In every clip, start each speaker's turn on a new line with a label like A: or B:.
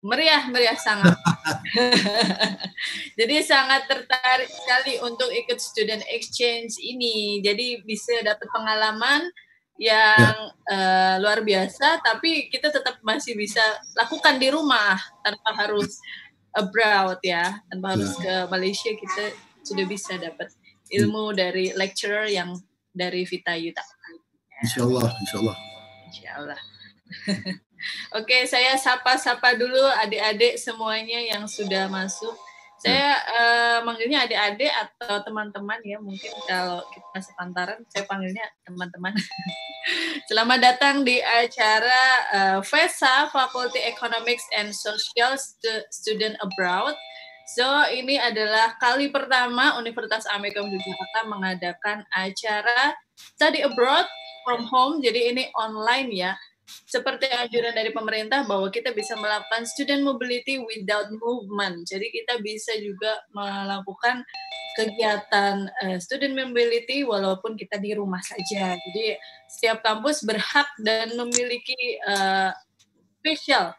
A: Meriah sangat. Jadi sangat tertarik sekali untuk ikut student exchange ini. Jadi bisa dapat pengalaman yang luar biasa, tapi kita tetap masih bisa lakukan di rumah tanpa harus abroad ya, tanpa harus ke Malaysia. Kita sudah bisa dapat ilmu dari lecturer yang dari Vita Yuta.
B: Insyaallah.
A: Oke, saya sapa-sapa dulu adik-adik semuanya yang sudah masuk. Saya manggilnya adik-adik atau teman-teman ya, mungkin kalau kita sepantaran, saya panggilnya teman-teman. Selamat datang di acara FESA, Faculty Economics and Social Student Abroad. So, ini adalah kali pertama Universitas Amikom Yogyakarta mengadakan acara Study Abroad from Home, jadi ini online ya. Seperti anjuran dari pemerintah bahwa kita bisa melakukan student mobility without movement. Jadi kita bisa juga melakukan kegiatan student mobility walaupun kita di rumah saja. Jadi setiap kampus berhak dan memiliki spesial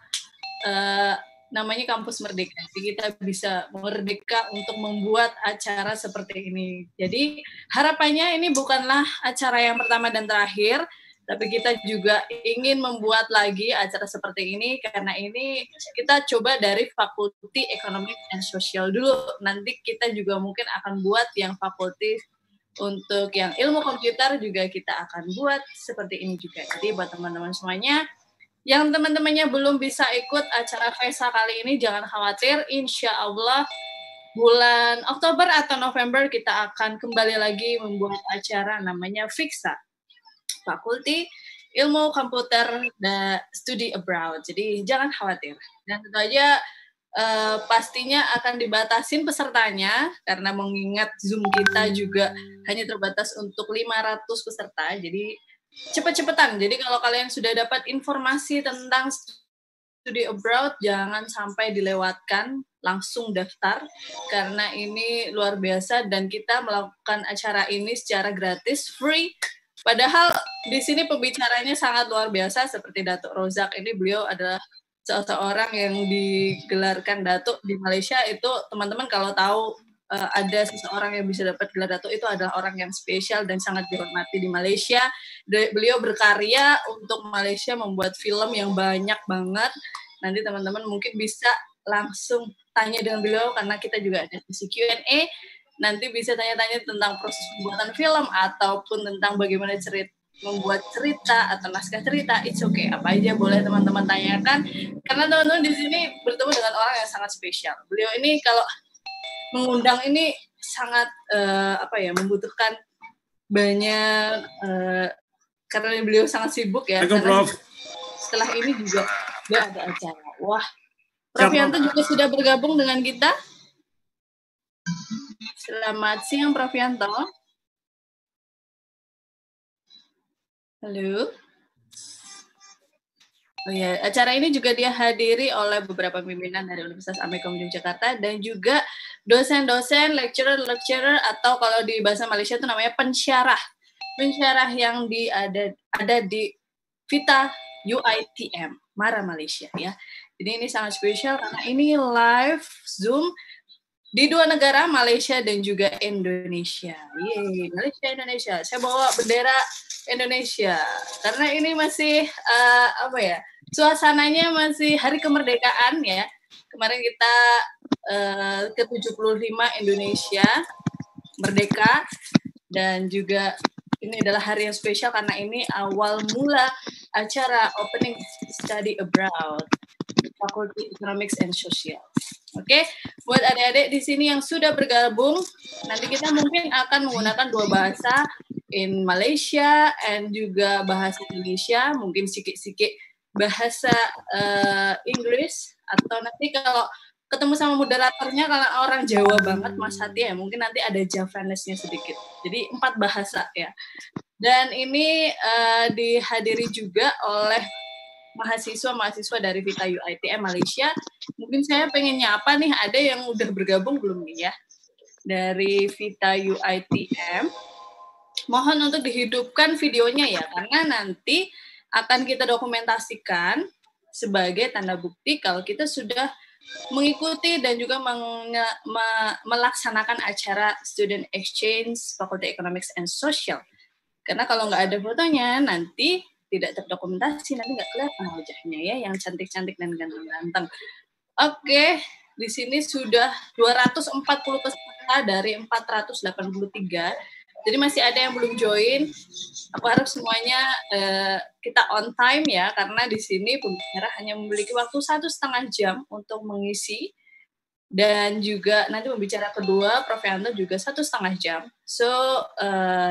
A: namanya kampus merdeka. Jadi kita bisa merdeka untuk membuat acara seperti ini. Jadi harapannya ini bukanlah acara yang pertama dan terakhir, tapi kita juga ingin membuat lagi acara seperti ini karena ini kita coba dari Fakulti Ekonomi dan Sosial dulu. Nanti kita juga mungkin akan buat yang fakulti untuk yang ilmu komputer juga kita akan buat seperti ini juga. Jadi buat teman-teman semuanya yang teman-temannya belum bisa ikut acara FESA kali ini jangan khawatir, insya Allah bulan Oktober atau November kita akan kembali lagi membuat acara namanya FIKSA. Fakulti Ilmu Komputer dan Studi Abroad. Jadi jangan khawatir. Dan tentu aja pastinya akan dibatasin pesertanya karena mengingat Zoom kita juga hanya terbatas untuk 500 peserta. Jadi cepat-cepatan. Jadi kalau kalian sudah dapat informasi tentang Studi Abroad jangan sampai dilewatkan, langsung daftar karena ini luar biasa dan kita melakukan acara ini secara gratis, free. Padahal di sini pembicaranya sangat luar biasa seperti Datuk Rozak ini, beliau adalah seorang yang digelarkan Datuk di Malaysia. Itu teman-teman kalau tahu ada seseorang yang bisa dapat gelar Datuk itu adalah orang yang spesial dan sangat dihormati di Malaysia. Beliau berkarya untuk Malaysia membuat film yang banyak banget. Nanti teman-teman mungkin bisa langsung tanya dengan beliau karena kita juga ada sesi Q&A. Nanti bisa tanya-tanya tentang proses pembuatan film ataupun tentang bagaimana membuat cerita atau naskah cerita. It's okay, apa aja boleh teman-teman tanyakan karena teman-teman di sini bertemu dengan orang yang sangat spesial. Beliau ini kalau mengundang ini sangat membutuhkan banyak karena beliau sangat sibuk ya. Karena setelah ini juga dia ada acara. Wah, Prof Yanto juga sudah bergabung dengan kita. Selamat siang, Prof Yanto. Halo. Oh ya, acara ini juga dihadiri oleh beberapa pimpinan dari Universitas Amikom Yogyakarta dan juga dosen-dosen, lecturer atau kalau di bahasa Malaysia itu namanya pensyarah yang ada di Vita UiTM, Mara Malaysia ya. Jadi ini sangat spesial karena ini live Zoom di dua negara, Malaysia dan juga Indonesia. Yeay, Malaysia, Indonesia. Saya bawa bendera Indonesia karena ini masih suasananya masih hari kemerdekaan ya. Kemarin kita ke-75 Indonesia merdeka dan juga ini adalah hari yang spesial karena ini awal mula acara Opening Study Abroad Faculty Economics and Social. Oke, buat adik-adik di sini yang sudah bergabung, nanti kita mungkin akan menggunakan dua bahasa, in Malaysia and juga bahasa Indonesia, mungkin sedikit-sedikit bahasa Inggris, atau nanti kalau ketemu sama moderatornya kalau orang Jawa banget Mas Hati ya, mungkin nanti ada Javanese-nya sedikit. Jadi 4 bahasa ya. Dan ini dihadiri juga oleh mahasiswa dari Vita UiTM Malaysia. Mungkin saya pengen nyapa nih, ada yang udah bergabung belum nih ya dari Vita UiTM. Mohon untuk dihidupkan videonya ya, karena nanti akan kita dokumentasikan sebagai tanda bukti kalau kita sudah mengikuti dan juga melaksanakan acara student exchange Faculty Economics and Social. Karena kalau nggak ada fotonya, nanti tidak terdokumentasi, nanti nggak kelihatan wajahnya ya, yang cantik-cantik dan ganteng-ganteng. Oke, di sini sudah 240 peserta dari 483. Jadi masih ada yang belum join. Aku harap semuanya kita on time ya, karena di sini pembicara hanya memiliki waktu 1,5 jam untuk mengisi. Dan juga nanti pembicara kedua, Prof. Yanto juga 1,5 jam. So,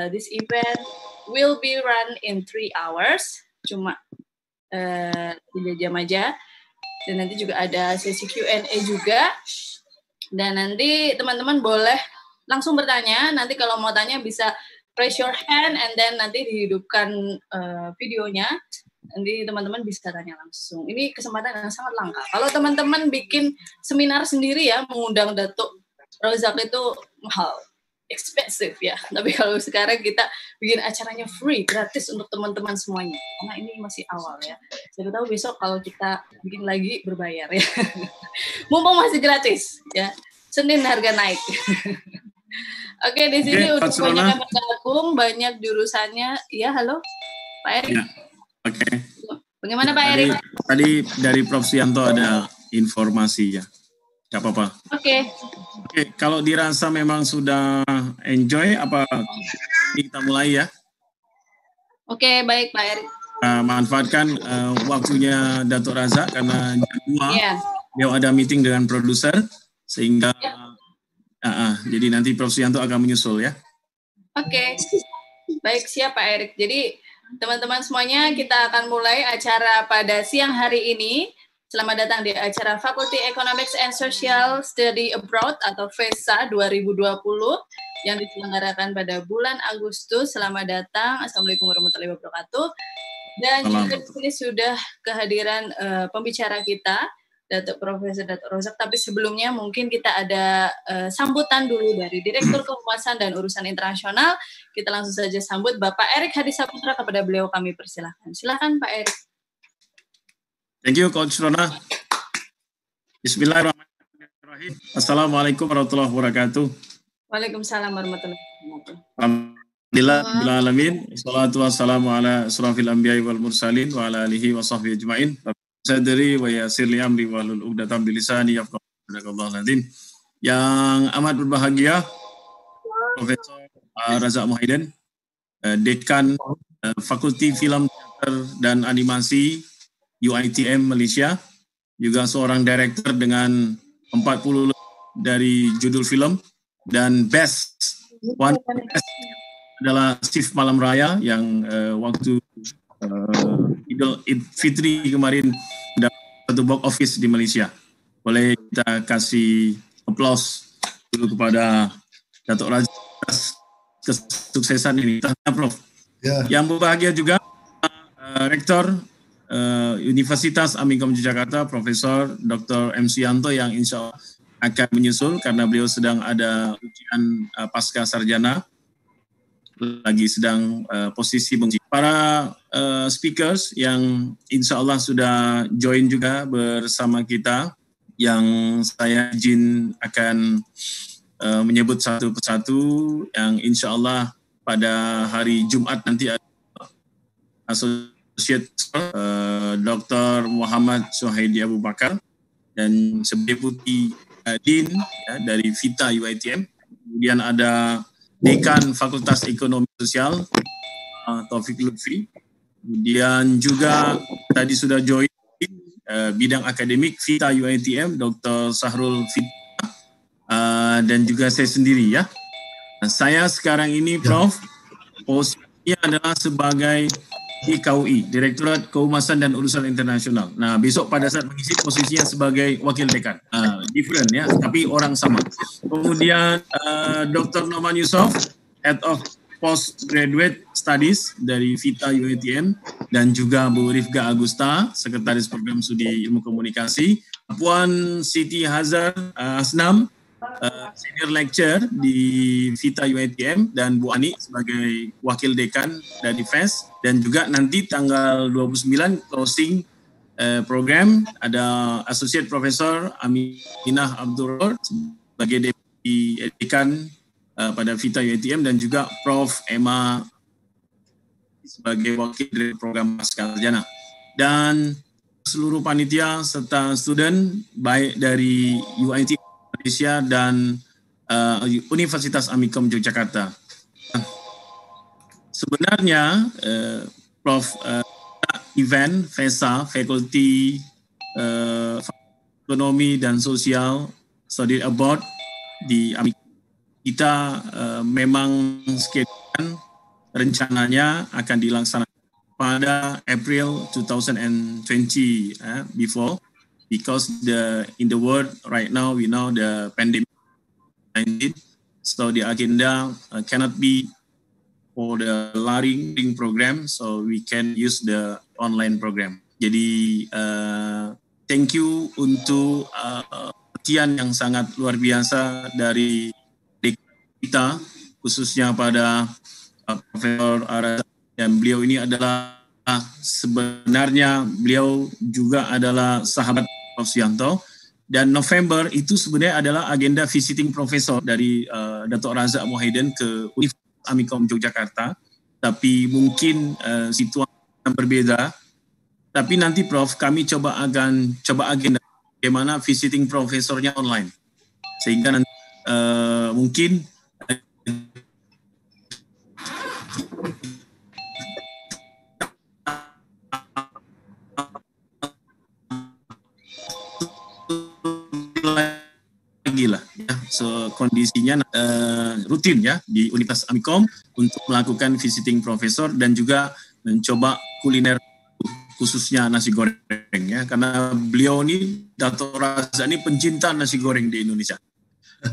A: this event will be run in 3 hours. Cuma 3 jam aja. Dan nanti juga ada sesi Q&A juga. Dan nanti teman-teman boleh langsung bertanya. Nanti kalau mau tanya bisa raise your hand and then nanti dihidupkan videonya. Nanti teman-teman bisa tanya langsung. Ini kesempatan yang sangat langka. Kalau teman-teman bikin seminar sendiri ya, mengundang Datuk Razak itu mahal, expensive ya. Tapi kalau sekarang kita bikin acaranya free, gratis untuk teman-teman semuanya. Karena ini masih awal ya. Saya tahu besok kalau kita bikin lagi berbayar ya. Mumpung masih gratis ya. Senin harga naik. Oke, di sini udah banyak yang bergabung, banyak jurusannya. Ya, halo, Pak Erik. Ya.
B: Oke.
A: Bagaimana Pak Erik?
B: Tadi dari Prof. Yanto ada informasi ya. Gak apa-apa.
A: Oke,
B: kalau dirasa memang sudah enjoy, apa kita mulai ya?
A: Oke, baik Pak Erik.
B: Manfaatkan waktunya Datuk Razak karena jam 2 dia ada meeting dengan produser sehingga jadi nanti Prof. Yanto akan menyusul ya.
A: Oke. Baik, siap Pak Erik. Jadi teman-teman semuanya, kita akan mulai acara pada siang hari ini. Selamat datang di acara Faculty Economics and Social Study Abroad atau FESA 2020 yang diselenggarakan pada bulan Agustus. Selamat datang. Assalamualaikum warahmatullahi wabarakatuh. Dan juga di sini sudah kehadiran pembicara kita, Profesor Datuk Razak. Tapi sebelumnya mungkin kita ada sambutan dulu dari Direktur Kehumasan dan Urusan Internasional. Kita langsung saja sambut Bapak Erik Hadi Saputra, kepada beliau kami persilahkan. Silakan Pak Erik.
B: Thank you Coach Rona. Bismillahirrahmanirrahim. Assalamualaikum warahmatullahi wabarakatuh.
A: Waalaikumsalam warahmatullahi wabarakatuh.
B: Alhamdulillah bila alamin. Wassalatu wassalamu ala asrafil anbiya'i wal mursalin wa ala alihi wa sahbihi ajma'in. Sadri wa yassir li amri wahlul 'uqdatam min lisani yafqahu qawli. Yang amat berbahagia Profesor Razak Muhaiddin, Dekan Fakulti Film Teater dan Animasi UiTM Malaysia, juga seorang director dengan 40 dari judul film, dan best adalah Shift Malam Raya yang waktu Idul Fitri kemarin dapat satu box office di Malaysia. Boleh kita kasih aplaus dulu kepada Datuk Razak atas kesuksesan ini. Prof. Ya. Yang berbahagia juga Rektor Universitas Amikom Yogyakarta, Profesor Dr. M. Yanto yang insya Allah akan menyusul karena beliau sedang ada ujian pasca sarjana, lagi sedang posisi menguji. Para speakers yang insya Allah sudah join juga bersama kita, yang saya izin akan menyebut satu persatu, yang insya Allah pada hari Jumat nanti ada Associate Dr. Muhammad Suhaidi Abu Bakar dan Deputi Dean ya, dari Vita UiTM. Kemudian ada Dekan Fakultas Ekonomi Sosial Taufik Lutfi. Kemudian juga tadi sudah join bidang akademik Vita UiTM Dr. Sahrul Fita dan juga saya sendiri ya. Nah, saya sekarang ini Prof, posisinya adalah sebagai DKUI, Direktorat Kehumasan dan Urusan Internasional. Nah, besok pada saat mengisi posisinya sebagai wakil dekan. Different ya, tapi orang sama. Kemudian Dr. Noman Yusof, Head of Postgraduate Studies dari Vita UiTM, dan juga Bu Rifga Agusta, Sekretaris Program Studi Ilmu Komunikasi. Puan Siti Hazar Asnam, Senior Lecturer di Vita UiTM, dan Bu Ani sebagai Wakil Dekan dari FES, dan juga nanti tanggal 29 closing program, ada Associate Professor Aminah Abdul sebagai Deputi Dekan pada VITA UiTM dan juga Prof. Emma sebagai Wakil Direktur Program Pascasarjana. Dan seluruh panitia serta student baik dari UiTM Malaysia dan Universitas Amikom Yogyakarta. Sebenarnya Prof. Event FESA, Fakulti Ekonomi dan Sosial Study Abroad di Amerika, kita memang schedule rencananya akan dilaksanakan pada April 2020 before, because in the world right now we know the pandemic 19, so the agenda cannot be for the learning program, so we can use the online program. Jadi thank you untuk perhatian yang sangat luar biasa dari kita, khususnya pada Profesor Araza, dan beliau ini adalah sebenarnya beliau juga adalah sahabat Prof. Suyanto, dan November itu sebenarnya adalah agenda visiting professor dari Datuk Razak Muhyiddin ke Universitas Amikom Yogyakarta, tapi mungkin situasi yang berbeda. Tapi nanti Prof, kami coba agenda bagaimana visiting profesornya online, sehingga nanti mungkin lagi lah ya, so kondisinya rutin ya di Universitas Amikom untuk melakukan visiting profesor dan juga mencoba kuliner khususnya nasi goreng ya, karena beliau ini Dato' Razak ini pencinta nasi goreng di Indonesia.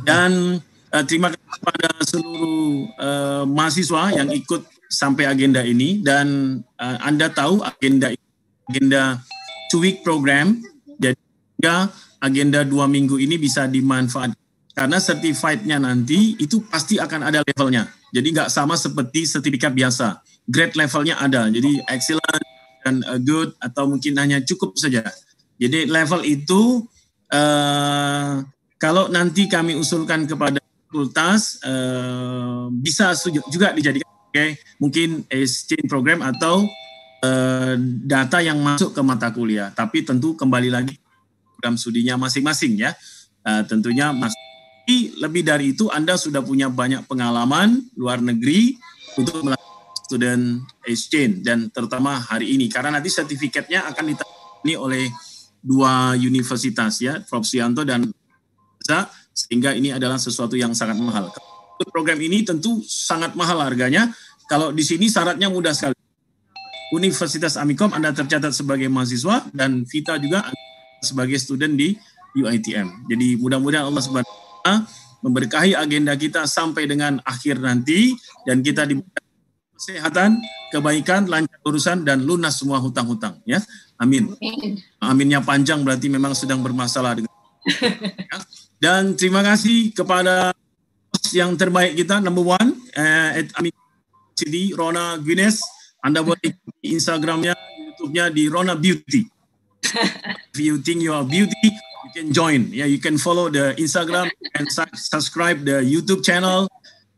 B: Dan terima kasih kepada seluruh mahasiswa yang ikut sampai agenda ini, dan Anda tahu agenda 2 week program, jadi agenda 2 minggu ini bisa dimanfaatkan karena certified-nya nanti itu pasti akan ada levelnya. Jadi nggak sama seperti sertifikat biasa. Grade levelnya ada. Jadi excellent dan good atau mungkin hanya cukup saja. Jadi level itu kalau nanti kami usulkan kepada fakultas bisa juga dijadikan sebagai mungkin exchange program atau data yang masuk ke mata kuliah. Tapi tentu kembali lagi program studinya masing-masing ya. Tentunya lebih dari itu Anda sudah punya banyak pengalaman luar negeri untuk melakukan student exchange, dan terutama hari ini karena nanti sertifikatnya akan ditangani oleh 2 universitas ya, Prof. Suyanto dan Razak, sehingga ini adalah sesuatu yang sangat mahal. Program ini tentu sangat mahal harganya. Kalau di sini syaratnya mudah sekali. Universitas Amikom Anda tercatat sebagai mahasiswa dan VITA juga sebagai student di UiTM. Jadi mudah-mudahan Allah Subhanahu wa Ta'ala memberkahi agenda kita sampai dengan akhir nanti, dan kita diberikan kesehatan, kebaikan, lancar urusan, dan lunas semua hutang-hutang. Ya, amin. Aminnya panjang berarti memang sedang bermasalah dengan. Ya. Dan terima kasih kepada yang terbaik kita, number 1 at Amikom City, Rona Guinness. Anda boleh ikuti Instagramnya, YouTube-nya di Rona Beauty. If you think you are beauty, you can join. Yeah, you can follow the Instagram and subscribe the YouTube channel.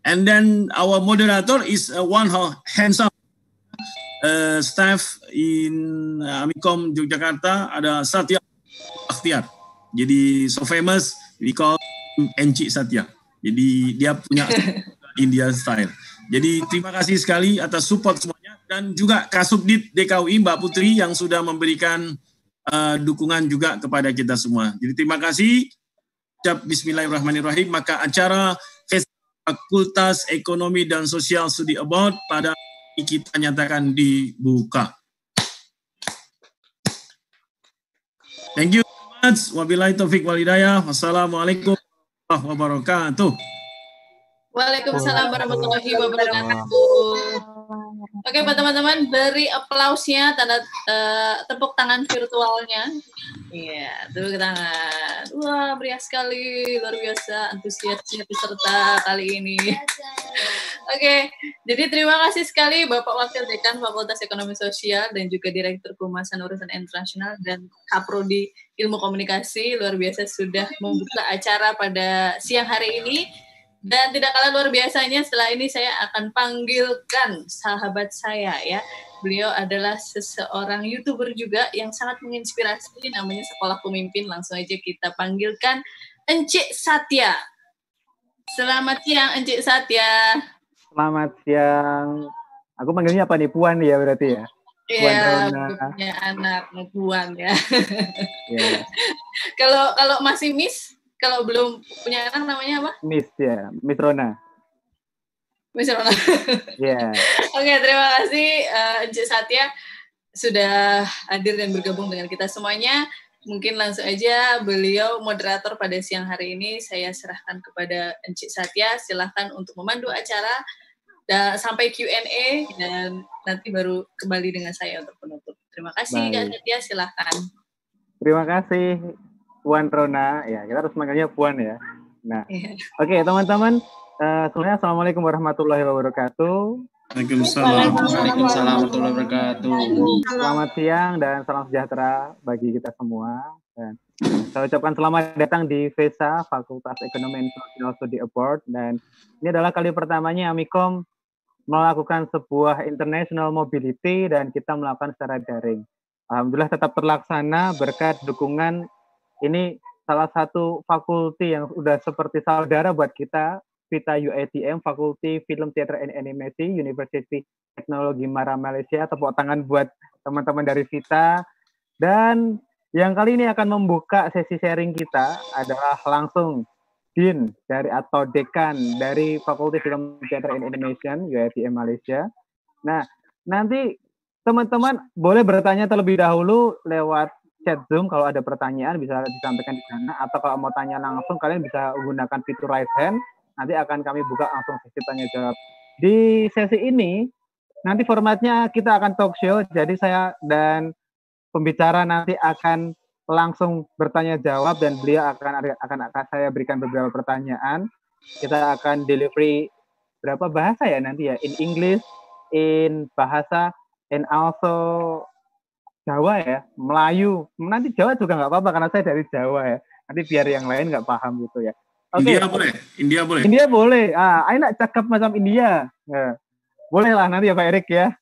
B: And then our moderator is one handsome staff in Amikom Yogyakarta, ada Satya Akhtiar. Jadi so famous, we call him Encik Satya. Jadi dia punya Indian style. Jadi terima kasih sekali atas support semuanya, dan juga Kasubdit DKUI Mbak Putri yang sudah memberikan dukungan juga kepada kita semua. Jadi terima kasih. Ucap Bismillahirrahmanirrahim. Maka acara Fakultas Ekonomi dan Sosial Studi Abroad pada ini kita nyatakan dibuka. Thank you very much. Wabillahi taufiq wal hidayah. Wassalamualaikum warahmatullahi wabarakatuh.
A: Waalaikumsalam warahmatullahi wabarakatuh. Oke, Pak teman-teman, beri aplausnya, tanda tepuk tangan virtualnya. Iya, tepuk tangan. Wah. Wah, meriah sekali, luar biasa antusiasnya peserta kali ini. Oke, jadi terima kasih sekali Bapak Wakil Dekan Fakultas Ekonomi Sosial dan juga Direktur Kehumasan Urusan Internasional dan Kaprodi Ilmu Komunikasi, luar biasa sudah membuka acara pada siang hari ini. Dan tidak kalah luar biasanya, setelah ini saya akan panggilkan sahabat saya ya. Beliau adalah seseorang YouTuber juga yang sangat menginspirasi, namanya Sekolah Pemimpin. Langsung aja kita panggilkan Encik Satya. Selamat siang Encik Satya.
C: Selamat siang. Aku panggilnya apa nih? Puan ya berarti ya?
A: Iya, punya anak Puan ya. Yeah. Kalau masih Miss, kalau belum punya anak namanya apa?
C: Miss ya, Miss Rona.
A: Miss Rona.
C: Iya.
A: Oke, terima kasih Encik Satya sudah hadir dan bergabung dengan kita semuanya. Mungkin langsung aja beliau moderator pada siang hari ini. Saya serahkan kepada Encik Satya. Silahkan untuk memandu acara dan sampai Q&A dan nanti baru kembali dengan saya untuk penutup. Terima kasih Kak Satya, silahkan.
C: Terima kasih Puan Rona. Ya, kita harus manggilnya Puan ya. Nah, Oke, teman-teman. Semuanya Assalamualaikum warahmatullahi wabarakatuh.
B: Waalaikumsalam
D: warahmatullahi wabarakatuh.
C: Selamat siang dan salam sejahtera bagi kita semua. Dan saya ucapkan selamat datang di VESA Fakultas Ekonomi and Social Study Award. Dan ini adalah kali pertamanya Amikom melakukan sebuah international mobility dan kita melakukan secara daring. Alhamdulillah tetap terlaksana berkat dukungan ini salah satu fakulti yang sudah seperti saudara buat kita, Vita UITM, Fakulti Film, Theater and Animation, University Teknologi Mara Malaysia. Tepuk tangan buat teman-teman dari Vita. Dan yang kali ini akan membuka sesi sharing kita adalah langsung Dean dari atau Dekan dari Fakulti Film, Theater and Animation, UITM Malaysia. Nah, nanti teman-teman boleh bertanya terlebih dahulu lewat chat Zoom. Kalau ada pertanyaan bisa disampaikan di sana. Atau kalau mau tanya langsung, kalian bisa menggunakan fitur raise hand. Nanti akan kami buka langsung sesi tanya jawab. Di sesi ini, nanti formatnya kita akan talk show. Jadi saya dan pembicara nanti akan langsung bertanya jawab dan beliau akan saya berikan beberapa pertanyaan. Kita akan delivery berapa bahasa ya nanti ya? In English, in bahasa, and also Jawa ya, Melayu. Nanti Jawa juga nggak apa-apa karena saya dari Jawa ya. Nanti biar yang lain nggak paham gitu ya.
B: Okay. India boleh.
C: Saya nak cakap macam India. Ya. Boleh lah nanti ya Pak Erik ya.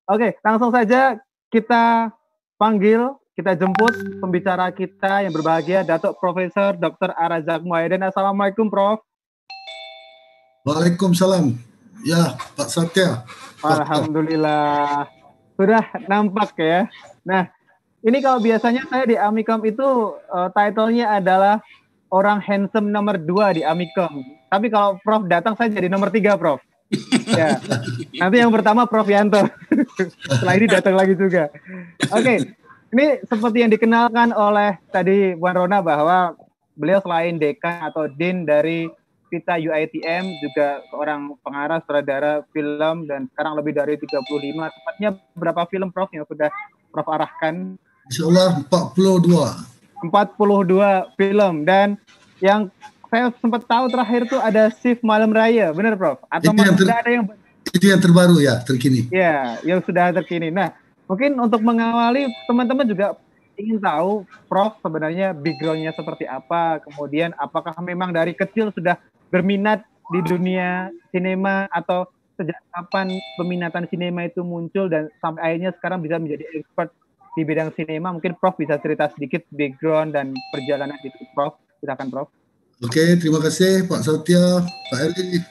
C: Oke, langsung saja kita panggil, kita jemput pembicara kita yang berbahagia, Datuk Profesor Dr. Arazak Muhaiddin. Assalamualaikum, Prof.
E: Waalaikumsalam. Ya, Pak Satya.
C: Alhamdulillah. Sudah nampak ya. Nah, ini kalau biasanya saya di Amikom itu title-nya adalah orang handsome nomor 2 di Amikom. Tapi kalau Prof datang saya jadi nomor 3, Prof. Ya. Nanti yang pertama Prof Yanto. Setelah ini datang lagi juga. Oke. Ini seperti yang dikenalkan oleh tadi Puan Rona bahwa beliau selain dekan atau dean dari Vita UITM juga seorang pengarah sutradara film dan sekarang lebih dari 35. Tepatnya berapa film Prof yang sudah Prof arahkan?
E: Insyaallah 42
C: film, dan yang saya sempat tahu terakhir tuh ada Shift Malam Raya, benar Prof? Atau sudah ada yang
E: itu yang terbaru ya, terkini?
C: Ya, yang sudah terkini. Nah, mungkin untuk mengawali teman-teman juga ingin tahu Prof sebenarnya background-nya seperti apa, kemudian apakah memang dari kecil sudah berminat di dunia sinema atau sejak kapan peminatan sinema itu muncul dan sampai akhirnya sekarang bisa menjadi expert di bidang sinema. Mungkin Prof bisa cerita sedikit background dan perjalanan itu, Prof. Silakan, Prof.
E: Oke, terima kasih Pak Satya, Pak Erik,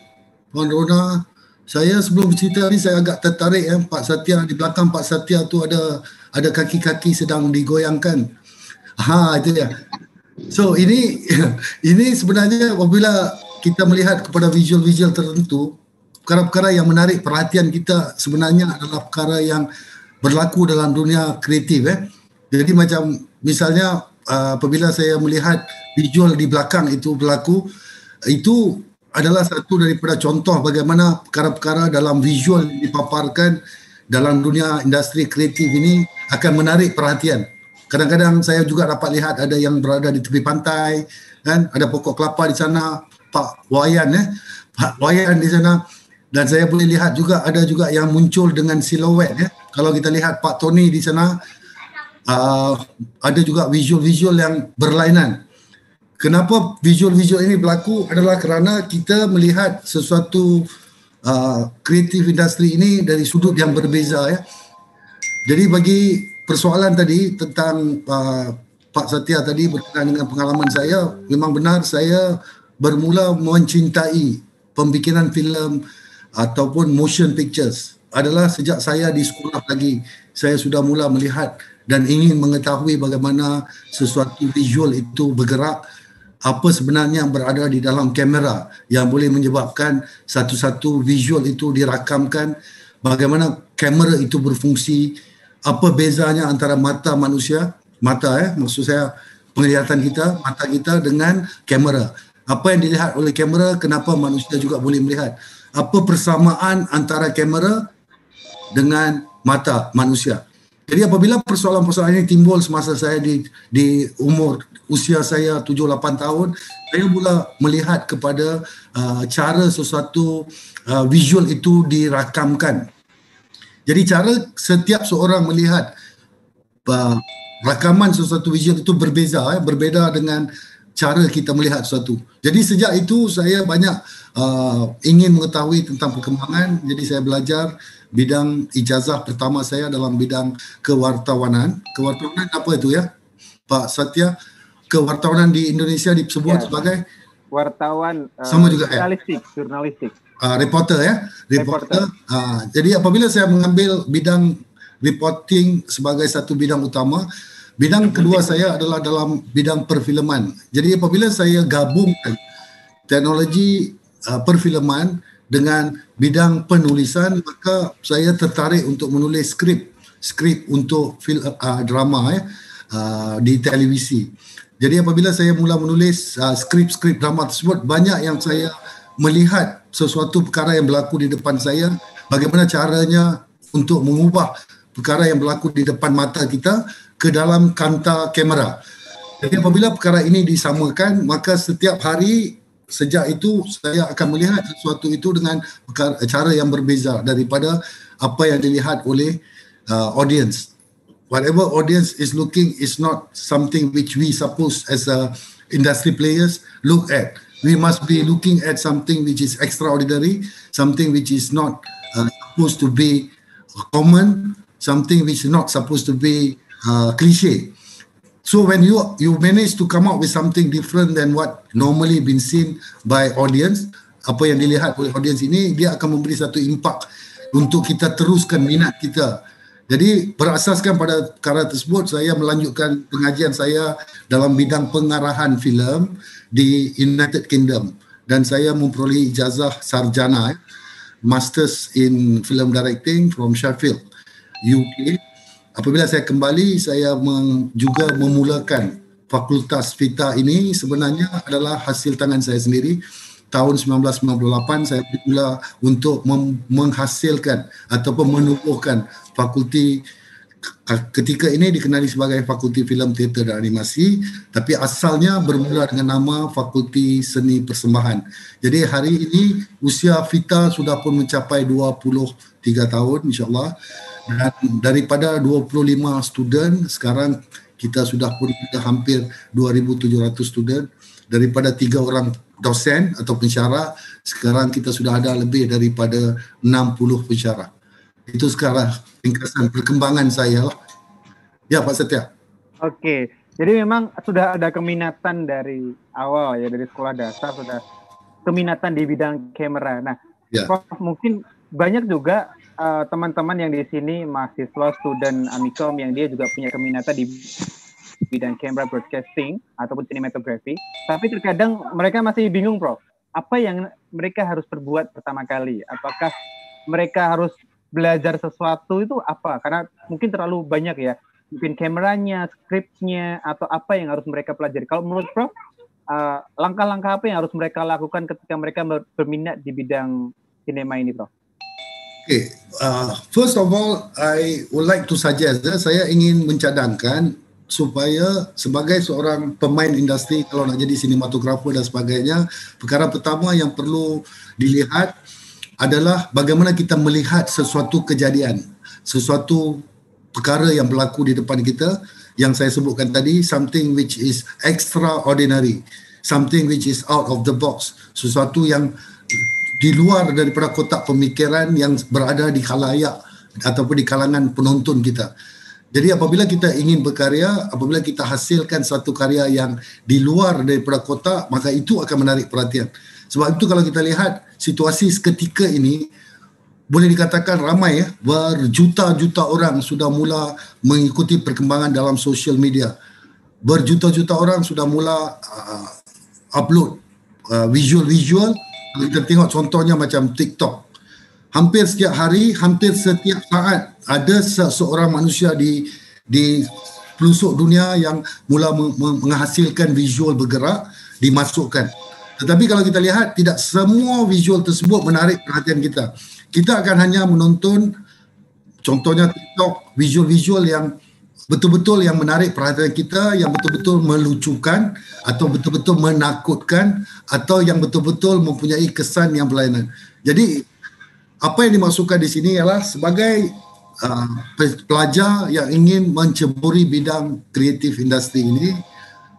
E: Puan Rona. Saya sebelum cerita ni saya agak tertarik ya, Pak Satya di belakang Pak Satya tu ada kaki-kaki sedang digoyangkan. Itu ya. So ini sebenarnya apabila kita melihat kepada visual-visual tertentu, perkara-perkara yang menarik perhatian kita sebenarnya adalah perkara yang berlaku dalam dunia kreatif. Jadi macam misalnya apabila saya melihat visual di belakang itu berlaku, itu adalah satu daripada contoh bagaimana perkara-perkara dalam visual yang dipaparkan dalam dunia industri kreatif ini akan menarik perhatian. Kadang-kadang saya juga dapat lihat ada yang berada di tepi pantai, kan? Ada pokok kelapa di sana, Pak Wayan Pak Wayan di sana. Dan saya boleh lihat juga ada juga yang muncul dengan siluet Kalau kita lihat Pak Tony di sana, ada juga visual-visual yang berlainan. Kenapa visual-visual ini berlaku adalah kerana kita melihat sesuatu kreatif industri ini dari sudut yang berbeza Jadi bagi persoalan tadi tentang Pak Satya tadi berkenaan dengan pengalaman saya, memang benar saya bermula mencintai pembikinan filem ataupun motion pictures adalah sejak saya di sekolah lagi. Saya sudah mula melihat dan ingin mengetahui bagaimana sesuatu visual itu bergerak, apa sebenarnya yang berada di dalam kamera yang boleh menyebabkan satu-satu visual itu dirakamkan, bagaimana kamera itu berfungsi, apa bezanya antara mata manusia, maksud saya penglihatan kita, mata kita dengan kamera. Apa yang dilihat oleh kamera, kenapa manusia juga boleh melihat? Apa persamaan antara kamera dengan mata manusia? Jadi apabila persoalan-persoalan ini timbul semasa saya di umur usia saya 7-8 tahun, saya mula melihat kepada cara sesuatu visual itu dirakamkan. Jadi cara setiap seorang melihat rakaman sesuatu visual itu berbeza dengan cara kita melihat sesuatu. Jadi sejak itu saya banyak ingin mengetahui tentang perkembangan. Jadi saya belajar bidang ijazah pertama saya dalam bidang kewartawanan. Kewartawanan apa itu Pak Satya? Kewartawanan di Indonesia disebut sebagai
C: wartawan,
E: sama juga
C: jurnalistik.
E: Reporter Reporter. Jadi apabila saya mengambil bidang reporting sebagai satu bidang utama, bidang kedua saya adalah dalam bidang perfilman. Jadi apabila saya gabungkan teknologi perfilman dengan bidang penulisan, maka saya tertarik untuk menulis skrip untuk drama di televisi. Jadi apabila saya mula menulis skrip drama tersebut, banyak yang saya melihat sesuatu perkara yang berlaku di depan saya, bagaimana caranya untuk mengubah perkara yang berlaku di depan mata kita ke dalam kanta kamera. Jadi apabila perkara ini disamakan, maka setiap hari sejak itu saya akan melihat sesuatu itu dengan cara yang berbeza daripada apa yang dilihat oleh audience. Whatever audience is looking is not something which we suppose as industry players look at. We must be looking at something which is extraordinary, something which is not supposed to be common, something which is not supposed to be cliche. So when you manage to come up with something different than what normally been seen by audience, apa yang dilihat oleh audience ini, dia akan memberi satu impak untuk kita teruskan minat kita. Jadi berasaskan pada perkara tersebut, saya melanjutkan pengajian saya dalam bidang pengarahan filem di United Kingdom dan saya memperoleh ijazah sarjana, Masters in Film Directing from Sheffield, UK. Apabila saya kembali, saya juga memulakan fakultas FITA ini sebenarnya adalah hasil tangan saya sendiri. Tahun 1998 saya mula untuk menghasilkan ataupun menubuhkan fakulti, ketika ini dikenali sebagai Fakulti Filem, Teater dan Animasi, tapi asalnya bermula dengan nama Fakulti Seni Persembahan. Jadi hari ini usia FITA sudah pun mencapai 23 tahun insyaAllah, dan daripada 25 student, sekarang kita sudah pun hampir 2,700 student. Daripada 3 orang dosen atau pensyarah, sekarang kita sudah ada lebih daripada 60 pensyarah. Itu sekarang ringkasan perkembangan saya lah. Ya Pak Satya.
C: Oke, jadi memang sudah ada keminatan dari awal ya, dari sekolah dasar sudah keminatan di bidang kamera. Nah, ya. Prof, mungkin banyak juga teman-teman yang di sini mahasiswa, student Amikom yang dia juga punya keminatan di bidang camera broadcasting ataupun cinematography, tapi terkadang mereka masih bingung, Prof. Apa yang mereka harus perbuat pertama kali? Apakah mereka harus belajar sesuatu itu apa? Karena mungkin terlalu banyak ya, mungkin kameranya, skripnya, atau apa yang harus mereka pelajari. Kalau menurut Prof, langkah-langkah apa yang harus mereka lakukan ketika mereka berminat di bidang sinema ini, Prof?
E: Okay, first of all, I would like to suggest, saya ingin mencadangkan supaya sebagai seorang pemain industri, kalau nak jadi sinematografer dan sebagainya, perkara pertama yang perlu dilihat adalah bagaimana kita melihat sesuatu kejadian, sesuatu perkara yang berlaku di depan kita, yang saya sebutkan tadi, something which is extraordinary, something which is out of the box, sesuatu yang di luar daripada kotak pemikiran yang berada di khalayak ataupun di kalangan penonton kita. Jadi apabila kita ingin berkarya, apabila kita hasilkan satu karya yang di luar daripada kotak, maka itu akan menarik perhatian. Sebab itu kalau kita lihat situasi seketika ini, boleh dikatakan ramai berjuta-juta orang sudah mula mengikuti perkembangan dalam social media. Berjuta-juta orang sudah mula upload visual-visual. Kita tengok contohnya macam TikTok. Hampir setiap hari, hampir setiap saat ada seorang manusia di pelosok dunia yang mula menghasilkan visual bergerak, dimasukkan. Tetapi kalau kita lihat, tidak semua visual tersebut menarik perhatian kita. Kita akan hanya menonton contohnya TikTok, visual-visual yang betul-betul yang menarik perhatian kita, yang betul-betul melucukan atau betul-betul menakutkan atau yang betul-betul mempunyai kesan yang berlainan. Jadi apa yang dimaksudkan di sini ialah sebagai pelajar yang ingin menceburi bidang kreatif industri ini,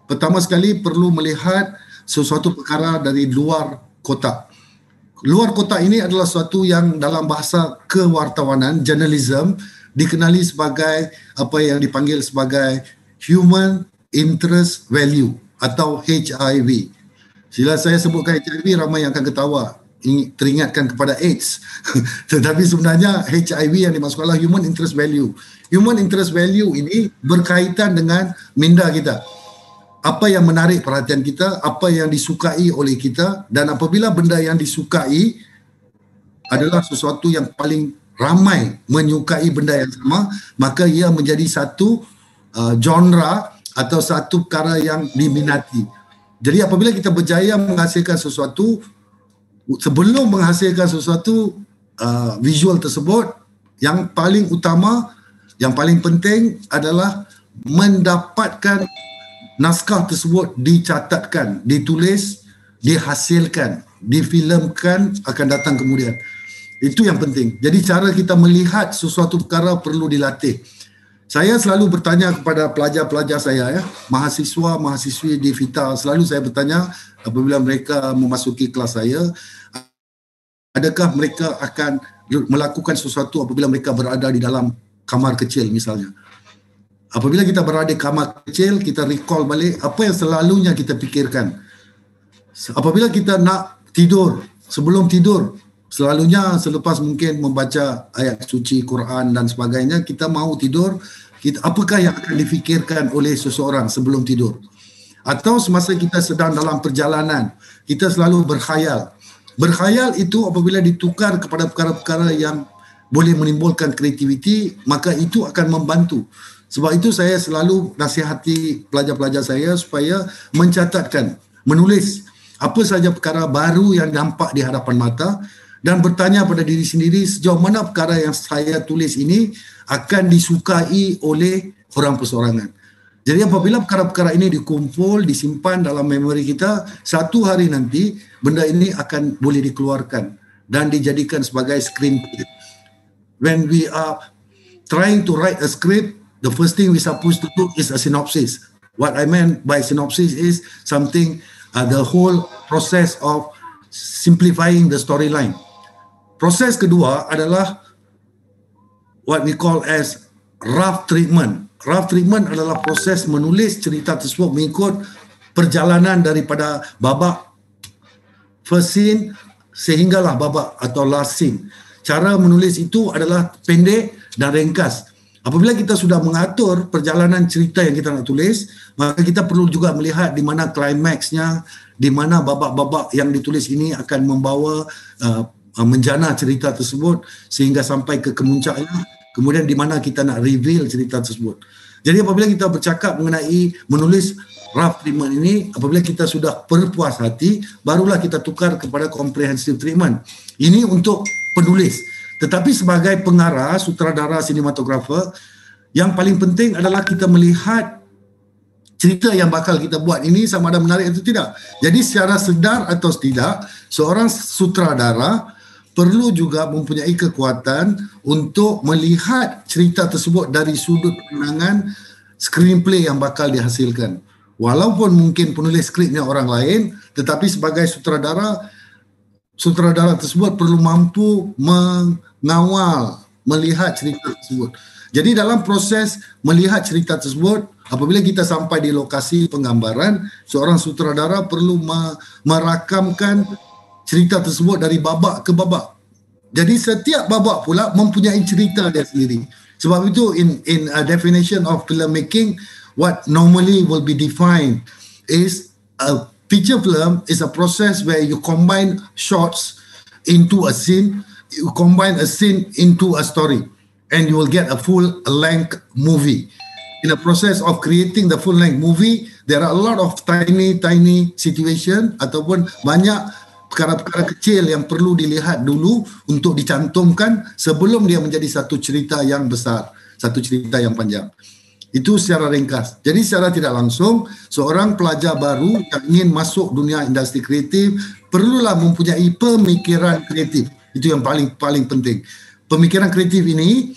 E: pertama sekali perlu melihat sesuatu perkara dari luar kotak. Luar kotak ini adalah sesuatu yang dalam bahasa kewartawanan, journalism, dikenali sebagai apa yang dipanggil sebagai Human Interest Value atau HIV. Sila saya sebutkan HIV, ramai yang akan ketawa, teringatkan kepada AIDS. Tetapi sebenarnya HIV yang dimaksudkan adalah Human Interest Value. Human Interest Value ini berkaitan dengan minda kita. Apa yang menarik perhatian kita, apa yang disukai oleh kita, dan apabila benda yang disukai adalah sesuatu yang paling ramai menyukai benda yang sama, maka ia menjadi satu genre atau satu perkara yang diminati. Jadi apabila kita berjaya menghasilkan sesuatu, sebelum menghasilkan sesuatu visual tersebut, yang paling utama, yang paling penting adalah mendapatkan naskah tersebut dicatatkan, ditulis, dihasilkan, difilmkan, akan datang kemudian. Itu yang penting. Jadi cara kita melihat sesuatu perkara perlu dilatih. Saya selalu bertanya kepada pelajar-pelajar saya, mahasiswa, mahasiswi di FITA, selalu saya bertanya apabila mereka memasuki kelas saya, adakah mereka akan melakukan sesuatu apabila mereka berada di dalam kamar kecil misalnya. Apabila kita berada di kamar kecil, kita recall balik apa yang selalunya kita fikirkan. Apabila kita nak tidur, sebelum tidur, selalunya selepas mungkin membaca ayat suci Quran dan sebagainya, kita mahu tidur, apakah yang akan difikirkan oleh seseorang sebelum tidur? Atau semasa kita sedang dalam perjalanan, kita selalu berkhayal. Berkhayal itu apabila ditukar kepada perkara-perkara yang boleh menimbulkan kreativiti, maka itu akan membantu. Sebab itu saya selalu nasihati pelajar-pelajar saya supaya mencatatkan, menulis apa sahaja perkara baru yang nampak di hadapan mata dan bertanya pada diri sendiri sejauh mana perkara yang saya tulis ini akan disukai oleh orang perseorangan. Jadi apabila perkara-perkara ini dikumpul, disimpan dalam memori kita, satu hari nanti benda ini akan boleh dikeluarkan dan dijadikan sebagai screenplay. When we are trying to write a script, the first thing we supposed to do is a synopsis. What I meant by synopsis is something, the whole process of simplifying the storyline. Proses kedua adalah what we call as rough treatment. Rough treatment adalah proses menulis cerita tersebut mengikut perjalanan daripada babak first scene sehinggalah babak atau last scene. Cara menulis itu adalah pendek dan ringkas. Apabila kita sudah mengatur perjalanan cerita yang kita nak tulis, maka kita perlu juga melihat di mana klimaksnya, di mana babak-babak yang ditulis ini akan membawa menjana cerita tersebut sehingga sampai ke kemuncaknya, kemudian di mana kita nak reveal cerita tersebut. Jadi apabila kita bercakap mengenai menulis rough treatment ini, apabila kita sudah berpuas hati, barulah kita tukar kepada comprehensive treatment. Ini untuk penulis. Tetapi sebagai pengarah, sutradara, sinematografer, yang paling penting adalah kita melihat cerita yang bakal kita buat ini sama ada menarik atau tidak. Jadi secara sedar atau tidak, seorang sutradara perlu juga mempunyai kekuatan untuk melihat cerita tersebut dari sudut pandangan screenplay yang bakal dihasilkan. Walaupun mungkin penulis skripnya orang lain, tetapi sebagai sutradara tersebut perlu mampu mengawal, melihat cerita tersebut. Jadi dalam proses melihat cerita tersebut, apabila kita sampai di lokasi penggambaran, seorang sutradara perlu merakamkan cerita tersebut dari babak ke babak. Jadi setiap babak pula mempunyai cerita dia sendiri. Sebab itu in a definition of filmmaking, what normally will be defined is a feature film is a process where you combine shots into a scene, you combine a scene into a story, and you will get a full-length movie. In the process of creating the full-length movie, there are a lot of tiny situation ataupun banyak perkara-perkara kecil yang perlu dilihat dulu untuk dicantumkan sebelum dia menjadi satu cerita yang besar, satu cerita yang panjang. Itu secara ringkas. Jadi secara tidak langsung, seorang pelajar baru yang ingin masuk dunia industri kreatif perlulah mempunyai pemikiran kreatif. Itu yang paling penting. Pemikiran kreatif ini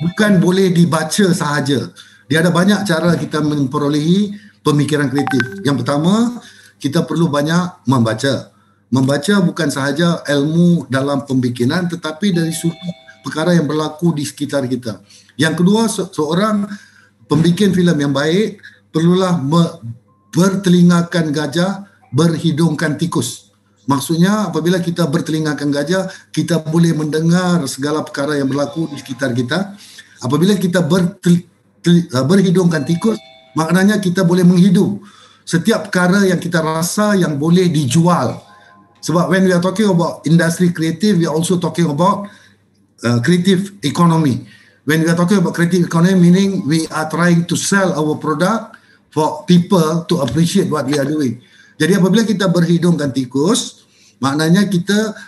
E: bukan boleh dibaca sahaja. Dia ada banyak cara kita memperolehi pemikiran kreatif. Yang pertama, kita perlu banyak membaca. Membaca bukan sahaja ilmu dalam pembikinan, tetapi dari sudut perkara yang berlaku di sekitar kita. Yang kedua, seorang pembikin filem yang baik perlulah bertelingakan gajah, berhidungkan tikus. Maksudnya apabila kita bertelingakan gajah, kita boleh mendengar segala perkara yang berlaku di sekitar kita. Apabila kita berhidungkan tikus, maknanya kita boleh menghidup setiap perkara yang kita rasa yang boleh dijual. Sebab when we are talking about industry creative, we are also talking about creative economy. When we are talking about creative economy, meaning we are trying to sell our product for people to appreciate what we are doing. Jadi apabila kita berhidungkan tikus, maknanya kita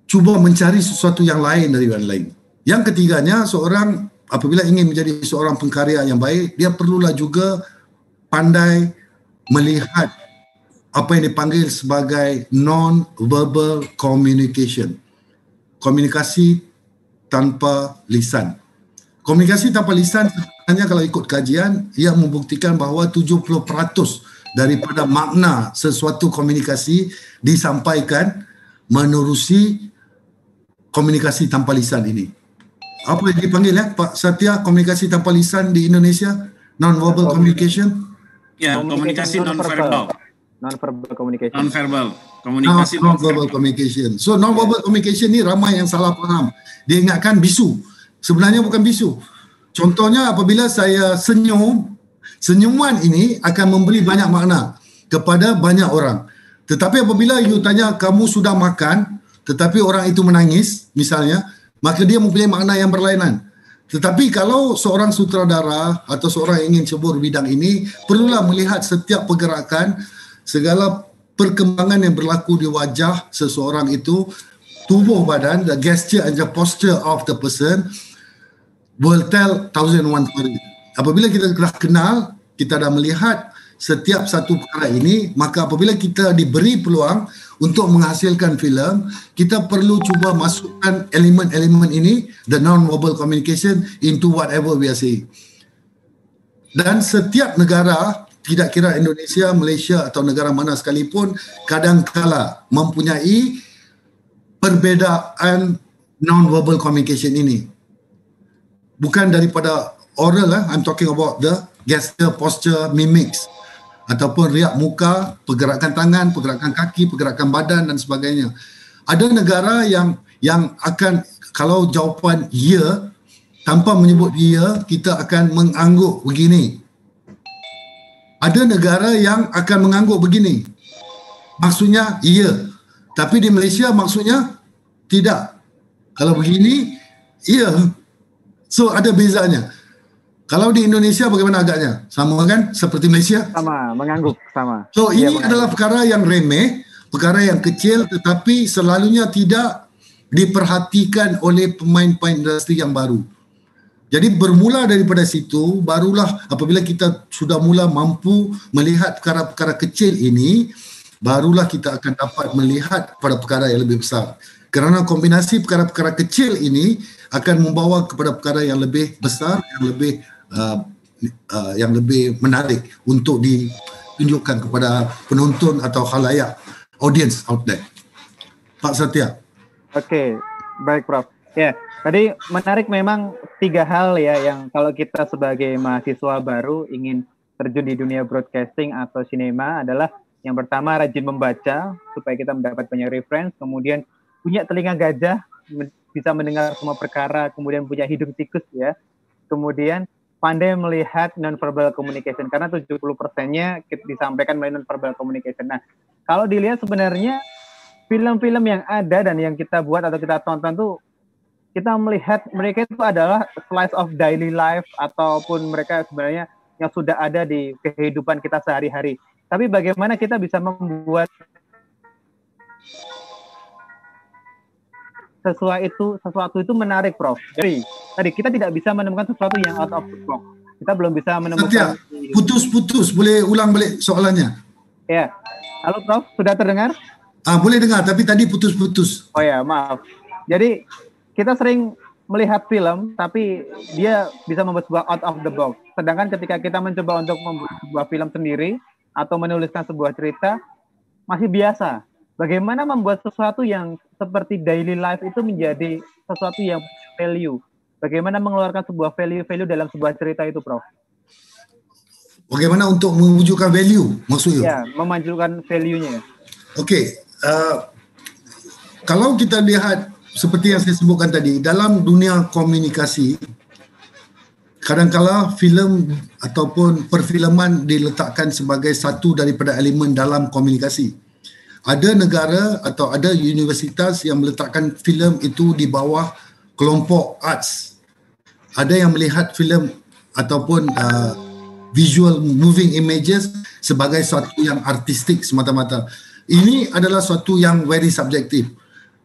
E: cuba mencari sesuatu yang lain dari yang lain. Yang ketiganya, seorang apabila ingin menjadi seorang pengkarya yang baik, dia perlulah juga pandai melihat apa yang dipanggil sebagai non-verbal communication. Komunikasi tanpa lisan. Komunikasi tanpa lisan sebenarnya kalau ikut kajian, ia membuktikan bahawa 70% daripada makna sesuatu komunikasi disampaikan menerusi komunikasi tanpa lisan ini. Apa yang dipanggil Pak Satya, komunikasi tanpa lisan di Indonesia? Non-verbal communication?
B: Ya, komunikasi non-verbal.
C: Non-verbal communication.
B: Non-verbal komunikasi.
E: Non-verbal communication. So non-verbal communication ni ramai yang salah faham. Dia ingatkan bisu. Sebenarnya bukan bisu. Contohnya apabila saya senyum, senyuman ini akan memberi banyak makna kepada banyak orang. Tetapi apabila you tanya kamu sudah makan, tetapi orang itu menangis misalnya, maka dia mempunyai makna yang berlainan. Tetapi kalau seorang sutradara atau seorang yang ingin cebur bidang ini, perlulah melihat setiap pergerakan, segala perkembangan yang berlaku di wajah seseorang itu, tubuh badan, the gesture and the posture of the person will tell 1001 story. Apabila kita dah kenal, kita dah melihat setiap satu perkara ini, maka apabila kita diberi peluang untuk menghasilkan filem, kita perlu cuba masukkan elemen-elemen ini, the non-verbal communication, into whatever we are saying. Dan setiap negara, tidak kira Indonesia, Malaysia atau negara mana sekalipun, kadang-kala mempunyai perbezaan non-verbal communication ini. Bukan daripada oral, I'm talking about the gesture, posture, mimics, ataupun riak muka, pergerakan tangan, pergerakan kaki, pergerakan badan dan sebagainya. Ada negara yang akan, kalau jawapan ya, tanpa menyebut ya, kita akan mengangguk begini. Ada negara yang akan mengangguk begini. Maksudnya ya. Tapi di Malaysia maksudnya tidak. Kalau begini, ya. So ada bezanya. Kalau di Indonesia bagaimana agaknya? Sama kan? Seperti Malaysia?
C: Sama, mengangguk sama.
E: So ini adalah perkara yang remeh, perkara yang kecil tetapi selalunya tidak diperhatikan oleh pemain-pemain industri yang baru. Jadi bermula daripada situ, barulah apabila kita sudah mula mampu melihat perkara-perkara kecil ini, barulah kita akan dapat melihat pada perkara yang lebih besar. Kerana kombinasi perkara-perkara kecil ini akan membawa kepada perkara yang lebih besar, yang lebih menarik untuk ditunjukkan kepada penonton atau khalayak, audience out there. Pak Satya.
C: Oke, baik Prof. Ya, tadi menarik memang 3 hal ya yang kalau kita sebagai mahasiswa baru ingin terjun di dunia broadcasting atau sinema adalah yang pertama rajin membaca supaya kita mendapat banyak reference, kemudian punya telinga gajah, bisa mendengar semua perkara, kemudian punya hidung tikus ya. Kemudian pandai melihat non-verbal communication, karena 70%-nya disampaikan melalui non-verbal communication. Nah, kalau dilihat sebenarnya film-film yang ada dan yang kita buat atau kita tonton tuh, kita melihat mereka itu adalah slice of daily life ataupun mereka sebenarnya yang sudah ada di kehidupan kita sehari-hari. Tapi bagaimana kita bisa membuat sesuatu itu menarik, Prof. Jadi tadi kita tidak bisa menemukan sesuatu yang out of the box. Kita belum bisa menemukan.
E: Satya, putus-putus. Boleh ulang balik soalannya?
C: Ya. Halo, Prof. Sudah terdengar?
E: Boleh dengar, tapi tadi putus-putus.
C: Oh ya, maaf. Jadi kita sering melihat film, tapi dia bisa membuat sebuah out of the box. Sedangkan ketika kita mencoba untuk membuat sebuah film sendiri atau menuliskan sebuah cerita, masih biasa. Bagaimana membuat sesuatu yang seperti daily life itu menjadi sesuatu yang value? Bagaimana mengeluarkan sebuah value dalam sebuah cerita itu, Prof?
E: Bagaimana untuk mewujudkan value maksudnya?
C: Ya, memajukan value-nya.
E: Okey, kalau kita lihat seperti yang saya sebutkan tadi, dalam dunia komunikasi, kadang-kala filem ataupun perfilman diletakkan sebagai satu daripada elemen dalam komunikasi. Ada negara atau ada universitas yang meletakkan filem itu di bawah kelompok arts. Ada yang melihat filem ataupun visual moving images sebagai suatu yang artistik semata-mata. Ini adalah suatu yang very subjektif.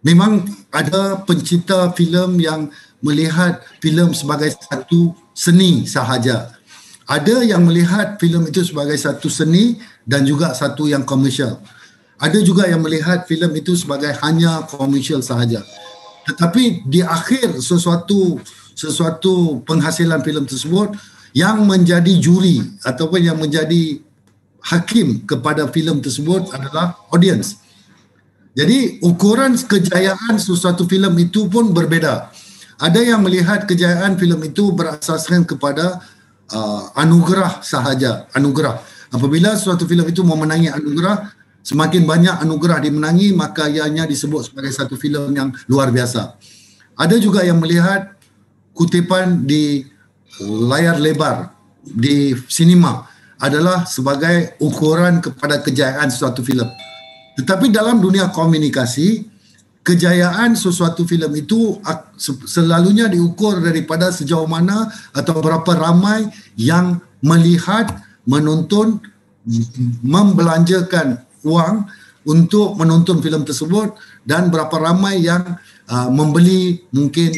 E: Memang ada pencipta filem yang melihat filem sebagai satu seni sahaja. Ada yang melihat filem itu sebagai satu seni dan juga satu yang komersial. Ada juga yang melihat filem itu sebagai hanya komersial sahaja. Tetapi di akhir sesuatu penghasilan filem tersebut, yang menjadi juri ataupun yang menjadi hakim kepada filem tersebut adalah audience. Jadi ukuran kejayaan sesuatu filem itu pun berbeza. Ada yang melihat kejayaan filem itu berasaskan kepada anugerah sahaja, anugerah. Apabila suatu filem itu memenangi anugerah, semakin banyak anugerah dimenangi, maka ianya disebut sebagai satu filem yang luar biasa. Ada juga yang melihat kutipan di layar lebar, di sinema adalah sebagai ukuran kepada kejayaan suatu filem. Tetapi dalam dunia komunikasi, kejayaan sesuatu filem itu selalunya diukur daripada sejauh mana atau berapa ramai yang melihat, menonton, membelanjakan uang untuk menonton filem tersebut dan berapa ramai yang membeli mungkin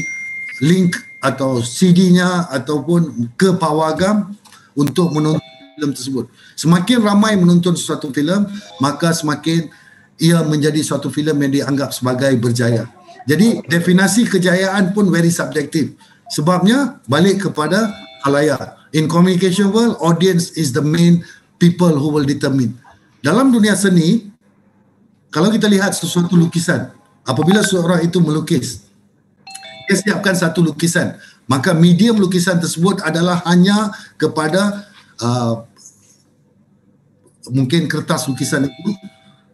E: link atau CD-nya ataupun ke pawagam untuk menonton filem tersebut. Semakin ramai menonton suatu filem, maka semakin ia menjadi suatu filem yang dianggap sebagai berjaya. Jadi definisi kejayaan pun very subjektif. Sebabnya balik kepada khalayak. In communication world, audience is the main people who will determine. Dalam dunia seni, kalau kita lihat sesuatu lukisan, apabila seorang itu melukis, dia siapkan satu lukisan, maka medium lukisan tersebut adalah hanya kepada mungkin kertas lukisan itu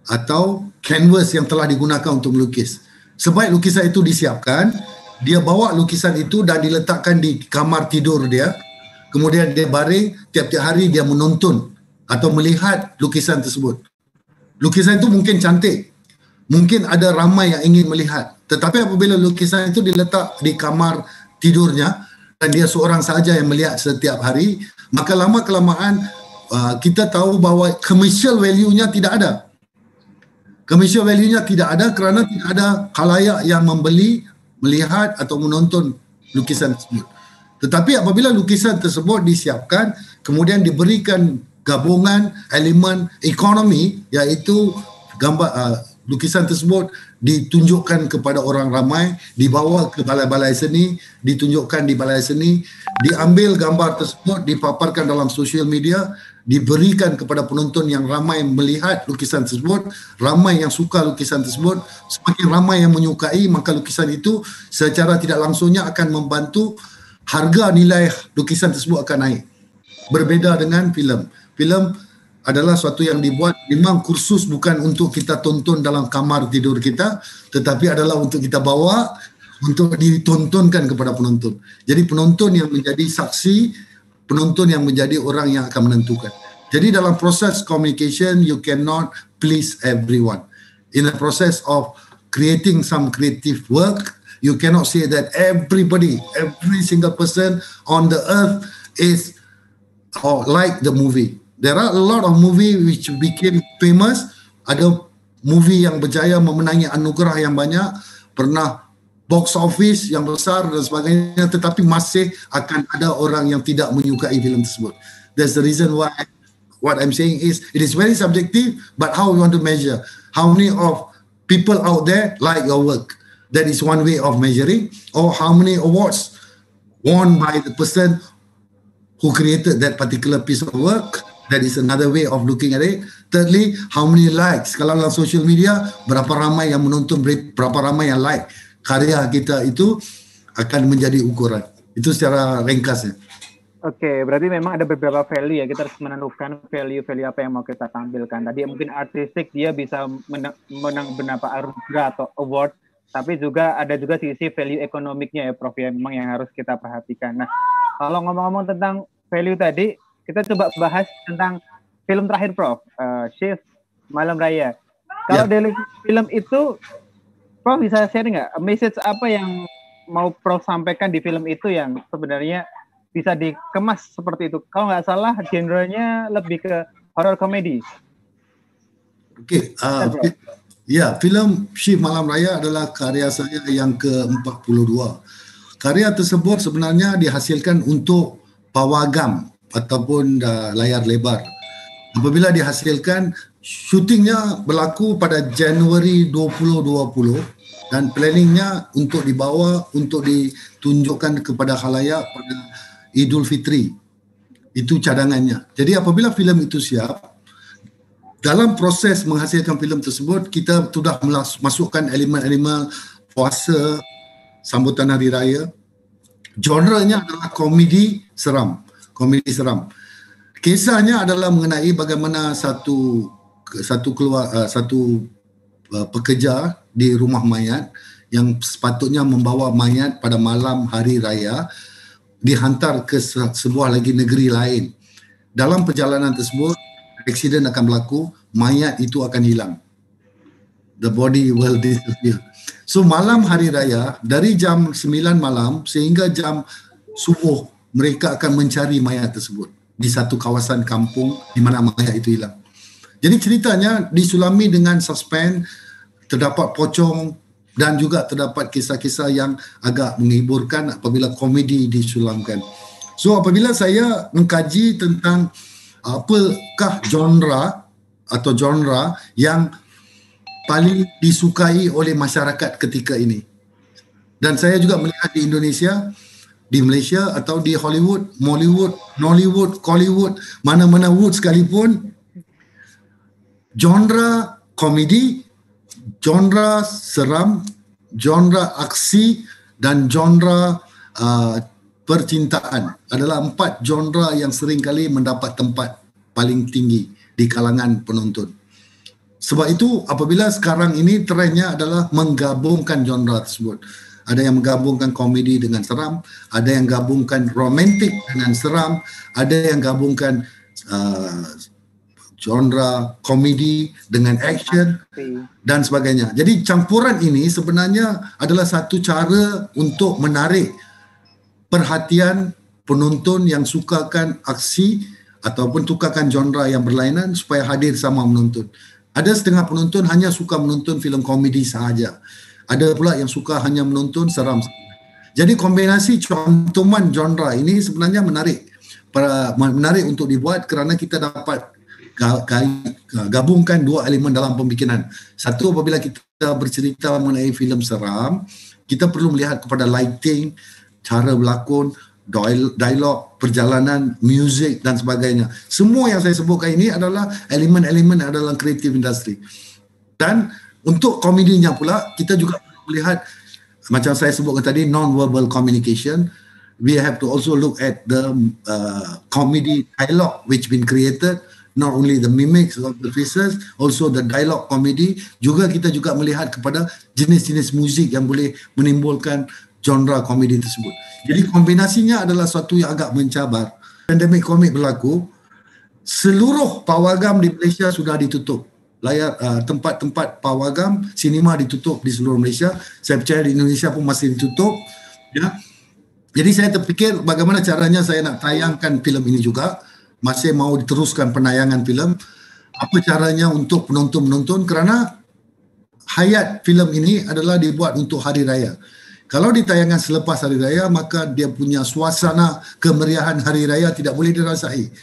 E: atau canvas yang telah digunakan untuk melukis. Sebaik lukisan itu disiapkan, dia bawa lukisan itu dan diletakkan di kamar tidur dia, kemudian dia baring, tiap-tiap hari dia menonton atau melihat lukisan tersebut. Lukisan itu mungkin cantik, mungkin ada ramai yang ingin melihat, tetapi apabila lukisan itu diletak di kamar tidurnya dan dia seorang sahaja yang melihat setiap hari, maka lama-kelamaan kita tahu bahawa commercial value-nya tidak ada. Commercial value-nya tidak ada kerana tidak ada khalayak yang membeli, melihat atau menonton lukisan tersebut. Tetapi apabila lukisan tersebut disiapkan, kemudian diberikan gabungan elemen ekonomi, iaitu gambar lukisan tersebut ditunjukkan kepada orang ramai, dibawa ke balai-balai seni, ditunjukkan di balai seni, diambil gambar tersebut, dipaparkan dalam sosial media, diberikan kepada penonton yang ramai melihat lukisan tersebut, ramai yang suka lukisan tersebut. Semakin ramai yang menyukai, maka lukisan itu secara tidak langsungnya akan membantu harga nilai lukisan tersebut akan naik. Berbeza dengan filem. Filem adalah suatu yang dibuat memang kursus, bukan untuk kita tonton dalam kamar tidur kita, tetapi adalah untuk kita bawa untuk ditontonkan kepada penonton. Jadi penonton yang menjadi saksi, penonton yang menjadi orang yang akan menentukan. Jadi dalam proses communication, you cannot please everyone. In the process of creating some creative work, you cannot say that everybody, every single person on the earth is like the movie. There are a lot of movie which became famous. Ada movie yang berjaya memenangi anugerah yang banyak, pernah box office yang besar dan sebagainya, tetapi masih akan ada orang yang tidak menyukai filem tersebut. That's the reason why what I'm saying is it is very subjective, but how we want to measure? How many of people out there like your work? That is one way of measuring. Or how many awards won by the person who created that particular piece of work? That is another way of looking at it. Thirdly, how many likes? Kalau dalam social media, berapa ramai yang menonton, berapa ramai yang like karya kita, itu akan menjadi ukuran. Itu secara ringkasnya.
C: Oke, berarti memang ada beberapa value ya, kita harus menentukan value-value apa yang mau kita tampilkan. Tadi mungkin artistik dia bisa menang beberapa anugerah atau award, tapi juga ada juga sisi value ekonomiknya ya Prof, ya memang yang harus kita perhatikan. Nah, kalau ngomong-ngomong tentang value tadi, kita coba bahas tentang film terakhir Prof, Shift Malam Raya. Kalau dari film itu, Prof bisa share nggak message apa yang mau Prof sampaikan di film itu yang sebenarnya bisa dikemas seperti itu? Kalau nggak salah, genrenya lebih ke horror komedi.
E: Oke, ya, film Shift Malam Raya adalah karya saya yang ke-42. Karya tersebut sebenarnya dihasilkan untuk pawagam ataupun layar lebar. Apabila dihasilkan, syutingnya berlaku pada Januari 2020 dan planningnya untuk dibawa untuk ditunjukkan kepada khalayak pada Idul Fitri. Itu cadangannya. Jadi apabila filem itu siap, dalam proses menghasilkan filem tersebut, kita sudah masukkan elemen-elemen puasa, sambutan hari raya. Genrenya adalah komedi seram. Komedi seram. Kisahnya adalah mengenai bagaimana satu pekerja di rumah mayat yang sepatutnya membawa mayat pada malam hari raya dihantar ke sebuah lagi negeri lain. Dalam perjalanan tersebut, aksiden akan berlaku, mayat itu akan hilang. The body will disappear. So malam hari raya dari jam 9 malam sehingga jam subuh, mereka akan mencari mayat tersebut di satu kawasan kampung di mana mayat itu hilang. Jadi ceritanya disulami dengan suspense, terdapat pocong dan juga terdapat kisah-kisah yang agak menghiburkan apabila komedi disulamkan. So apabila saya mengkaji tentang apakah genre yang paling disukai oleh masyarakat ketika ini. Dan saya juga melihat di Indonesia, di Malaysia atau di Hollywood, Mollywood, Nollywood, Collywood, mana-mana wood sekalipun, genre komedi, genre seram, genre aksi dan genre percintaan adalah 4 genre yang sering kali mendapat tempat paling tinggi di kalangan penonton. Sebab itu apabila sekarang ini trennya adalah menggabungkan genre tersebut. Ada yang menggabungkan komedi dengan seram, ada yang gabungkan romantik dengan seram, ada yang gabungkan genre komedi dengan action dan sebagainya. Jadi campuran ini sebenarnya adalah satu cara untuk menarik perhatian penonton yang sukakan aksi ataupun sukakan genre yang berlainan supaya hadir sama menonton. Ada setengah penonton hanya suka menonton filem komedi sahaja. Ada pula yang suka hanya menonton seram. Jadi kombinasi cantuman genre ini sebenarnya menarik untuk dibuat kerana kita dapat gabungkan dua elemen dalam pembikinan. Satu, apabila kita bercerita mengenai filem seram, kita perlu melihat kepada lighting, cara berlakon, dialog, perjalanan, muzik dan sebagainya. Semua yang saya sebutkan ini adalah elemen-elemen dalam creative industry. Dan untuk komedinya pula, kita juga melihat macam saya sebutkan tadi, non-verbal communication. We have to also look at the comedy dialogue which been created, not only the mimics of the faces, also the dialogue comedy. Juga kita juga melihat kepada jenis-jenis muzik yang boleh menimbulkan genre komedi tersebut. Jadi kombinasinya adalah suatu yang agak mencabar. Pandemik komik berlaku, seluruh pawagam di Malaysia sudah ditutup. Tempat-tempat pawagam, sinema ditutup di seluruh Malaysia. Saya percaya di Indonesia pun masih ditutup. Ya. Jadi saya terfikir bagaimana caranya saya nak tayangkan filem ini juga. Masih mau diteruskan penayangan filem. Apa caranya untuk penonton-penonton, kerana hayat filem ini adalah dibuat untuk hari raya. Kalau ditayangkan selepas hari raya, maka dia punya suasana kemeriahan hari raya tidak boleh dirasai.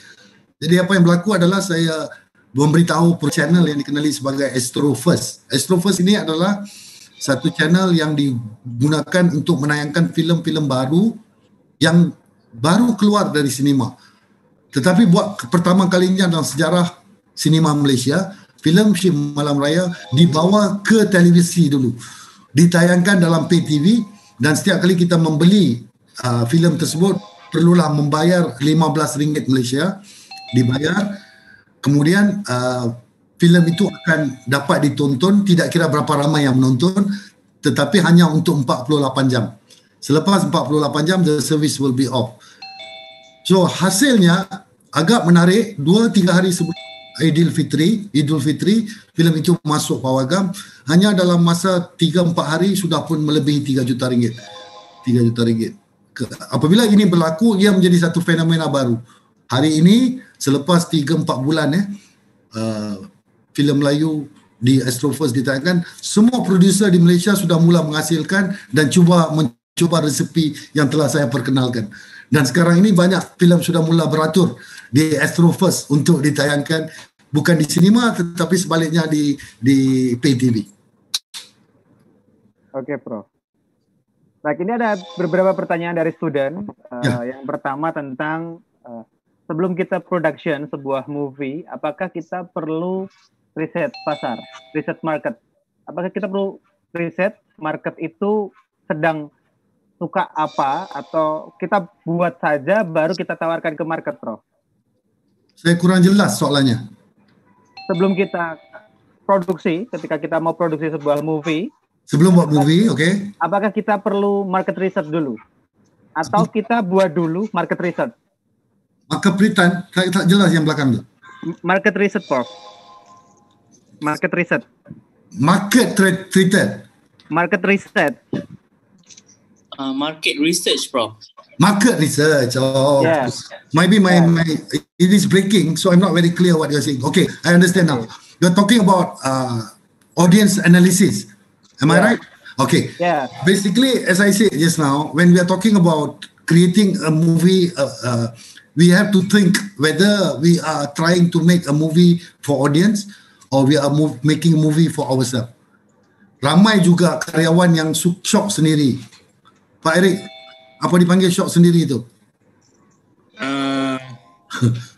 E: Jadi apa yang berlaku adalah saya memberitahu channel yang dikenali sebagai Astro First. Astro First ini adalah satu channel yang digunakan untuk menayangkan filem-filem baru yang baru keluar dari sinema. Tetapi buat pertama kalinya dalam sejarah sinema Malaysia, filem Syekh Malam Raya dibawa ke televisi dulu. Ditayangkan dalam pay TV, dan setiap kali kita membeli filem tersebut perlulah membayar RM15 Malaysia, dibayar. Kemudian filem itu akan dapat ditonton, tidak kira berapa ramai yang menonton, tetapi hanya untuk 48 jam. Selepas 48 jam, the service will be off. So hasilnya agak menarik. 2-3 hari sebelum Idul Fitri, filem itu masuk pawagam. Hanya dalam masa 3-4 hari sudah pun melebihi RM3 juta. RM3 juta. Apabila ini berlaku, ia menjadi satu fenomena baru. Hari ini, selepas 3-4 bulan filem Melayu di Astro First ditayangkan, semua produser di Malaysia sudah mula menghasilkan dan mencuba resepi yang telah saya perkenalkan. Dan sekarang ini banyak filem sudah mula beratur di Astro First untuk ditayangkan, bukan di sinema tetapi sebaliknya di pay TV.
C: Oke, Prof. Baik, ini ada beberapa pertanyaan dari student. Yang pertama tentang sebelum kita production sebuah movie, apakah kita perlu riset pasar, riset market? Apakah kita perlu riset market itu sedang suka apa, atau kita buat saja baru kita tawarkan ke market, Prof?
E: Saya kurang jelas soalannya.
C: Sebelum kita produksi, ketika kita mau produksi sebuah movie,
E: sebelum buat movie, oke.
C: Apakah kita perlu market research dulu? Atau kita buat dulu market research?
E: Maka peritan, tak jelas yang belakang tu.
C: Market research, Prof. Market research.
E: Market research.
C: Market research.
D: Market research, Prof.
E: Market research. Oh,
C: yes.
E: Maybe it is breaking, so I'm not very clear what you're saying. Okay, I understand now. You're talking about audience analysis. Am I right? Okay.
C: Yeah.
E: Basically, as I said just now, when we are talking about creating a movie, we have to think whether we are trying to make a movie for audience or we are making a movie for ourselves. Ramai juga karyawan yang shock sendiri. Pak Eric, apa dipanggil shock sendiri itu?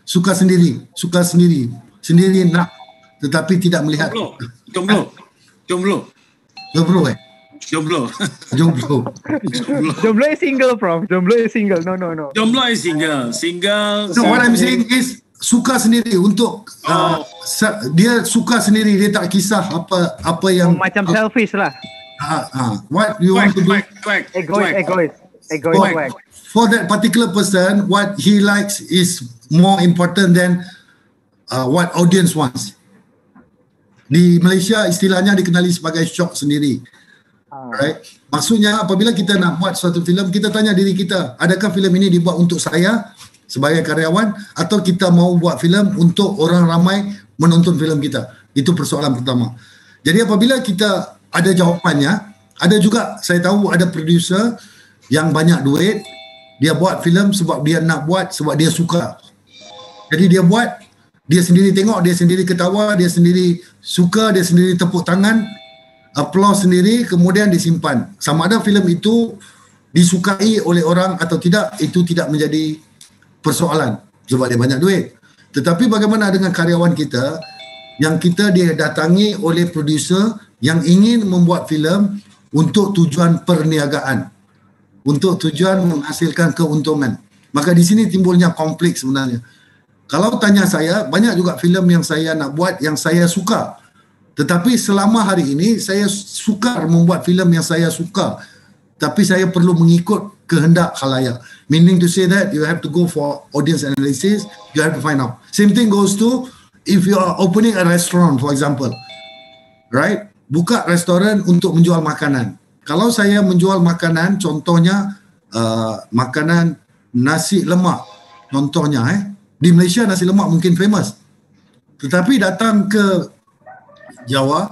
E: Suka sendiri nak, tetapi tidak melihat.
B: Jomblo.
E: Jomblo.
C: Jomblo is single, Prof. Jomblo is single. No.
B: Jomblo is single.
E: No, what I'm saying is suka sendiri untuk dia suka sendiri, dia tak kisah apa yang
C: macam selfish lah.
E: What you want to do?
C: Egois.
E: For that particular person, what he likes is more important than what audience wants. Di Malaysia istilahnya dikenali sebagai shock sendiri. Right? Maksudnya apabila kita nak buat suatu filem, kita tanya diri kita, adakah filem ini dibuat untuk saya sebagai karyawan atau kita mau buat filem untuk orang ramai menonton filem kita? Itu persoalan pertama. Jadi apabila kita ada jawapannya, ada juga saya tahu ada producer yang banyak duit, dia buat filem sebab dia nak buat, sebab dia suka. Jadi dia buat, dia sendiri tengok, dia sendiri ketawa, dia sendiri suka, dia sendiri tepuk tangan, applause sendiri, kemudian disimpan. Sama ada filem itu disukai oleh orang atau tidak, itu tidak menjadi persoalan sebab dia banyak duit. Tetapi bagaimana dengan karyawan kita yang kita didatangi oleh producer yang ingin membuat filem untuk tujuan perniagaan, untuk tujuan menghasilkan keuntungan. Maka di sini timbulnya konflik sebenarnya. Kalau tanya saya, banyak juga filem yang saya nak buat yang saya suka. Tetapi selama hari ini saya sukar membuat filem yang saya suka. Tapi saya perlu mengikut kehendak khalayak. Meaning to say that you have to go for audience analysis, you have to find out. Same thing goes to if you are opening a restaurant, for example. Right? Buka restoran untuk menjual makanan. Kalau saya menjual makanan, contohnya makanan nasi lemak. Contohnya, di Malaysia nasi lemak mungkin famous. Tetapi datang ke Jawa,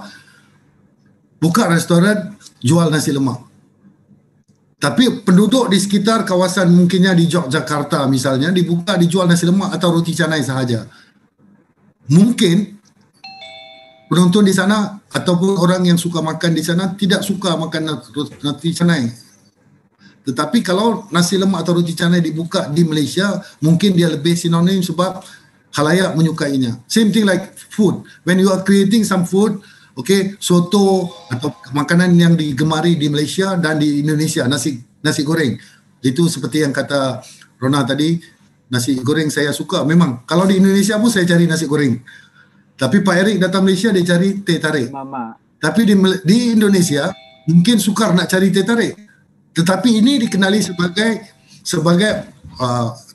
E: buka restoran, jual nasi lemak. Tapi penduduk di sekitar kawasan mungkinnya di Yogyakarta misalnya, dibuka, dijual nasi lemak atau roti canai sahaja. Mungkin penonton di sana ataupun orang yang suka makan di sana tidak suka makan roti canai. Tetapi kalau nasi lemak atau roti canai dibuka di Malaysia, mungkin dia lebih sinonim sebab khalayak menyukainya. Same thing like food. When you are creating some food, okay, soto atau makanan yang digemari di Malaysia dan di Indonesia, nasi goreng. Itu seperti yang kata Rona tadi, nasi goreng saya suka. Memang kalau di Indonesia pun saya cari nasi goreng. Tapi Pak Erick datang Malaysia dia cari teh tarik.
C: Mama.
E: Tapi di Indonesia mungkin sukar nak cari teh tarik. Tetapi ini dikenali sebagai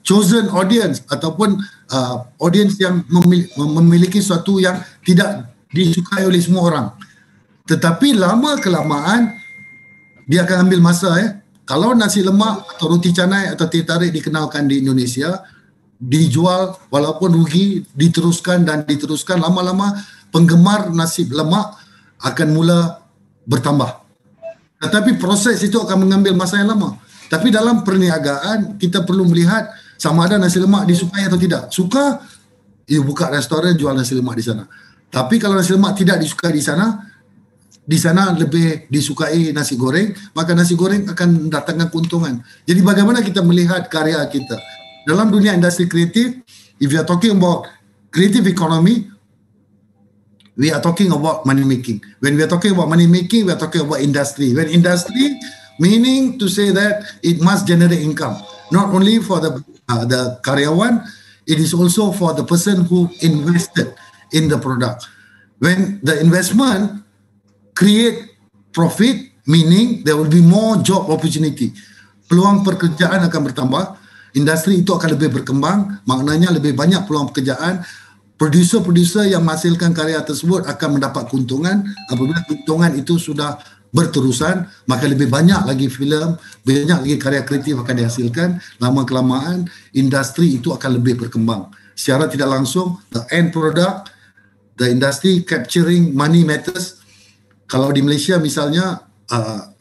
E: chosen audience ataupun audience yang memiliki sesuatu yang tidak disukai oleh semua orang. Tetapi lama kelamaan dia akan ambil masa. Kalau nasi lemak atau roti canai atau teh tarik dikenalkan di Indonesia, dijual walaupun rugi, diteruskan dan diteruskan, lama-lama penggemar nasi lemak akan mula bertambah. Tetapi proses itu akan mengambil masa yang lama. Tapi dalam perniagaan kita perlu melihat sama ada nasi lemak disukai atau tidak. Suka, you buka restoran jual nasi lemak di sana. Tapi kalau nasi lemak tidak disukai di sana lebih disukai nasi goreng, maka nasi goreng akan mendatangkan keuntungan. Jadi bagaimana kita melihat karya kita? Dalam dunia industri kreatif, if you are talking about creative economy, we are talking about money making. When we are talking about money making, we are talking about industry. When industry, meaning to say that it must generate income, not only for the karyawan, it is also for the person who invested in the product. When the investment create profit, meaning there will be more job opportunity. Peluang pekerjaan akan bertambah, industri itu akan lebih berkembang, maknanya lebih banyak peluang pekerjaan. Producer-producer yang menghasilkan karya tersebut akan mendapat keuntungan. Apabila keuntungan itu sudah berterusan, maka lebih banyak lagi filem, banyak lagi karya kreatif akan dihasilkan. Lama-kelamaan industri itu akan lebih berkembang. Secara tidak langsung, the end product, the industry capturing money matters. Kalau di Malaysia misalnya,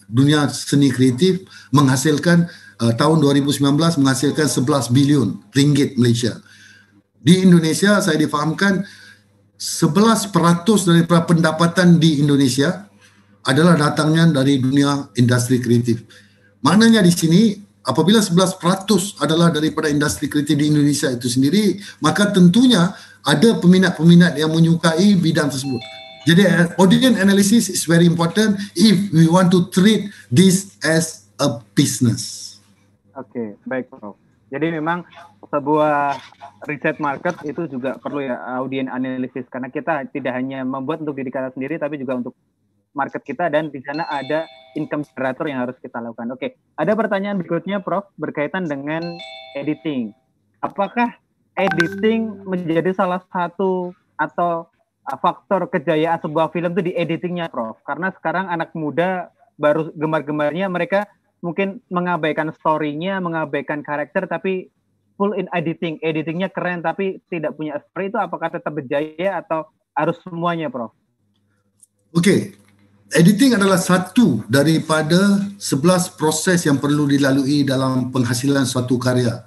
E: dunia seni kreatif menghasilkan tahun 2019 menghasilkan 11 bilion ringgit Malaysia. Di Indonesia saya difahamkan 11% daripada pendapatan di Indonesia adalah datangnya dari dunia industri kreatif. Maknanya di sini apabila 11% adalah daripada industri kreatif di Indonesia itu sendiri, maka tentunya ada peminat-peminat yang menyukai bidang tersebut. Jadi audience analysis is very important if we want to treat this as a business.
C: Oke, baik Prof. Jadi memang sebuah riset market itu juga perlu ya audience analysis, karena kita tidak hanya membuat untuk diri kita sendiri tapi juga untuk market kita, dan di sana ada income generator yang harus kita lakukan. Oke, ada pertanyaan berikutnya Prof berkaitan dengan editing. Apakah editing menjadi salah satu atau faktor kejayaan sebuah film itu di editingnya Prof? Karena sekarang anak muda baru gemar-gemarnya mereka mungkin mengabaikan story-nya, mengabaikan karakter, tapi full in editing. Editingnya keren tapi tidak punya story, itu apakah tetap berjaya atau harus semuanya Prof?
E: Oke, editing adalah satu daripada 11 proses yang perlu dilalui dalam penghasilan suatu karya.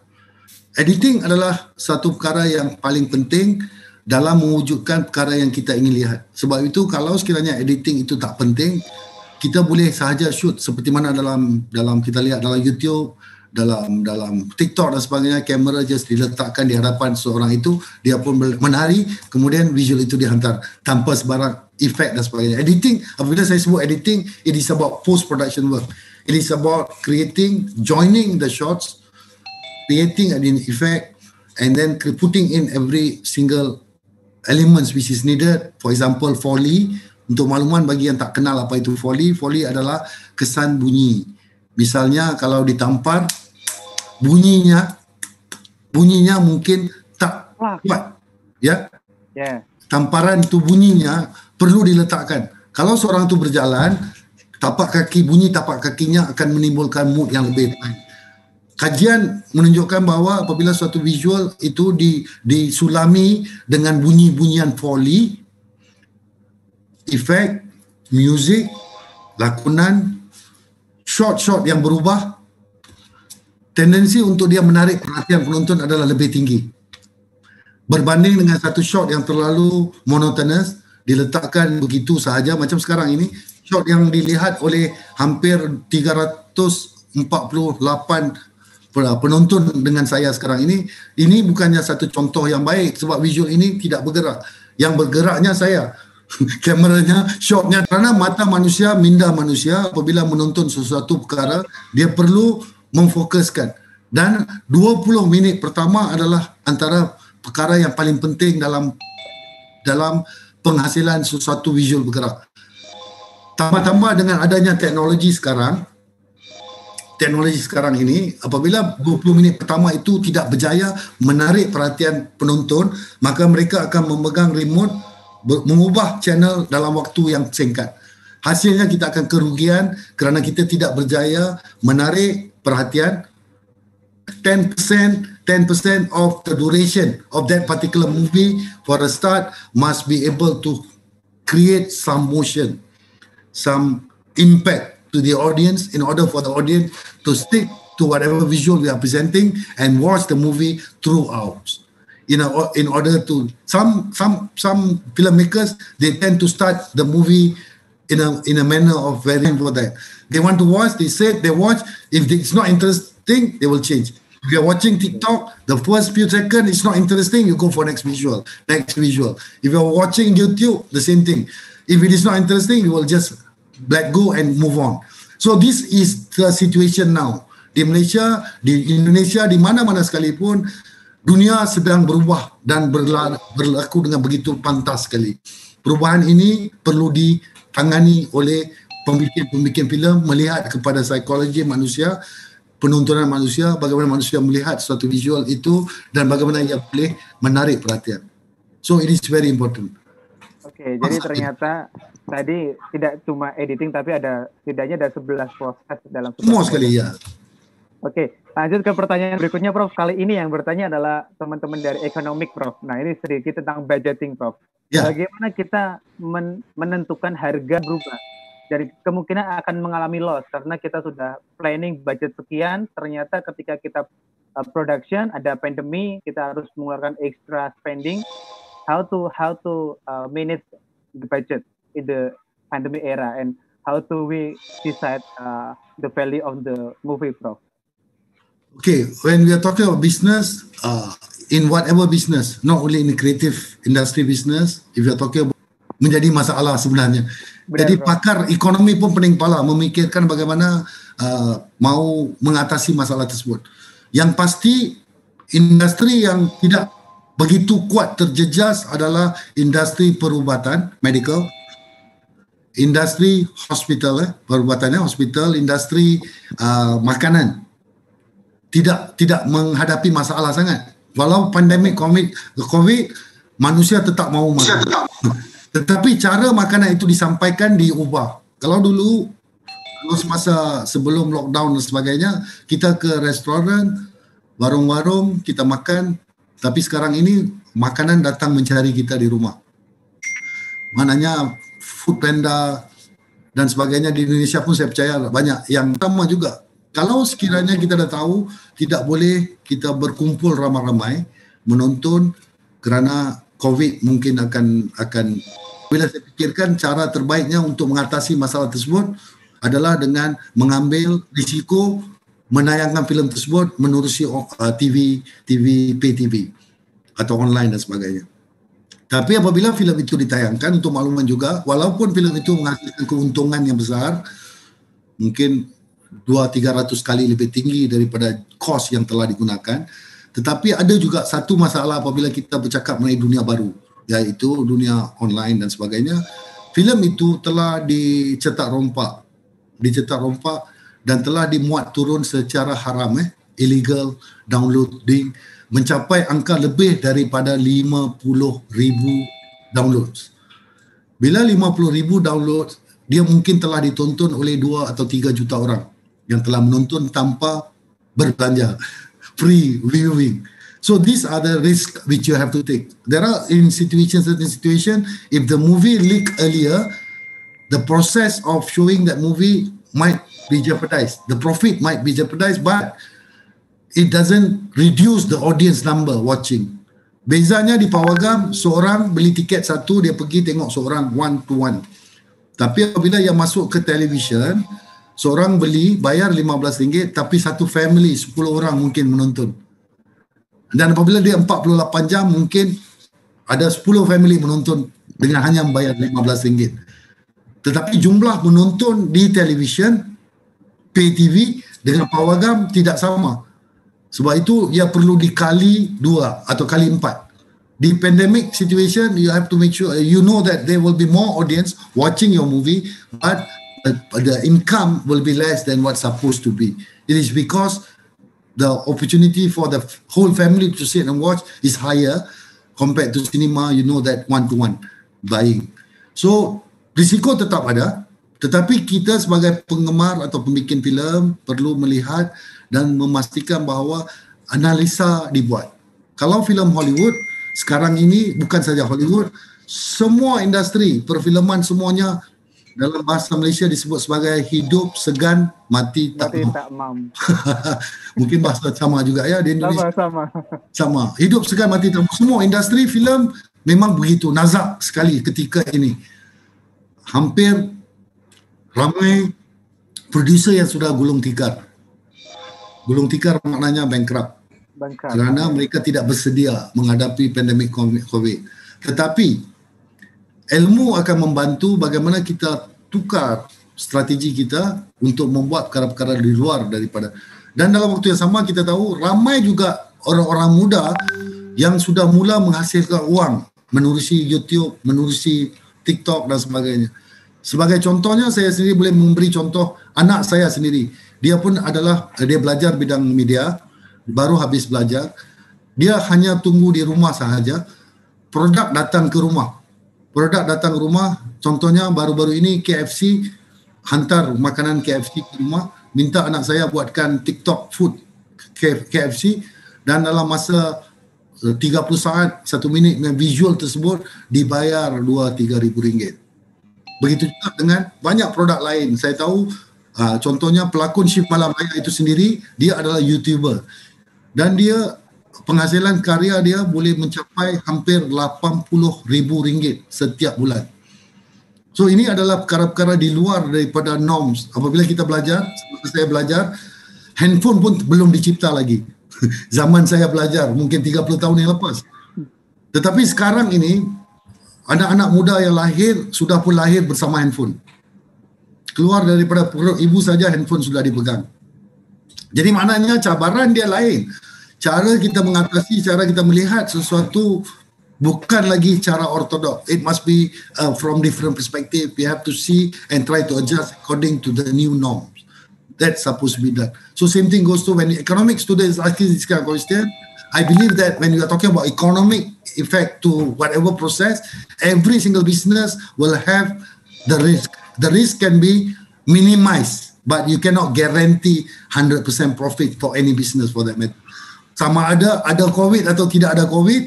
E: Editing adalah satu perkara yang paling penting dalam mewujudkan perkara yang kita ingin lihat. Sebab itu kalau sekiranya editing itu tak penting, kita boleh sahaja shoot seperti mana dalam kita lihat dalam YouTube, dalam TikTok dan sebagainya, kamera just diletakkan di hadapan seorang itu, dia pun menari, kemudian visual itu dihantar tanpa sebarang efek dan sebagainya. Editing, apabila saya sebut editing, it is about post-production work. It is about creating, joining the shots, creating an effect, and then putting in every single elements which is needed. For example, Foley. Untuk makluman bagi yang tak kenal apa itu Foley, Foley adalah kesan bunyi. Misalnya kalau ditampar, bunyinya mungkin tak kuat, ya. Tamparan itu bunyinya perlu diletakkan. Kalau seorang itu berjalan, bunyi tapak kakinya akan menimbulkan mood yang lebih baik. Kajian menunjukkan bahawa apabila suatu visual itu disulami dengan bunyi-bunyian Foley, efek, music, lakonan, shot-shot yang berubah, tendensi untuk dia menarik perhatian penonton adalah lebih tinggi. Berbanding dengan satu shot yang terlalu monotonous, diletakkan begitu sahaja macam sekarang ini, shot yang dilihat oleh hampir 348 penonton dengan saya sekarang ini bukannya satu contoh yang baik sebab visual ini tidak bergerak. Yang bergeraknya saya. Kameranya, shotnya, kerana mata manusia, minda manusia apabila menonton sesuatu perkara, dia perlu memfokuskan. Dan 20 minit pertama adalah antara perkara yang paling penting dalam penghasilan sesuatu visual bergerak. Tambah-tambah dengan adanya teknologi sekarang ini, apabila 20 minit pertama itu tidak berjaya menarik perhatian penonton, maka mereka akan memegang remote, mengubah channel dalam waktu yang singkat. Hasilnya kita akan kerugian kerana kita tidak berjaya menarik perhatian. 10% of the duration of that particular movie for a start must be able to create some motion, some impact to the audience in order for the audience to stick to whatever visual we are presenting and watch the movie throughout. In order to some filmmakers, they tend to start the movie in a manner of very for that. They want to watch, they watch. If it's not interesting, they will change. If you're watching TikTok, the first few seconds it's not interesting, you go for next visual. If you're watching YouTube, the same thing. If it is not interesting, you will just let go and move on. So this is the situation now. Di Malaysia, di Indonesia, di mana-mana sekalipun, dunia sedang berubah dan berlaku dengan begitu pantas sekali. Perubahan ini perlu ditangani oleh pembikin filem, melihat kepada psikologi manusia, penontonan manusia, bagaimana manusia melihat suatu visual itu dan bagaimana ia boleh menarik perhatian. So it is very important.
C: Oke, jadi ternyata tadi tidak cuma editing tapi setidaknya ada 11 proses dalam
E: semua sekali ya.
C: Oke, lanjut ke pertanyaan berikutnya, Prof. Kali ini yang bertanya adalah teman-teman dari ekonomik, Prof. Nah, ini sedikit tentang budgeting, Prof. Ya. Bagaimana kita menentukan harga berubah? Jadi kemungkinan akan mengalami loss karena kita sudah planning budget sekian, ternyata ketika kita production ada pandemi, kita harus mengeluarkan extra spending. How to manage the budget in the pandemic era, and how do we decide the value of the movie, Prof?
E: Okay, when we are talking about business, in whatever business, not only in the creative industry business, if you are talking about menjadi masalah sebenarnya. Jadi pakar ekonomi pun pening kepala memikirkan bagaimana mau mengatasi masalah tersebut. Yang pasti industri yang tidak begitu kuat terjejas adalah industri perubatan, medical, industri hospital, perubatannya hospital, industri makanan. Tidak menghadapi masalah sangat. Walau pandemik COVID, manusia tetap mau makan. Tetapi cara makanan itu disampaikan diubah. Kalau dulu semasa sebelum lockdown dan sebagainya, kita ke restoran, warung-warung, kita makan. Tapi sekarang ini makanan datang mencari kita di rumah. Maknanya Food Panda dan sebagainya. Di Indonesia pun saya percaya banyak yang sama juga. Kalau sekiranya kita dah tahu tidak boleh kita berkumpul ramai-ramai menonton kerana COVID mungkin akan bila saya fikirkan cara terbaiknya untuk mengatasi masalah tersebut adalah dengan mengambil risiko menayangkan filem tersebut menerusi TV, pay TV atau online dan sebagainya. Tapi apabila filem itu ditayangkan, untuk makluman juga, walaupun filem itu menghasilkan keuntungan yang besar, mungkin 200-300 kali lebih tinggi daripada kos yang telah digunakan, tetapi ada juga satu masalah apabila kita bercakap mengenai dunia baru, iaitu dunia online dan sebagainya. Filem itu telah dicetak rompak dan telah dimuat turun secara haram, illegal downloading, mencapai angka lebih daripada 50,000 downloads. Bila 50,000 downloads, dia mungkin telah ditonton oleh 2 atau 3 juta orang yang telah menonton tanpa berbelanja, free viewing. So these are the risks which you have to take. There are certain situations, if the movie leak earlier, the process of showing that movie might be jeopardized. The profit might be jeopardized, but it doesn't reduce the audience number watching. Bezanya di Pawagam, seorang beli tiket satu, dia pergi tengok seorang one to one. Tapi apabila yang masuk ke television, seorang beli, bayar RM15, tapi satu family, 10 orang mungkin menonton. Dan apabila dia 48 jam, mungkin ada 10 family menonton dengan hanya membayar RM15. Tetapi jumlah penonton di television, pay TV dengan Pawagam tidak sama. Sebab itu ia perlu dikali 2 atau kali 4. Di pandemic situation, you have to make sure you know that there will be more audience watching your movie, but the income will be less than what's supposed to be. It is because the opportunity for the whole family to sit and watch is higher compared to cinema. You know that one-to-one buying. So risiko tetap ada, tetapi kita sebagai penggemar atau pembikin filem perlu melihat dan memastikan bahawa analisa dibuat. Kalau filem Hollywood, sekarang ini bukan saja Hollywood, semua industri perfilman semuanya dalam bahasa Malaysia disebut sebagai hidup segan mati tak mam. Mungkin bahasa sama juga ya di Indonesia. Sama. Hidup segan mati tak mam. Semua industri filem memang begitu nazak sekali ketika ini. Hampir ramai produser yang sudah gulung tikar. Gulung tikar maknanya bankrupt. Kerana mereka tidak bersedia menghadapi pandemik COVID. Tetapi ilmu akan membantu bagaimana kita tukar strategi kita untuk membuat perkara-perkara di luar daripada. Dan dalam waktu yang sama kita tahu ramai juga orang-orang muda yang sudah mula menghasilkan uang menerusi YouTube, menerusi TikTok dan sebagainya. Sebagai contohnya, saya sendiri boleh memberi contoh anak saya sendiri. Dia pun dia belajar bidang media, baru habis belajar. Dia hanya tunggu di rumah sahaja. Produk datang ke rumah. Contohnya baru-baru ini KFC hantar makanan KFC ke rumah. Minta anak saya buatkan TikTok food KFC. Dan dalam masa 30 saat, 1 minit dengan visual tersebut dibayar RM2-3 ribu. Begitu juga dengan banyak produk lain. Saya tahu contohnya pelakon Shift Malam Raya itu sendiri, dia adalah YouTuber. Dan dia penghasilan karya dia boleh mencapai hampir RM80,000 setiap bulan. So ini adalah perkara-perkara di luar daripada norms. Apabila kita belajar, saya belajar, handphone pun belum dicipta lagi. Zaman saya belajar mungkin 30 tahun yang lepas. Tetapi sekarang ini anak-anak muda yang lahir sudah pun lahir bersama handphone. Keluar daripada perut ibu saja handphone sudah dipegang. Jadi maknanya cabaran dia lain. Cara kita mengatasi, cara kita melihat sesuatu bukan lagi cara ortodok. It must be from different perspective. We have to see and try to adjust according to the new norms. That's supposed to be done. So same thing goes to when the economic students asking this kind of question. I believe that when you are talking about economic effect to whatever process, every single business will have the risk. The risk can be minimized, but you cannot guarantee 100% profit for any business for that matter. Sama ada COVID atau tidak ada COVID,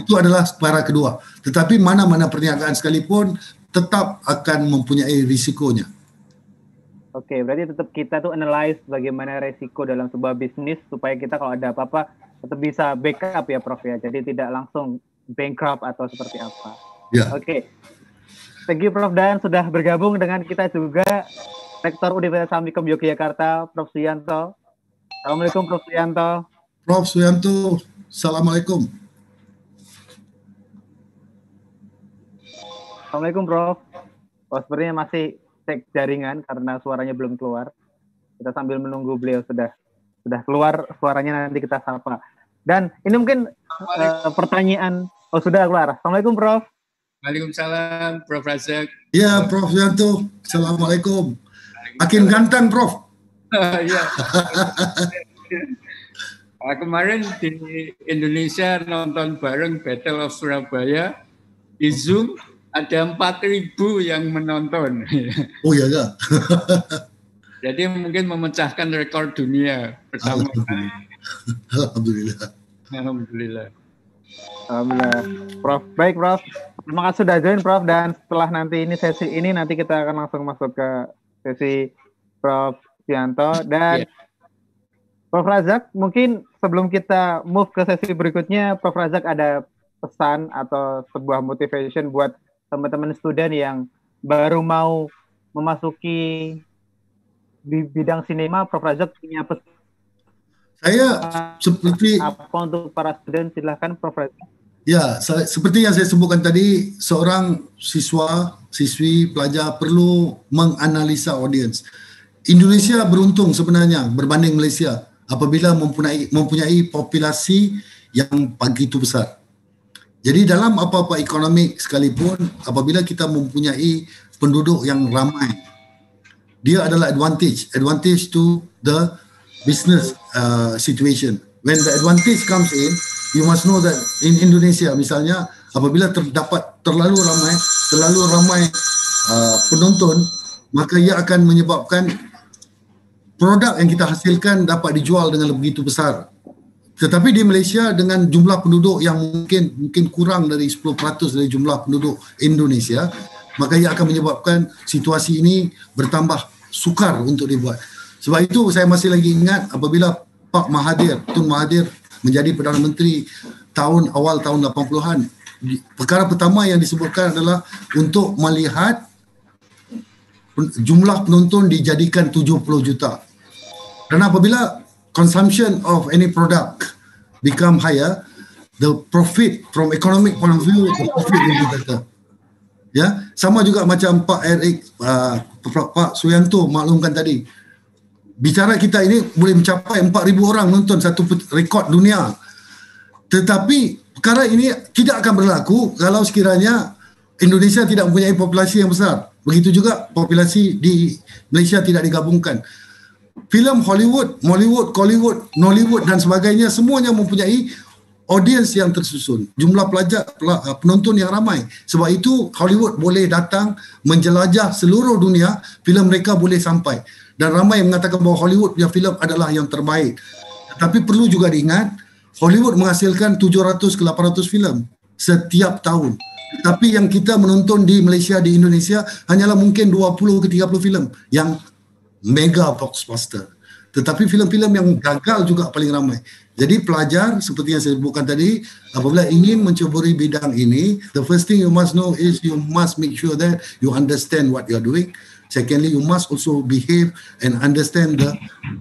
E: itu adalah perkara kedua. Tetapi mana-mana perniagaan sekalipun tetap akan mempunyai risikonya.
C: Oke, berarti tetap kita tuh analyze bagaimana resiko dalam sebuah bisnis supaya kita kalau ada apa-apa tetap bisa backup ya Prof ya. Jadi tidak langsung bankrupt atau seperti apa.
E: Ya.
C: Oke. Thank you Prof Dan sudah bergabung dengan kita juga Rektor Universitas Amikom Yogyakarta, Prof Suyanto. Assalamualaikum Prof Suyanto.
E: Prof Suyanto, Assalamualaikum.
C: Assalamualaikum Prof. Oh, sepertinya masih cek jaringan karena suaranya belum keluar. Kita sambil menunggu beliau sudah keluar suaranya, nanti kita sapa. Dan ini mungkin pertanyaan. Oh, sudah keluar. Assalamualaikum Prof.
D: Waalaikumsalam Prof Razak.
E: Ya Prof Suyanto, Assalamualaikum. Makin ganteng Prof.
D: Iya. Kemarin di Indonesia nonton bareng Battle of Surabaya di Zoom. Ada 4.000 yang menonton.
E: Oh ya kak.
D: Jadi mungkin memecahkan rekor dunia pertama kali.
E: Alhamdulillah.
D: Alhamdulillah.
C: Alhamdulillah. Prof, baik Prof. Terima kasih sudah join Prof. Dan setelah nanti ini sesi ini nanti kita akan langsung masuk ke sesi Prof Suyanto dan Prof Razak. Mungkin sebelum kita move ke sesi berikutnya, Prof Razak ada pesan atau sebuah motivation buat teman-teman student yang baru mau memasuki bidang sinema. Prof Razak punya pesan
E: Saya seperti
C: apa untuk para student? Silahkan Prof Razak.
E: Ya, seperti yang saya sebutkan tadi, seorang siswi, pelajar perlu menganalisa audience. Indonesia beruntung sebenarnya berbanding Malaysia apabila mempunyai populasi yang begitu besar. Jadi dalam apa-apa ekonomi sekalipun, apabila kita mempunyai penduduk yang ramai, dia adalah advantage to the business situation. When the advantage comes in, you must know that in Indonesia misalnya, apabila terdapat terlalu ramai penonton, maka ia akan menyebabkan produk yang kita hasilkan dapat dijual dengan begitu besar. Tetapi di Malaysia dengan jumlah penduduk yang mungkin kurang dari 10% dari jumlah penduduk Indonesia, maka ia akan menyebabkan situasi ini bertambah sukar untuk dibuat. Sebab itu saya masih lagi ingat apabila Pak Mahathir, Tun Mahathir menjadi Perdana Menteri awal tahun 80-an, perkara pertama yang disebutkan adalah untuk melihat jumlah penonton dijadikan 70 juta. Dan apabila consumption of any product become higher, the profit from economic point of view, the profit will be better. Ya, sama juga macam Pak Erick, Pak Suyanto maklumkan tadi. Bicara kita ini boleh mencapai 4,000 orang nonton, satu rekod dunia. Tetapi perkara ini tidak akan berlaku kalau sekiranya Indonesia tidak mempunyai populasi yang besar. Begitu juga populasi di Malaysia tidak digabungkan. Filem Hollywood, Mollywood, Collywood, Nollywood dan sebagainya semuanya mempunyai audiens yang tersusun, jumlah penonton yang ramai. Sebab itu Hollywood boleh datang menjelajah seluruh dunia, filem mereka boleh sampai. Dan ramai yang mengatakan bahawa Hollywood punya filem adalah yang terbaik. Tapi perlu juga diingat, Hollywood menghasilkan 700 ke 800 filem setiap tahun. Tapi yang kita menonton di Malaysia, di Indonesia hanyalah mungkin 20 ke 30 filem yang mega blockbuster. Tetapi filem-filem yang gagal juga paling ramai. Jadi pelajar seperti yang saya sebutkan tadi, apabila ingin menceburi bidang ini, the first thing you must know is you must make sure that you understand what you are doing. Secondly, you must also behave and understand the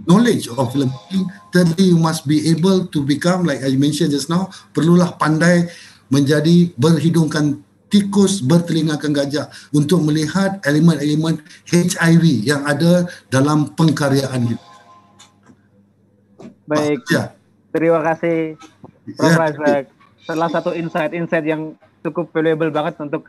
E: knowledge of filmmaking. Thirdly, you must be able to become, like I mentioned just now, perlulah pandai menjadi berhidungkan tikus, bertelingakan gajah untuk melihat elemen-elemen HIV yang ada dalam pengkaryaan kita.
C: Baik, terima kasih Prof Razak. Salah satu insight yang cukup valuable banget untuk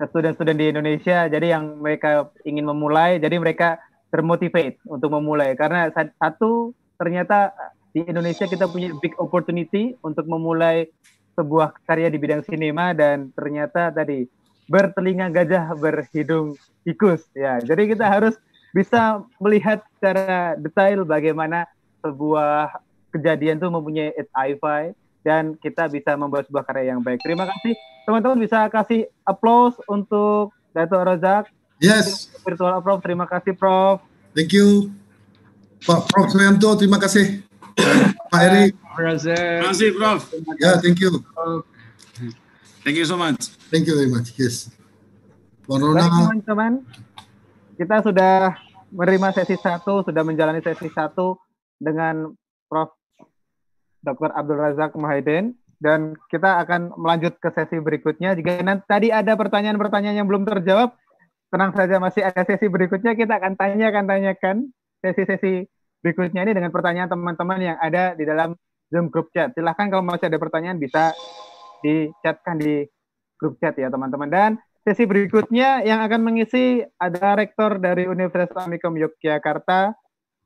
C: student-student di Indonesia. Jadi yang mereka ingin memulai, jadi mereka termotivate untuk memulai. Karena satu, ternyata di Indonesia kita punya big opportunity untuk memulai sebuah karya di bidang sinema, dan ternyata tadi bertelinga gajah berhidung tikus. Ya, jadi kita harus bisa melihat secara detail bagaimana sebuah kejadian itu mempunyai its eye, dan kita bisa membuat sebuah karya yang baik. Terima kasih. Teman-teman bisa kasih applause untuk Dato' Razak.
E: Yes.
C: Virtual applause. Terima kasih Prof.
E: Thank you. Pak Prof. Suyanto, terima kasih. Pak Erick.
B: Terima kasih, Prof.
E: Ya, thank you.
B: Thank you so much.
E: Thank you very much. Yes. Puan
C: Baik
E: Rona.
C: teman-teman, kita sudah menerima sesi 1, sudah menjalani sesi 1 dengan Prof. Dr. Abdul Razak Muhaiddin, dan kita akan melanjut ke sesi berikutnya. Jika nanti tadi ada pertanyaan-pertanyaan yang belum terjawab, tenang saja, masih ada sesi berikutnya, kita akan tanyakan sesi-sesi berikutnya ini dengan pertanyaan teman-teman yang ada di dalam Zoom group chat. Silahkan kalau masih ada pertanyaan bisa di-chatkan di grup chat ya teman-teman. Dan sesi berikutnya yang akan mengisi ada rektor dari Universitas Amikom Yogyakarta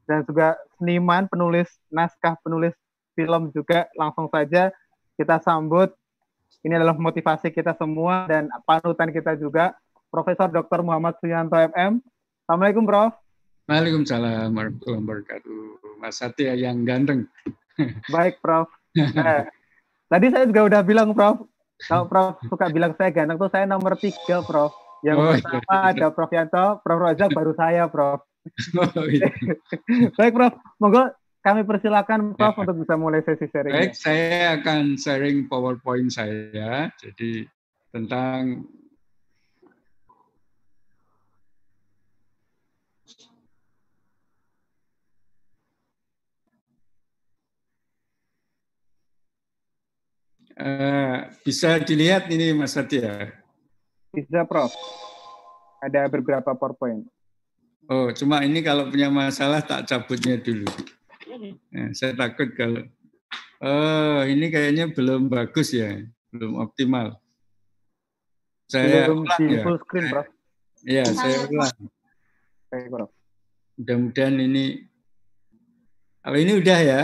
C: dan juga seniman, penulis naskah, penulis film juga. Langsung saja kita sambut. Ini adalah motivasi kita semua dan panutan kita juga, Profesor Dr. Muhammad Suyanto MM. Assalamualaikum, Prof.
D: Waalaikumsalam warahmatullahi wabarakatuh. Mas Satya yang ganteng.
C: Baik, Prof. Nah, tadi saya juga udah bilang, Prof. Kalau Prof suka bilang saya ganteng tuh saya nomor 3, Prof. Yang pertama ada Prof Yanto, Prof Razak, baru saya, Prof.
D: Iya.
C: Baik, Prof. Monggo kami persilakan, Prof, untuk bisa mulai sesi sharing.
D: Baik, saya akan sharing PowerPoint saya. Jadi tentang bisa dilihat ini Mas Satya.
C: Bisa, Prof. Ada beberapa PowerPoint.
D: Oh, cuma ini kalau punya masalah tak cabutnya dulu. Nah, saya takut kalau ini kayaknya belum bagus ya, belum optimal. Saya
C: belum
D: ulang
C: di
D: ya.
C: full screen, Prof.
D: Iya, saya ulang.
C: Baik, Prof.
D: Mudah-mudahan ini, kalau ini udah ya,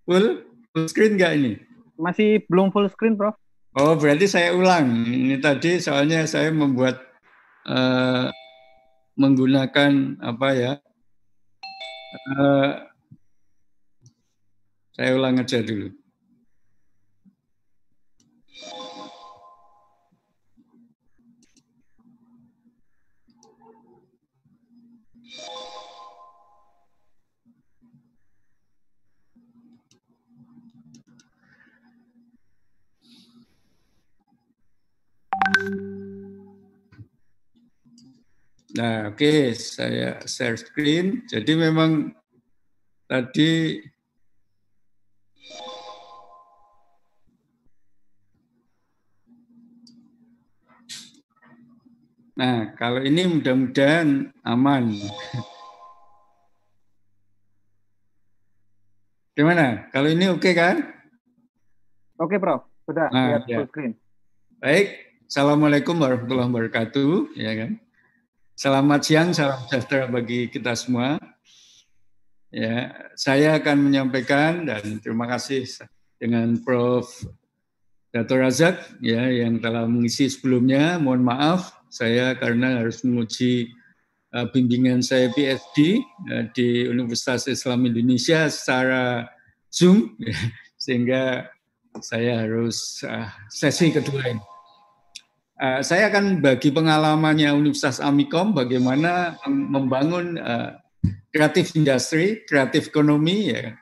D: full screen nggak ini?
C: Masih belum full screen, Prof.
D: Oh, berarti saya ulang. Ini tadi soalnya saya membuat menggunakan apa ya? Saya ulang aja dulu. Nah, oke, saya share screen. Jadi memang tadi nah, kalau ini mudah-mudahan aman. Gimana? Kalau ini oke kan?
C: Oke, Prof. Sudah lihat
D: ya.
C: full screen.
D: Baik, Assalamualaikum warahmatullahi wabarakatuh, ya kan? Selamat siang, salam sejahtera bagi kita semua. Ya, saya akan menyampaikan dan terima kasih dengan Prof. Dr. Razak ya yang telah mengisi sebelumnya. Mohon maaf saya karena harus menguji bimbingan saya PhD di Universitas Islam Indonesia secara Zoom, ya, sehingga saya harus sesi kedua ini. Saya akan bagi pengalamannya Universitas Amikom bagaimana membangun kreatif industri, kreatif ekonomi. Ya.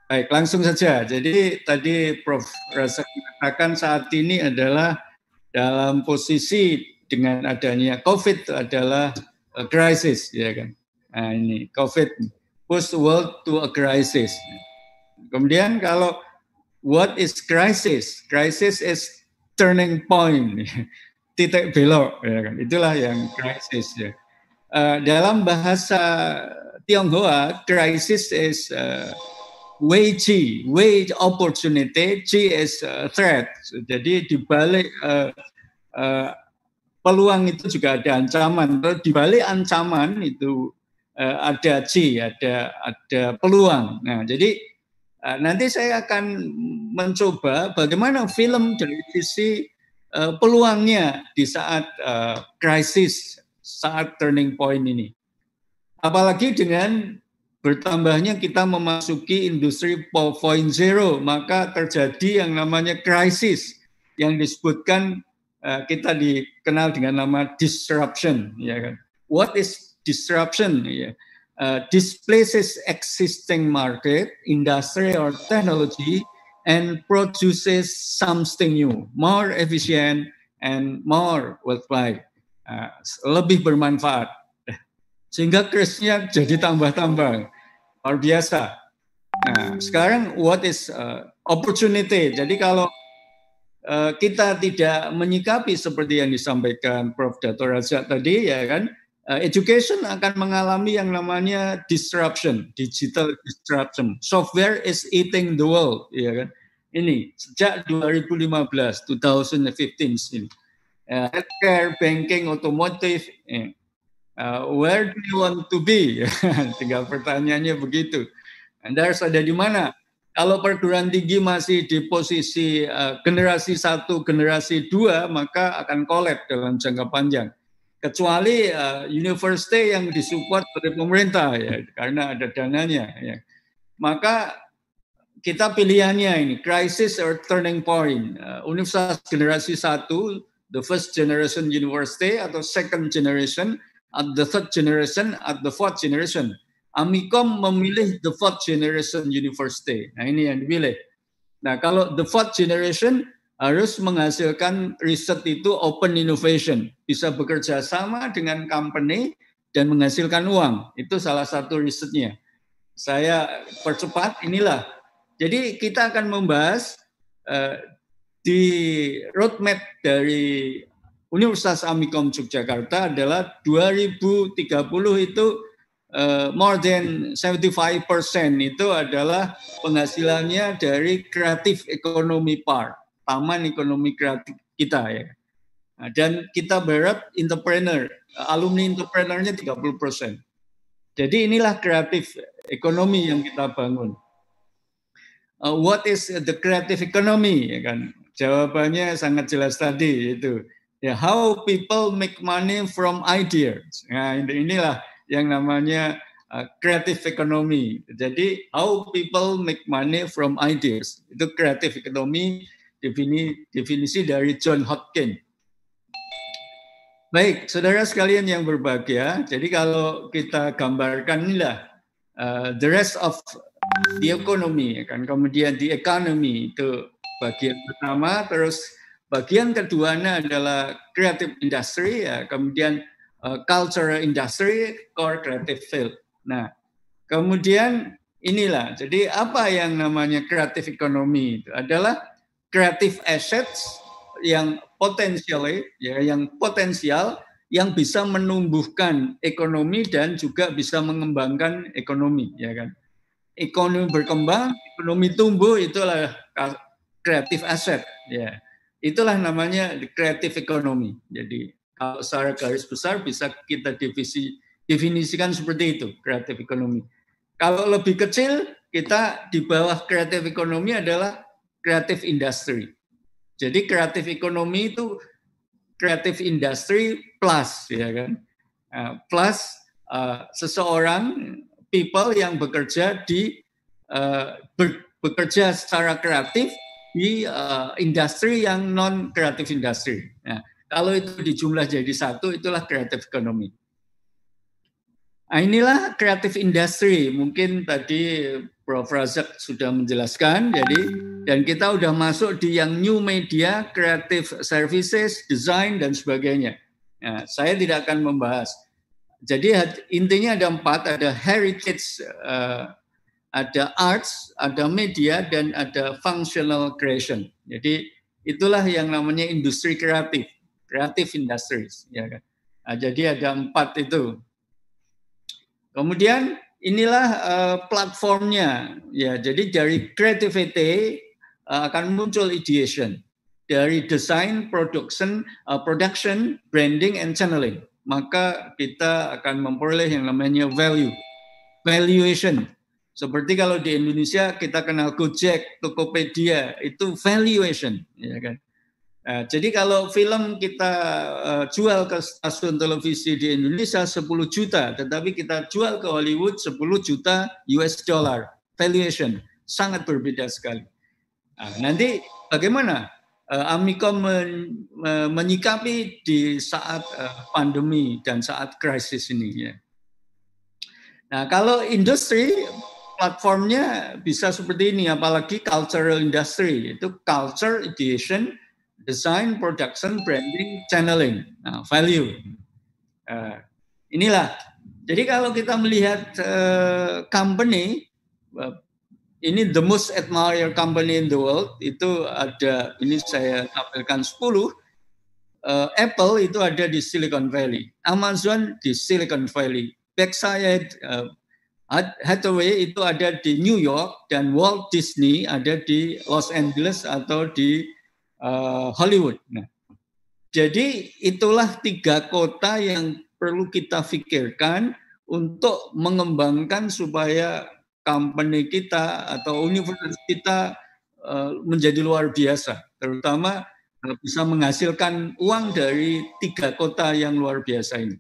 D: Baik, langsung saja. Jadi tadi Prof. Razak mengatakan saat ini adalah dalam posisi dengan adanya COVID adalah crisis, ya kan? Nah ini COVID push the world to a crisis. Kemudian kalau what is crisis? Crisis is turning point, titik belok, ya kan? Itulah yang crisis. Ya. Dalam bahasa Tionghoa, crisis is wage opportunity, G is threat. Jadi di balik peluang itu juga ada ancaman. Di balik ancaman itu ada G, ada peluang. Nah, jadi nanti saya akan mencoba bagaimana film dari sisi peluangnya di saat krisis, saat turning point ini. Apalagi dengan bertambahnya kita memasuki industri 4.0, maka terjadi yang namanya krisis yang disebutkan kita dikenal dengan nama disruption, ya kan? What is disruption, displaces existing market, industry or technology, and produces something new, more efficient and more worthwhile, lebih bermanfaat. Sehingga crash-nya jadi tambah-tambah, luar biasa. Nah, sekarang what is opportunity? Jadi kalau kita tidak menyikapi seperti yang disampaikan Prof. Dato' Raja tadi, ya kan, education akan mengalami yang namanya disruption, digital disruption. Software is eating the world, ya kan. Ini sejak 2015 ini. Healthcare, banking, otomotif, where do you want to be? Tinggal pertanyaannya begitu. Anda harus ada di mana? Kalau perguruan tinggi masih di posisi generasi 1, generasi 2, maka akan collapse dalam jangka panjang. Kecuali university yang disupport oleh pemerintah, ya, karena ada dananya. Ya. Maka kita pilihannya ini, crisis or turning point. Universitas generasi 1, the first generation university, atau second generation, at the third generation, at the fourth generation. Amikom memilih the fourth generation university. Nah, ini yang dipilih. Nah, kalau the fourth generation harus menghasilkan riset itu open innovation, bisa bekerja sama dengan company dan menghasilkan uang. Itu salah satu risetnya. Saya percepat, inilah. Jadi kita akan membahas di roadmap dari Universitas Amikom Yogyakarta adalah 2030 itu more than 75% itu adalah penghasilannya dari creative economy part, taman ekonomi kreatif kita, ya. Nah, dan kita berharap entrepreneur, alumni entrepreneurnya 30%. Jadi inilah creative economy yang kita bangun. What is the creative economy? Ya kan? Jawabannya sangat jelas tadi, itu. Ya, how people make money from ideas. Nah, inilah yang namanya creative economy. Jadi how people make money from ideas. Itu creative economy, definisi dari John Hopkins. Baik, saudara sekalian yang berbahagia. Jadi kalau kita gambarkan inilah the rest of the economy, kan. Kemudian the economy itu bagian pertama, terus bagian keduanya adalah creative industry, ya. Kemudian cultural industry, core creative field. Nah, kemudian inilah, jadi apa yang namanya creative economy itu adalah creative assets yang potensial, ya, yang potensial, yang bisa menumbuhkan ekonomi dan juga bisa mengembangkan ekonomi, ya kan. Ekonomi berkembang, ekonomi tumbuh, itulah creative asset, ya. Itulah namanya creative economy. Jadi kalau secara garis besar bisa kita definisikan seperti itu, creative economy. Kalau lebih kecil, kita di bawah creative economy adalah creative industry. Jadi creative economy itu creative industry plus, ya kan, plus seseorang, people yang bekerja di bekerja secara kreatif di industri yang non kreatif industri. Nah, kalau itu dijumlah jadi satu, itulah creative economy. Nah, inilah creative industry. Mungkin tadi Prof. Razak sudah menjelaskan. Jadi, dan kita udah masuk di yang new media, creative services, design dan sebagainya. Nah, saya tidak akan membahas. Jadi intinya ada 4, ada heritage, ada arts, ada media, dan ada functional creation. Jadi itulah yang namanya industri kreatif, creative industries, ya kan. Nah, jadi ada 4 itu. Kemudian inilah platformnya, ya. Jadi dari creativity akan muncul ideation, dari design, production, branding, and channeling. Maka kita akan memperoleh yang namanya valuation. Seperti kalau di Indonesia kita kenal Gojek, Tokopedia, itu valuation, ya kan. Jadi kalau film kita jual ke stasiun televisi di Indonesia 10 juta, tetapi kita jual ke Hollywood 10 juta US dollar, valuation sangat berbeda sekali. Nah, nanti bagaimana Amikom menyikapi di saat pandemi dan saat krisis ini, ya. Nah, kalau industri platformnya bisa seperti ini, apalagi cultural industry, itu culture, ideation, design, production, branding, channeling, value. Inilah. Jadi kalau kita melihat company, ini the most admired company in the world, itu ada, ini saya tampilkan 10. Apple itu ada di Silicon Valley, Amazon di Silicon Valley, Berkshire Hathaway itu ada di New York, dan Walt Disney ada di Los Angeles atau di Hollywood. Nah, jadi itulah 3 kota yang perlu kita pikirkan untuk mengembangkan supaya company kita atau universitas kita menjadi luar biasa, terutama bisa menghasilkan uang dari 3 kota yang luar biasa ini.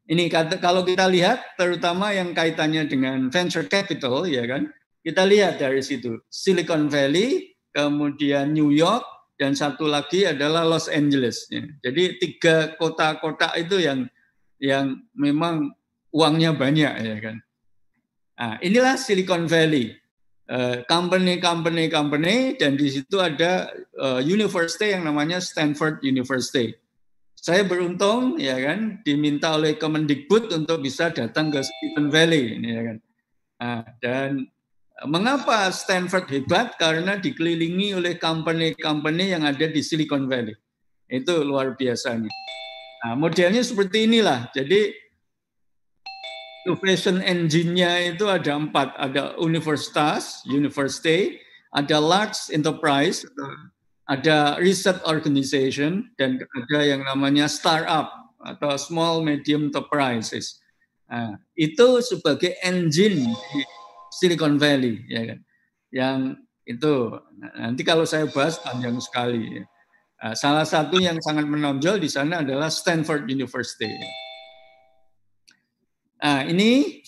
D: Ini kalau kita lihat terutama yang kaitannya dengan venture capital, ya kan, kita lihat dari situ Silicon Valley, kemudian New York, dan satu lagi adalah Los Angeles. Jadi 3 kota-kota itu yang memang uangnya banyak, ya kan. Nah, inilah Silicon Valley, company, dan di situ ada university yang namanya Stanford University. Saya beruntung, ya kan, diminta oleh Kemendikbud untuk bisa datang ke Silicon Valley, ya kan. Nah, dan mengapa Stanford hebat? Karena dikelilingi oleh company-company yang ada di Silicon Valley. Itu luar biasanya. Nah, modelnya seperti inilah. Jadi innovation engine-nya itu ada 4. Ada university, ada large enterprise, ada research organization, dan ada yang namanya startup atau small medium enterprises. Nah, itu sebagai engine di Silicon Valley, ya kan. Yang itu nanti kalau saya bahas panjang sekali. Nah, salah satu yang sangat menonjol di sana adalah Stanford University. Nah, ini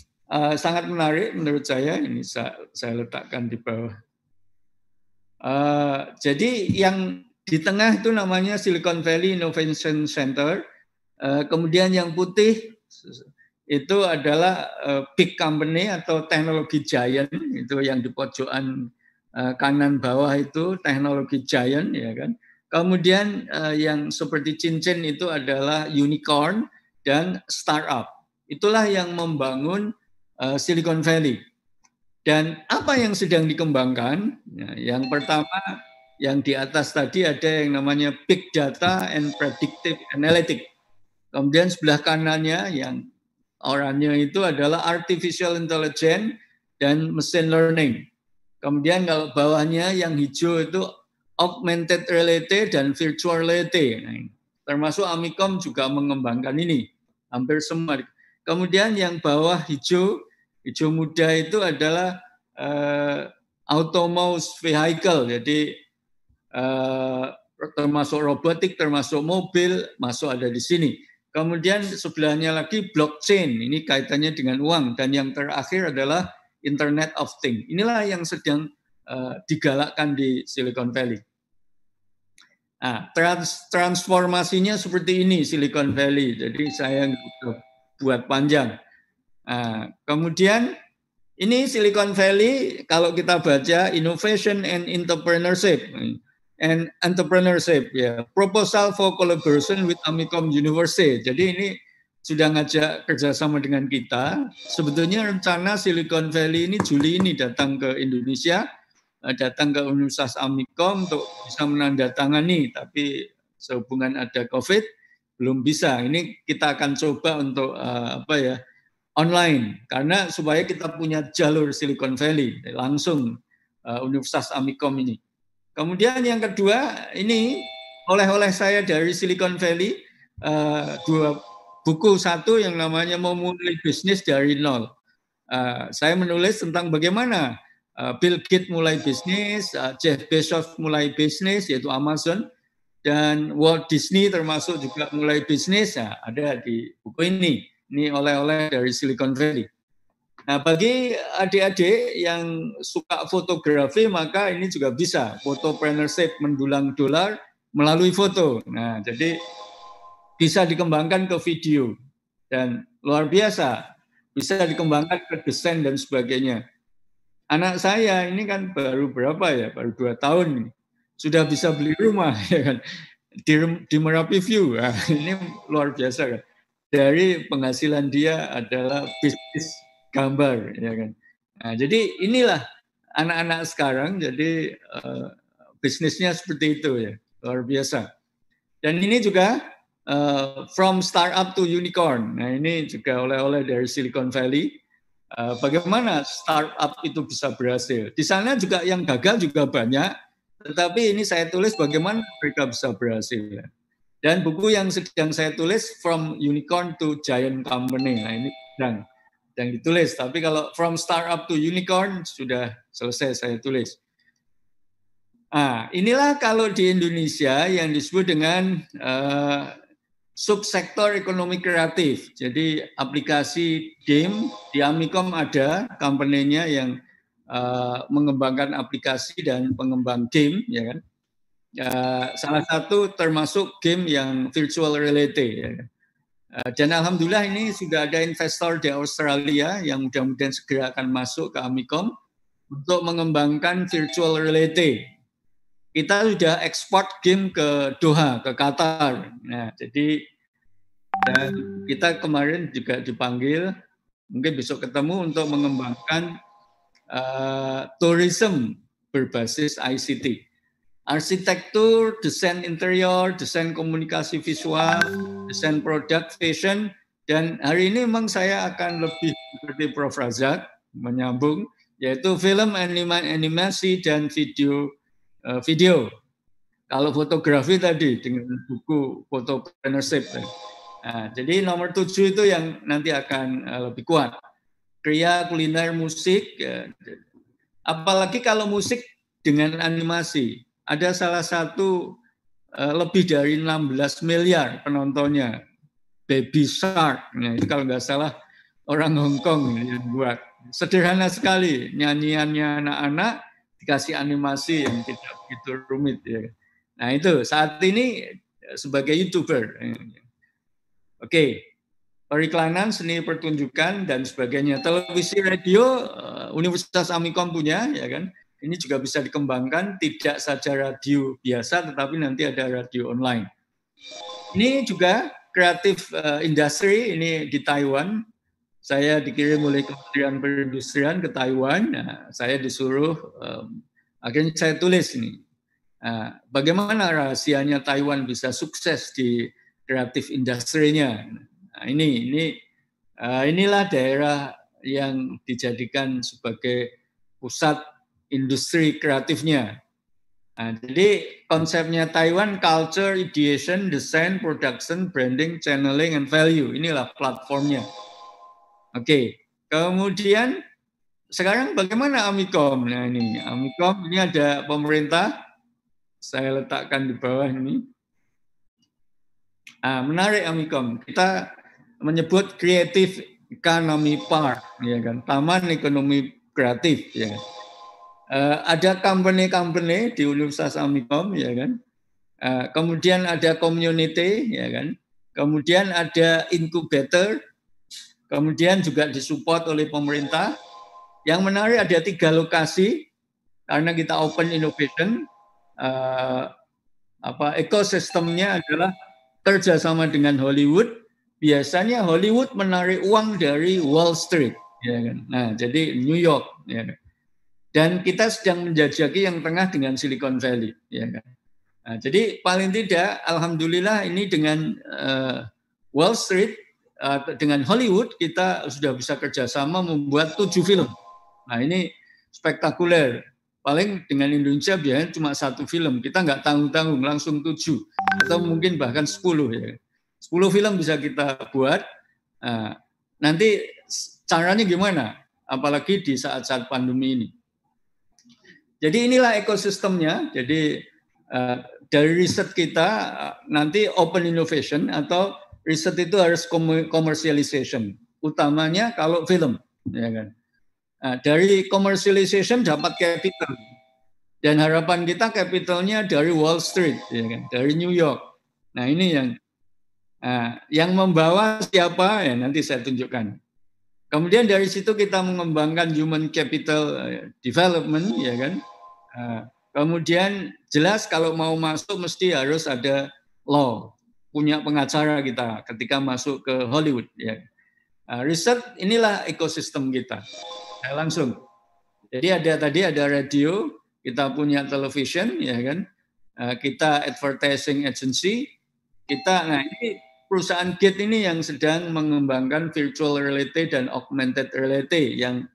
D: sangat menarik menurut saya. Ini saya letakkan di bawah. Jadi yang di tengah itu namanya Silicon Valley Innovation Center. Kemudian yang putih itu adalah big company atau teknologi giant, itu yang di pojokan kanan bawah itu teknologi giant, ya kan. Kemudian yang seperti cincin itu adalah unicorn dan startup. Itulah yang membangun Silicon Valley. Dan apa yang sedang dikembangkan? Yang pertama, yang di atas tadi ada yang namanya Big Data and Predictive Analytics. Kemudian sebelah kanannya yang oranye itu adalah Artificial Intelligence dan Machine Learning. Kemudian kalau bawahnya yang hijau itu Augmented Reality dan Virtual Reality. Nah, termasuk Amikom juga mengembangkan ini, hampir semua. Kemudian yang bawah hijau muda itu adalah autonomous vehicle, jadi termasuk robotik, termasuk mobil, masuk ada di sini. Kemudian sebelahnya lagi blockchain, ini kaitannya dengan uang, dan yang terakhir adalah Internet of Things. Inilah yang sedang digalakkan di Silicon Valley. Nah, transformasinya seperti ini Silicon Valley, jadi saya buat panjang. Nah, kemudian ini Silicon Valley, kalau kita baca Innovation and Entrepreneurship, ya, proposal for collaboration with Amikom University. Jadi ini sudah ngajak kerjasama dengan kita. Sebetulnya rencana Silicon Valley ini Juli ini datang ke Indonesia, datang ke Universitas Amikom untuk bisa menandatangani, tapi sehubungan ada COVID belum bisa. Ini kita akan coba untuk online, karena supaya kita punya jalur Silicon Valley langsung Universitas Amikom ini. Kemudian yang kedua, ini oleh-oleh saya dari Silicon Valley, 2 buku, satu yang namanya Memulai Bisnis dari Nol. Saya menulis tentang bagaimana Bill Gates mulai bisnis, Jeff Bezos mulai bisnis yaitu Amazon, dan Walt Disney termasuk juga mulai bisnis, ada di buku ini. Ini oleh-oleh dari Silicon Valley. Nah, bagi adik-adik yang suka fotografi, maka ini juga bisa. Photopreneurship, mendulang dolar melalui foto. Nah, jadi bisa dikembangkan ke video. Dan luar biasa. bisa dikembangkan ke desain dan sebagainya. Anak saya ini kan baru berapa ya, baru 2 tahun ini, sudah bisa beli rumah ya kan di Merapi View. Nah, ini luar biasa kan. Dari penghasilan dia adalah bisnis gambar ya kan. Nah, jadi inilah anak-anak sekarang, jadi bisnisnya seperti itu ya, luar biasa. Dan ini juga from startup to unicorn. Nah, ini juga oleh-oleh dari Silicon Valley. Bagaimana startup itu bisa berhasil. Di sana juga yang gagal juga banyak, tetapi ini saya tulis bagaimana mereka bisa berhasil. Dan buku yang sedang saya tulis From Unicorn to Giant Company. Nah, ini sedang ditulis. Tapi kalau From Startup to Unicorn sudah selesai saya tulis. Nah, inilah kalau di Indonesia yang disebut dengan subsektor ekonomi kreatif. Jadi aplikasi game di Amikom ada company-nya yang mengembangkan aplikasi dan pengembang game, ya kan. Salah satu termasuk game yang virtual reality. Ya kan? Dan alhamdulillah ini sudah ada investor di Australia yang mudah-mudahan segera akan masuk ke Amikom untuk mengembangkan virtual reality. Kita sudah ekspor game ke Doha, ke Qatar. Nah, jadi dan kita kemarin juga dipanggil, mungkin besok ketemu untuk mengembangkan tourism berbasis ICT. Arsitektur, desain interior, desain komunikasi visual, desain produk, fashion, dan hari ini memang saya akan lebih seperti Prof. Razak menyambung, yaitu film, animasi, dan video. Kalau fotografi tadi dengan buku Photopreneurship. Nah, jadi nomor 7 itu yang nanti akan lebih kuat. Kriya, kuliner, musik. Apalagi kalau musik dengan animasi. Ada salah satu lebih dari 16 miliar penontonnya. Baby Shark. Nah, itu kalau nggak salah orang Hong Kong yang buat. Sederhana sekali. Nyanyiannya anak-anak dikasih animasi yang tidak begitu rumit. Ya. Nah itu saat ini sebagai YouTuber. Oke, periklanan, seni pertunjukan dan sebagainya. Televisi, radio, Universitas Amikom punya, ya kan? Ini juga bisa dikembangkan, tidak saja radio biasa, tetapi nanti ada radio online. Ini juga kreatif industry, ini di Taiwan. Saya dikirim oleh Kementerian Perindustrian ke Taiwan. Nah, saya disuruh, akhirnya saya tulis ini. Nah, bagaimana rahasianya Taiwan bisa sukses di kreatif industrinya. Nah, inilah daerah yang dijadikan sebagai pusat industri kreatifnya. Nah, jadi konsepnya Taiwan, culture, ideation, design, production, branding, channeling, and value. Inilah platformnya. Oke, kemudian sekarang bagaimana Amikom? Nah ini Amikom, ini ada pemerintah. Saya letakkan di bawah ini. Menarik Amikom. Kita menyebut Creative Economy Park, ya kan? Taman Ekonomi Kreatif, ya. Ada company-company di Universitas Amikom, ya kan? Kemudian ada community, ya kan? Kemudian ada incubator, kemudian juga disupport oleh pemerintah. Yang menarik ada 3 lokasi karena kita open innovation. Ekosistemnya adalah kerjasama dengan Hollywood. Biasanya Hollywood menarik uang dari Wall Street, ya kan? Nah, jadi New York, ya kan? Dan kita sedang menjajaki yang tengah dengan Silicon Valley, ya kan? Nah, jadi paling tidak, alhamdulillah ini dengan Wall Street, dengan Hollywood kita sudah bisa kerjasama membuat 7 film. Nah ini spektakuler. Paling dengan Indonesia biasanya cuma 1 film. Kita nggak tanggung-tanggung, langsung 7. Atau mungkin bahkan 10. Ya. 10 film bisa kita buat. Nah, nanti caranya gimana? Apalagi di saat-saat pandemi ini. Jadi inilah ekosistemnya. Jadi dari riset kita nanti open innovation atau riset itu harus commercialization, utamanya kalau film, ya kan. Nah, dari commercialization dapat capital, dan harapan kita capitalnya dari Wall Street, ya kan, dari New York. Nah ini yang membawa siapa ya nanti saya tunjukkan. Kemudian dari situ kita mengembangkan human capital development, ya kan. Kemudian jelas kalau mau masuk mesti harus ada law, punya pengacara kita ketika masuk ke Hollywood, ya. Riset inilah ekosistem kita. Langsung. Jadi tadi ada radio, kita punya television, ya kan. Kita advertising agency, ini perusahaan Gate ini yang sedang mengembangkan virtual reality dan augmented reality yang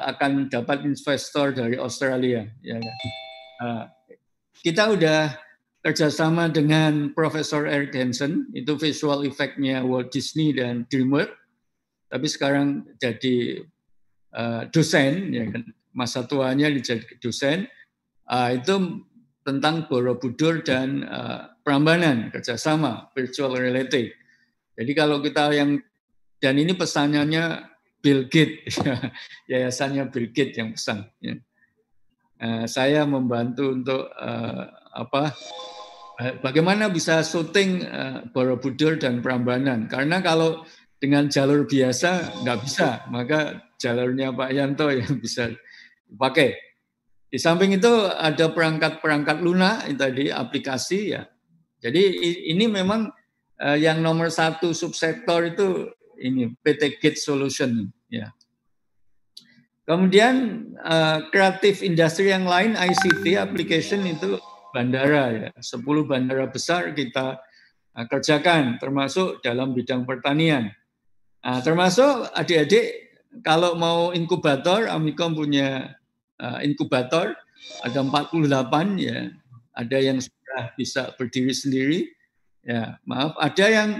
D: akan dapat investor dari Australia. Ya. Kita udah kerjasama dengan Profesor Eric Hansen, itu visual effect-nya Walt Disney dan DreamWorks, tapi sekarang jadi dosen, ya kan. Masa tuanya jadi dosen, itu tentang Borobudur dan Prambanan, kerjasama virtual reality. Jadi kalau kita dan ini pesanannya Bill Gates, yayasannya Bill Gates yang pesan. Ya. Saya membantu untuk bagaimana bisa syuting Borobudur dan Prambanan. Karena kalau dengan jalur biasa nggak bisa, maka jalurnya Pak Yanto yang bisa dipakai. Di samping itu ada perangkat-perangkat lunak tadi, aplikasi, ya. Jadi ini memang yang nomor 1 subsektor itu ini PT Gates Solution, ya. Kemudian kreatif industri yang lain, ICT application itu bandara, ya. 10 bandara besar kita kerjakan, termasuk dalam bidang pertanian. Termasuk adik-adik kalau mau inkubator, Amikom punya inkubator, ada 48, ya. Ada yang sudah bisa berdiri sendiri, ya. Maaf, ada yang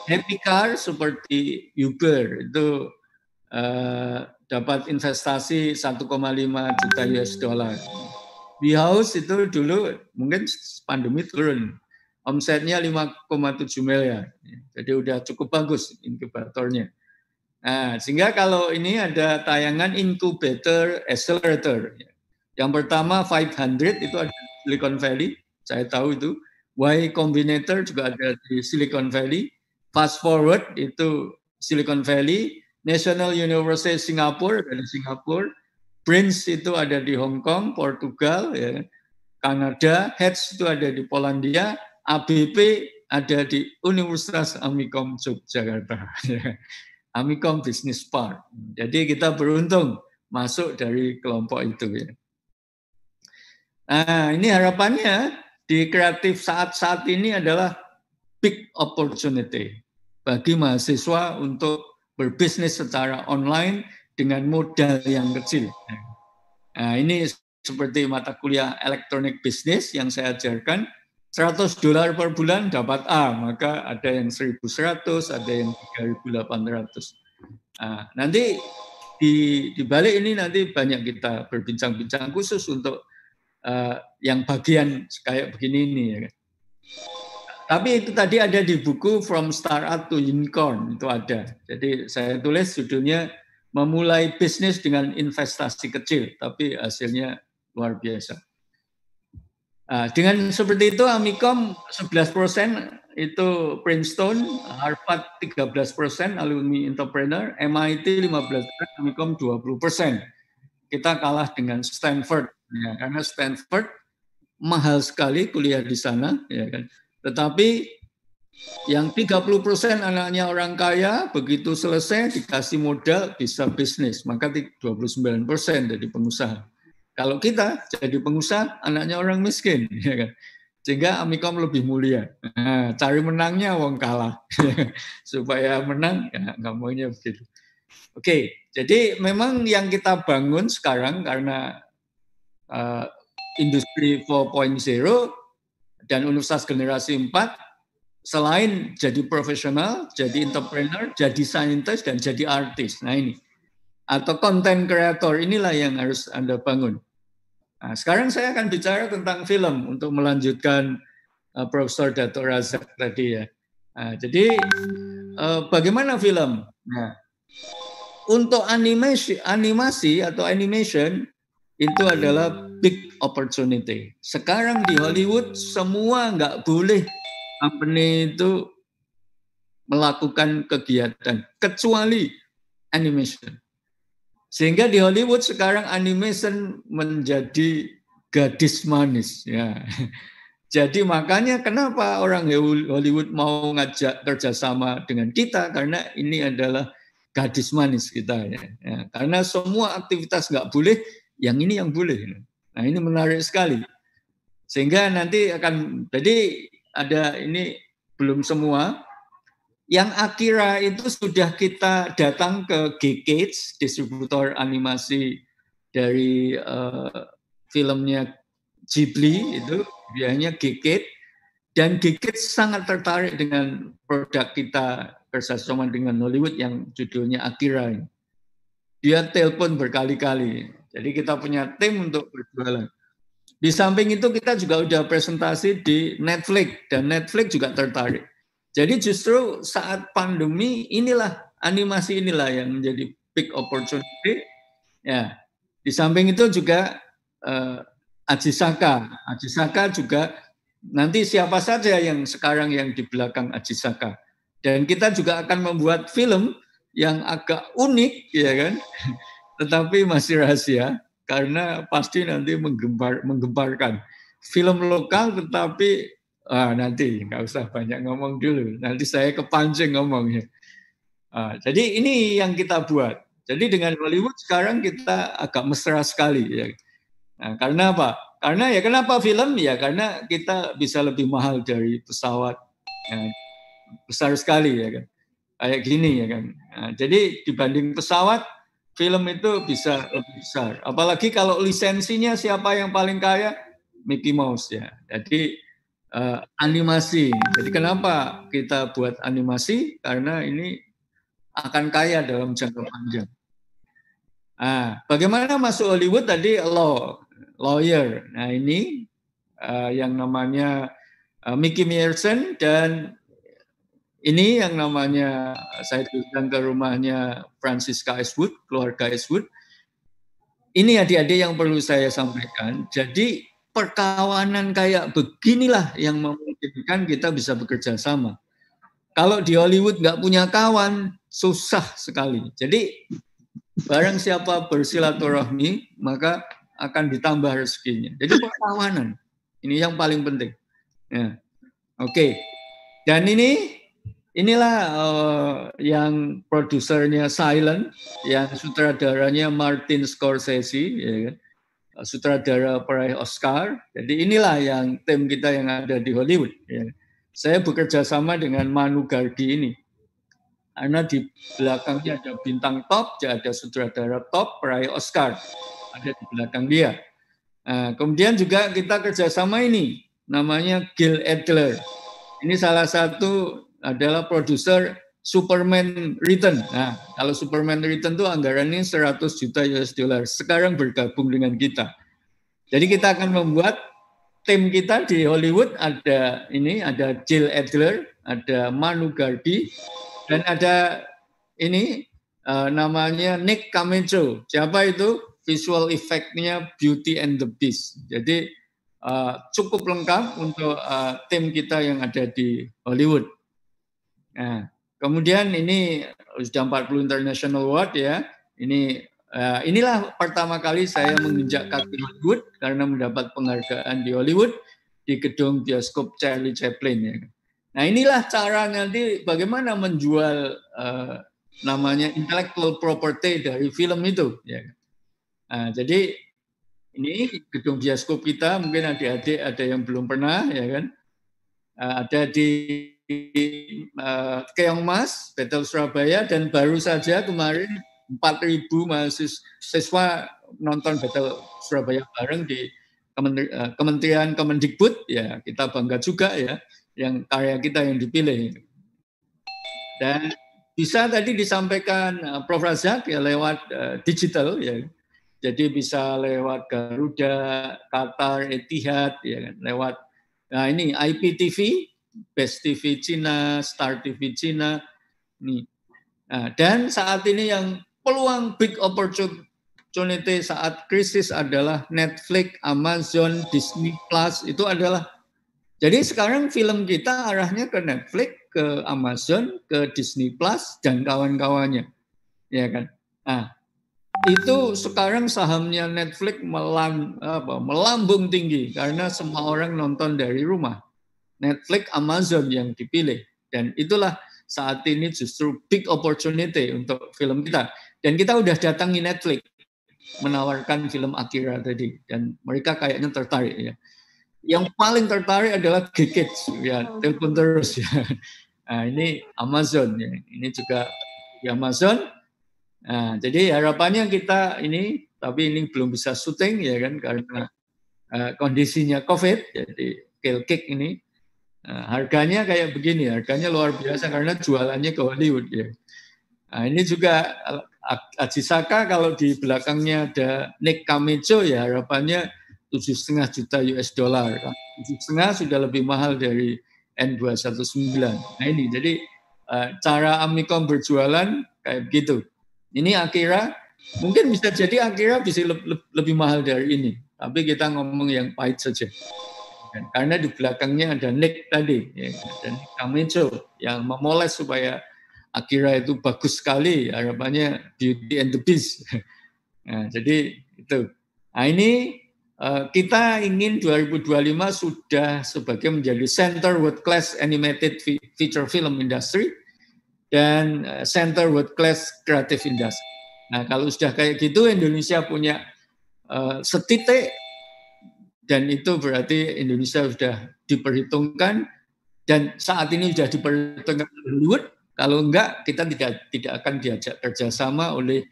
D: happy car seperti Uber itu dapat investasi 1,5 juta US dollar. WeHouse itu dulu mungkin pandemi turun, omsetnya 5,7 miliar. Jadi udah cukup bagus inkubatornya. Nah, sehingga kalau ini ada tayangan incubator accelerator. Yang pertama 500 itu ada di Silicon Valley, saya tahu itu. Y Combinator juga ada di Silicon Valley. Fast Forward itu Silicon Valley. National University Singapura dari Singapura. Prince itu ada di Hong Kong, Portugal, ya. Kanada. Hedge itu ada di Polandia. ABP ada di Universitas Amikom Yogyakarta. Amikom Business Park. Jadi kita beruntung masuk dari kelompok itu, ya. Nah, ini harapannya di kreatif saat ini adalah big opportunity bagi mahasiswa untuk berbisnis secara online dengan modal yang kecil. Nah, ini seperti mata kuliah electronic business yang saya ajarkan, $100 per bulan dapat A, maka ada yang 1.100, ada yang 3.800. Nah, nanti di balik ini nanti banyak kita berbincang-bincang khusus untuk yang bagian kayak begini ini, ya. Tapi itu tadi ada di buku From Startup to Unicorn, itu ada. Jadi saya tulis judulnya Memulai Bisnis dengan Investasi Kecil, tapi hasilnya luar biasa. Dengan seperti itu, Amikom 11% itu Princeton, Harvard 13% alumni entrepreneur, MIT 15%, Amikom 20%. Kita kalah dengan Stanford, ya, karena Stanford mahal sekali kuliah di sana, ya kan. Tetapi yang 30% anaknya orang kaya, begitu selesai dikasih modal bisa bisnis, maka 29% jadi pengusaha. Kalau kita jadi pengusaha, anaknya orang miskin, ya kan. Sehingga Amikom lebih mulia. Nah, cari menangnya wong kalah. Supaya menang, ya nggak maunya begitu. Oke, jadi memang yang kita bangun sekarang karena industri 4.0 dan Universitas Generasi 4, selain jadi profesional, jadi entrepreneur, jadi scientist, dan jadi artis. Nah ini. Atau content creator, inilah yang harus Anda bangun. Nah, sekarang saya akan bicara tentang film untuk melanjutkan Profesor Dato' Razak tadi, ya. Nah, jadi bagaimana film? Nah, untuk animasi atau animation itu adalah big opportunity. Sekarang di Hollywood semua nggak boleh company itu melakukan kegiatan kecuali animation. Sehingga di Hollywood sekarang animation menjadi gadis manis ya. Jadi makanya kenapa orang Hollywood mau ngajak kerjasama dengan kita, karena ini adalah gadis manis kita ya. Karena semua aktivitas nggak boleh, yang ini yang boleh. Nah ini menarik sekali. Sehingga nanti akan, jadi ada ini belum semua. Yang Akira itu sudah kita datang ke G-Cage, distributor animasi dari filmnya Ghibli itu, biasanya G-Cage, dan G-Cage sangat tertarik dengan produk kita kerjasama dengan Hollywood yang judulnya Akira. Dia telepon berkali-kali, jadi kita punya tim untuk berjualan. Di samping itu kita juga udah presentasi di Netflix, dan Netflix juga tertarik. Jadi justru saat pandemi inilah, animasi inilah yang menjadi big opportunity. Ya, di samping itu juga Ajisaka. Ajisaka juga nanti siapa saja yang sekarang yang di belakang Ajisaka. Dan kita juga akan membuat film yang agak unik, ya kan? Tetapi masih rahasia karena pasti nanti menggemparkan. Film lokal tetapi nanti nggak usah banyak ngomong dulu. Nanti saya kepancing ngomongnya. Jadi ini yang kita buat. Jadi dengan Hollywood sekarang kita agak mesra sekali. Ya. Nah, karena apa? Karena ya kenapa film? Ya karena kita bisa lebih mahal dari pesawat. Ya, besar sekali ya kan. Kayak gini ya kan. Nah, jadi dibanding pesawat, film itu bisa lebih besar. Apalagi kalau lisensinya siapa yang paling kaya? Mickey Mouse ya. Jadi animasi. Jadi kenapa kita buat animasi? Karena ini akan kaya dalam jangka panjang. Bagaimana masuk Hollywood tadi? Lawyer. Nah ini yang namanya Mickey Mierson, dan ini yang namanya saya datang ke rumahnya Francisca Eastwood, keluarga Eastwood. Ini adik-adik yang perlu saya sampaikan. Jadi perkawanan kayak beginilah yang memungkinkan kita bisa bekerja sama. Kalau di Hollywood nggak punya kawan, susah sekali. Jadi barang siapa bersilaturahmi, maka akan ditambah rezekinya. Jadi perkawanan, ini yang paling penting. Ya. Oke. Dan inilah yang produsernya Silent, yang sutradaranya Martin Scorsese, ya kan? Sutradara peraih Oscar. Jadi inilah yang tim kita yang ada di Hollywood. Ya. Saya bekerja sama dengan Manu Gargi ini. Karena di belakangnya ada bintang top, ada sutradara top peraih Oscar. Ada di belakang dia. Nah, kemudian juga kita kerjasama ini, namanya Gil Adler. Ini salah satu adalah produser Superman Return. Nah, kalau Superman Return itu anggarannya 100 juta US dollar. Sekarang bergabung dengan kita. Jadi kita akan membuat tim kita di Hollywood, ada Gil Adler, ada Manu Gargi, dan ada ini namanya Nick Camacho. Siapa itu? Visual effect-nya Beauty and the Beast. Jadi cukup lengkap untuk tim kita yang ada di Hollywood. Nah, kemudian ini sudah 40 International Award ya. Inilah pertama kali saya menginjak kaki Hollywood karena mendapat penghargaan di Hollywood di gedung bioskop Charlie Chaplin ya. Nah, inilah cara nanti bagaimana menjual namanya intellectual property dari film itu ya. Nah, jadi ini gedung bioskop kita, mungkin adik-adik ada yang belum pernah ya kan. Ada di Keongmas, Battle Surabaya, dan baru saja kemarin 4.000 mahasiswa nonton Battle Surabaya bareng di Kementerian Kemendikbud, ya kita bangga juga ya, yang karya kita yang dipilih. Dan bisa tadi disampaikan Prof. Razak ya lewat digital ya, jadi bisa lewat Garuda, Qatar, Etihad, ya kan, lewat ini IPTV, Best TV Cina, Star TV Cina, nih. Nah, dan saat ini yang peluang big opportunity saat krisis adalah Netflix, Amazon, Disney Plus itu adalah. Jadi sekarang film kita arahnya ke Netflix, ke Amazon, ke Disney Plus dan kawan-kawannya, ya kan? Nah, itu sekarang sahamnya Netflix melambung tinggi karena semua orang nonton dari rumah. Netflix, Amazon yang dipilih, dan itulah saat ini justru big opportunity untuk film kita. Dan kita udah datangi Netflix menawarkan film Akira tadi, dan mereka kayaknya tertarik ya. Yang paling tertarik adalah G-Kids, ya, telepon terus ya. Nah, ini Amazon ya, ini juga di Amazon. Nah, jadi harapannya kita ini, tapi ini belum bisa syuting ya kan karena kondisinya COVID, jadi Kill Kick ini harganya kayak begini, harganya luar biasa karena jualannya ke Hollywood ya. Nah, ini juga Ajisaka kalau di belakangnya ada Nick Camejo ya harapannya 7,5 juta US dollar. 7,5 sudah lebih mahal dari N219. Nah ini jadi cara Amicom berjualan kayak begitu. Ini Akira, mungkin bisa jadi Akira bisa lebih mahal dari ini. Tapi kita ngomong yang pahit saja. Karena di belakangnya ada Nick tadi, ya, dan Camejo yang memoles supaya Akira itu bagus sekali, harapannya Beauty and the Beast. Nah, jadi itu. Nah ini kita ingin 2025 sudah sebagai menjadi Center World Class Animated Feature Film Industry dan Center World Class Creative Industry. Nah kalau sudah kayak gitu Indonesia punya setitik, dan itu berarti Indonesia sudah diperhitungkan dan saat ini sudah diperhitungkan Hollywood. Kalau enggak kita tidak akan diajak kerjasama oleh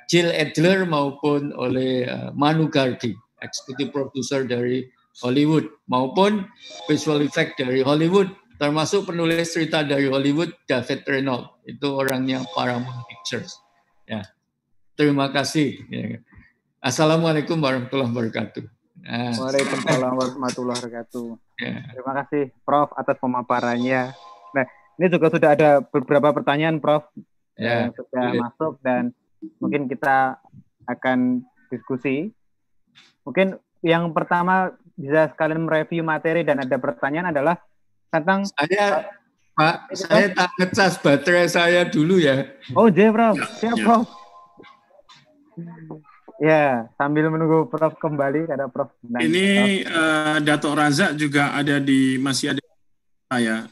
D: Jill Adler maupun oleh Manu Gargi, eksekutif produser dari Hollywood, maupun visual effect dari Hollywood, termasuk penulis cerita dari Hollywood David Reynolds, itu orangnya Paramount Pictures. Ya, terima kasih. Ya. Assalamualaikum warahmatullahi wabarakatuh. Nah,
C: Waalaikumsalam warahmatullahi wabarakatuh.
D: Ya.
C: Terima kasih Prof atas pemaparannya. Nah, ini juga sudah ada beberapa pertanyaan Prof yang sudah masuk dan mungkin kita akan diskusi. Mungkin yang pertama bisa sekalian mereview materi dan ada pertanyaan adalah tentang
D: saya tak ngecas baterai saya dulu ya.
C: Oh, iya Prof. Siap Prof. Ya, sambil menunggu Prof kembali ada Prof.
B: Ini Dato' Razak juga ada masih ada ya,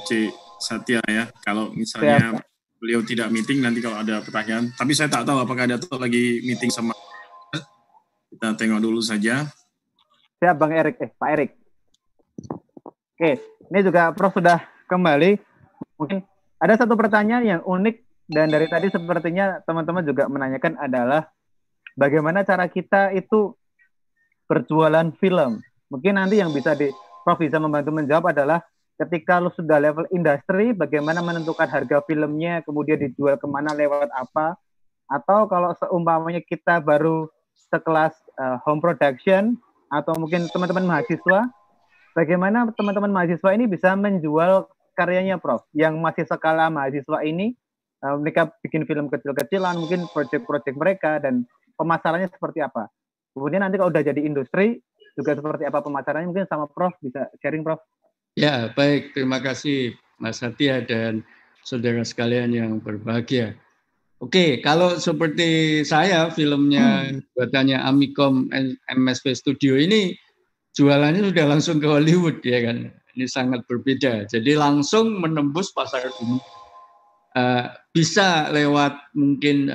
B: C Satya ya. Kalau misalnya beliau tidak meeting nanti kalau ada pertanyaan. Tapi saya tak tahu apakah Dato' lagi meeting sama. Kita tengok dulu saja.
C: Siap Bang Erik, Pak Erik. Oke, ini juga Prof sudah kembali. Mungkin ada satu pertanyaan yang unik dan dari tadi sepertinya teman-teman juga menanyakan adalah bagaimana cara kita itu berjualan film. Mungkin nanti yang bisa Prof bisa membantu menjawab adalah ketika lu sudah level industri, bagaimana menentukan harga filmnya, kemudian dijual kemana, lewat apa. Atau kalau seumpamanya kita baru sekelas home production, atau mungkin teman-teman mahasiswa, bagaimana teman-teman mahasiswa ini bisa menjual karyanya Prof. Yang masih skala mahasiswa ini, mereka bikin film kecil-kecilan, mungkin proyek-proyek mereka, dan pemasarannya seperti apa. Kemudian nanti kalau udah jadi industri, juga seperti apa pemasarannya, mungkin sama Prof bisa sharing Prof.
D: Ya, baik. Terima kasih Mas Satya dan saudara sekalian yang berbahagia. Oke, kalau seperti saya, filmnya buatannya Amicom MSP Studio ini, jualannya sudah langsung ke Hollywood, ya kan. Ini sangat berbeda. Jadi langsung menembus pasar dunia. Bisa lewat mungkin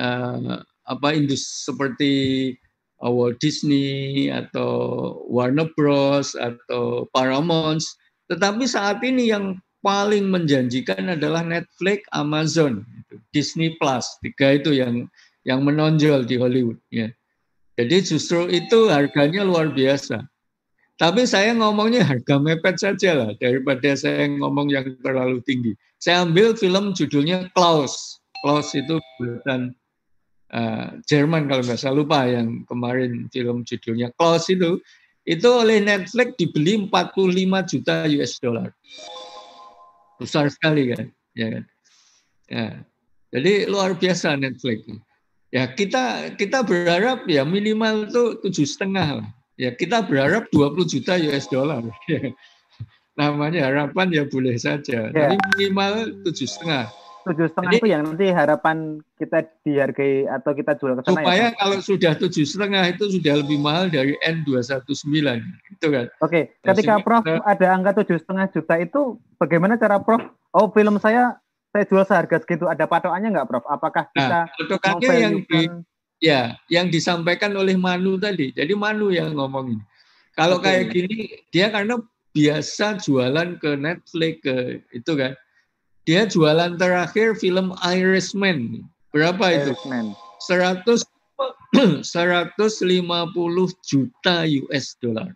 D: industri seperti Walt Disney atau Warner Bros atau Paramount. Tetapi saat ini yang paling menjanjikan adalah Netflix, Amazon, Disney Plus, 3 itu yang menonjol di Hollywood. Ya. Jadi justru itu harganya luar biasa. Tapi saya ngomongnya harga mepet saja lah daripada saya ngomong yang terlalu tinggi. Saya ambil film judulnya Klaus. Klaus itu buatan Jerman kalau nggak salah, lupa yang kemarin film judulnya Klaus itu oleh Netflix dibeli 45 juta US dollar. Besar sekali kan, ya kan. Ya. Jadi luar biasa Netflix. Ya kita berharap ya minimal itu 7,5 lah. Ya kita berharap 20 juta US dollar. namanya harapan ya boleh saja, tapi minimal 7,5.
C: 7,5 itu yang nanti harapan kita dihargai atau kita jual ke sana
D: supaya
C: ya,
D: kalau sudah 7,5 itu sudah lebih mahal dari N219 itu kan.
C: Oke, ketika Prof ada angka 7,5 juta itu bagaimana cara Prof? Oh, film saya jual seharga segitu, ada patokannya nggak Prof? Apakah kita
D: patokannya yang disampaikan oleh Manu tadi. Jadi Manu yang ngomongin. Kalau kayak gini dia karena biasa jualan ke Netflix ke itu kan. Dia jualan terakhir film Irishman. Berapa itu? 150 juta US dollar.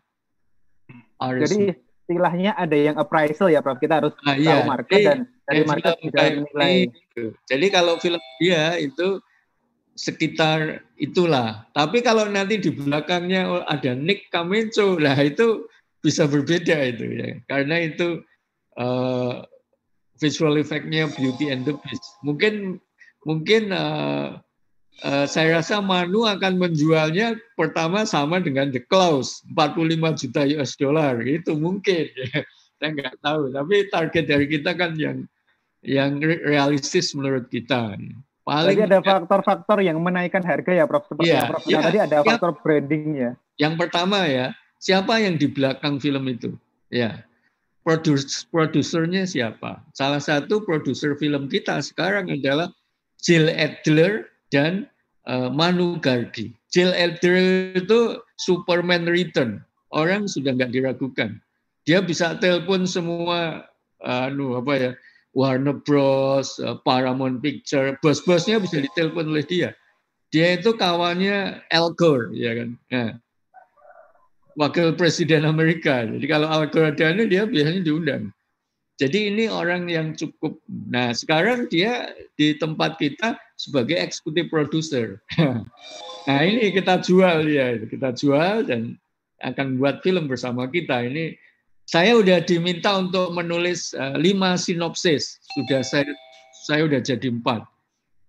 C: Jadi istilahnya ada yang appraisal ya Prof. Kita harus tahu market dan dari market bisa menilai.
D: Jadi kalau film dia itu sekitar itulah. Tapi kalau nanti di belakangnya ada Nick Camacho, lah itu bisa berbeda itu ya. Karena itu visual effect-nya Beauty and the Beast. Mungkin saya rasa Manu akan menjualnya pertama sama dengan The Klaus, 45 juta US dollar. Itu mungkin. Ya. Saya nggak tahu. Tapi target dari kita kan yang realistis menurut kita.
C: Jadi ada faktor-faktor yang menaikkan harga ya Prof. Seperti yang Prof tadi ada faktor brandingnya. Yang
D: pertama ya, siapa yang di belakang film itu? Ya. Produsernya siapa? Salah satu produser film kita sekarang adalah Jill Adler dan Manu Gargi. Jill Adler itu Superman Return. Orang sudah nggak diragukan. Dia bisa telepon semua Warner Bros, Paramount Picture, bos-bosnya bisa ditelepon oleh dia. Dia itu kawannya Al Gore, ya kan? Nah, Wakil Presiden Amerika. Jadi kalau Al Gore ada dia biasanya diundang. Jadi ini orang yang cukup. Nah sekarang dia di tempat kita sebagai executive producer. Nah ini kita jual ya, kita jual dan akan buat film bersama kita. Ini saya udah diminta untuk menulis 5 sinopsis. Sudah saya udah jadi 4.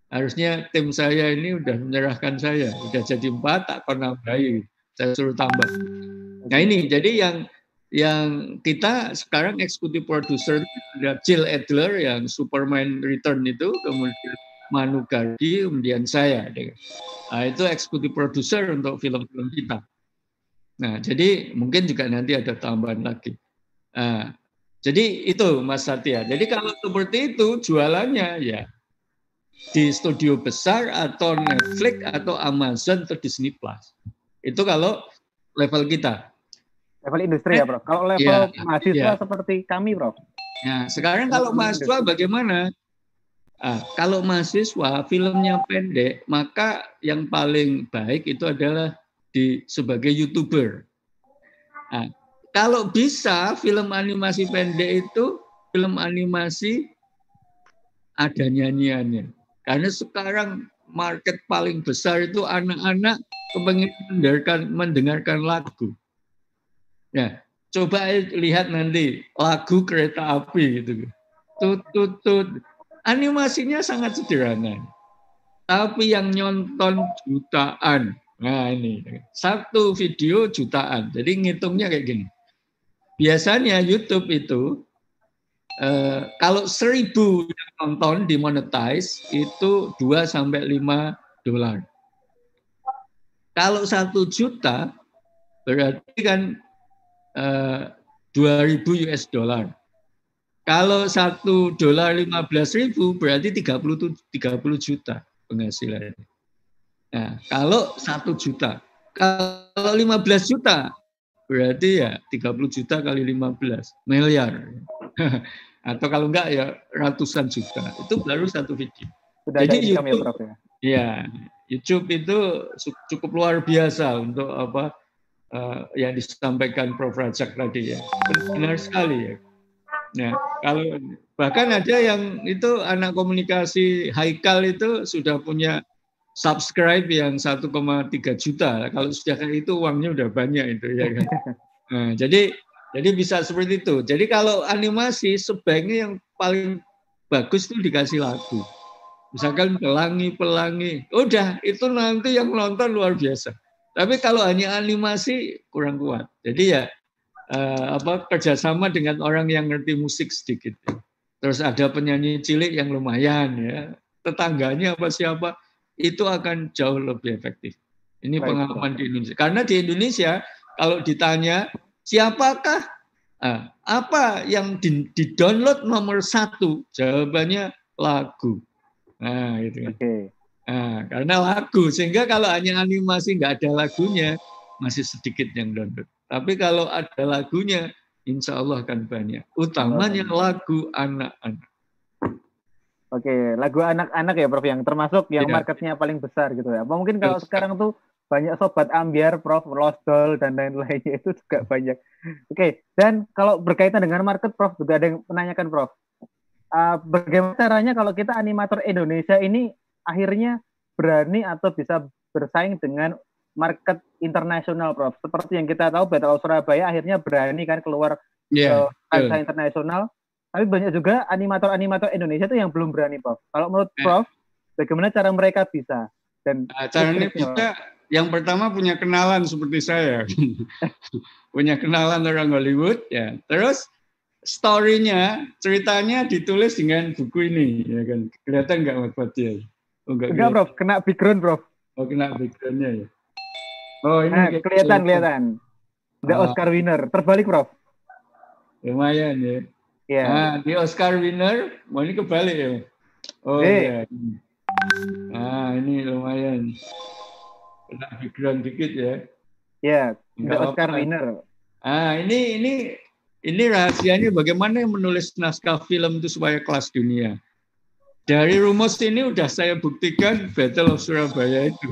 D: Harusnya tim saya ini udah menyerahkan saya, udah jadi 4 tak pernah nambahi. Saya suruh tambah. Nah ini jadi yang kita sekarang eksekutif produser ada Jill Adler yang Superman Return itu, kemudian Manu Gargi, kemudian saya. Nah, itu eksekutif produser untuk film-film kita. Nah jadi mungkin juga nanti ada tambahan lagi. Nah, jadi itu Mas Satya. Jadi kalau seperti itu jualannya ya di studio besar atau Netflix atau Amazon atau Disney Plus. Itu kalau level kita.
C: Level industri ya, Prof. Kalau level mahasiswa seperti kami, Prof.
D: Nah, sekarang kalau mahasiswa bagaimana? Kalau mahasiswa filmnya pendek, maka yang paling baik itu adalah sebagai YouTuber. Nah, kalau bisa film animasi pendek itu film animasi ada nyanyiannya. Karena sekarang market paling besar itu anak-anak kepengen mendengarkan lagu. Ya, coba lihat nanti lagu kereta api gitu. Tut. Animasinya sangat sederhana. Tapi yang nonton jutaan. Nah ini, satu video jutaan. Jadi ngitungnya kayak gini. Biasanya YouTube itu kalau 1.000 yang nonton dimonetize itu $2-5. Kalau 1 juta berarti kan 2.000 US dollar. Kalau $1 15.000 berarti 30 juta penghasilannya. Nah, kalau 1 juta, kalau 15 juta berarti ya 30 juta kali 15 miliar. Atau kalau enggak ya ratusan juta. Itu baru satu video.
C: Sudah
D: jadi
C: YouTube, ya, Prof, ya,
D: YouTube itu cukup luar biasa untuk yang disampaikan Prof Rajak tadi ya. Benar sekali ya. Nah, kalau bahkan ada yang itu anak komunikasi Haikal itu sudah punya subscribe yang 1,3 juta. Kalau sudah kayak itu uangnya udah banyak itu ya kan. Nah, jadi bisa seperti itu. Jadi kalau animasi sebaiknya yang paling bagus itu dikasih lagu. Misalkan pelangi. Udah, itu nanti yang nonton luar biasa. Tapi kalau hanya animasi kurang kuat. Jadi ya kerjasama dengan orang yang ngerti musik sedikit. Terus ada penyanyi cilik yang lumayan ya, tetangganya apa siapa, itu akan jauh lebih efektif. Ini pengalaman di Indonesia. Karena di Indonesia kalau ditanya siapakah apa yang di-download nomor 1, jawabannya lagu. Nah, itu kan. Nah, karena lagu, sehingga kalau hanya animasi nggak ada lagunya, masih sedikit yang download. Tapi kalau ada lagunya, insya Allah akan banyak. Utamanya lagu anak-anak.
C: Oke, lagu anak-anak ya Prof, yang termasuk yang marketnya paling besar gitu ya. Apa mungkin kalau sekarang tuh banyak sobat ambiar, Prof, Lost Doll dan lain-lainnya itu juga banyak. Oke, dan kalau berkaitan dengan market, Prof, juga ada yang menanyakan, Prof. Bagaimana caranya kalau kita animator Indonesia ini akhirnya berani atau bisa bersaing dengan market internasional, Prof. Seperti yang kita tahu, Battle of Surabaya akhirnya berani kan keluar ke kancah internasional. Tapi banyak juga animator-animator Indonesia itu yang belum berani, Prof. Kalau menurut Prof, bagaimana cara mereka bisa? Dan
D: caranya bisa, yang pertama punya kenalan seperti saya. Punya kenalan orang Hollywood, ya. Terus story-nya, ceritanya ditulis dengan buku ini, ya kan. Kelihatan nggak Mas Fatia?
C: Enggak, Prof. Kena background, Prof.
D: Oh, kena background-nya ya. Oh, ini
C: kelihatan. The Oscar winner. Terbalik, Prof.
D: Lumayan ya.
C: Yeah.
D: Nah, di Oscar winner, mau ini kebalik ya. Oh ya. Nah, ini lumayan. Kena background dikit ya.
C: Ya, the Oscar winner.
D: Ah, ini rahasianya bagaimana menulis naskah film itu supaya kelas dunia. Dari rumus ini udah saya buktikan Battle of Surabaya itu.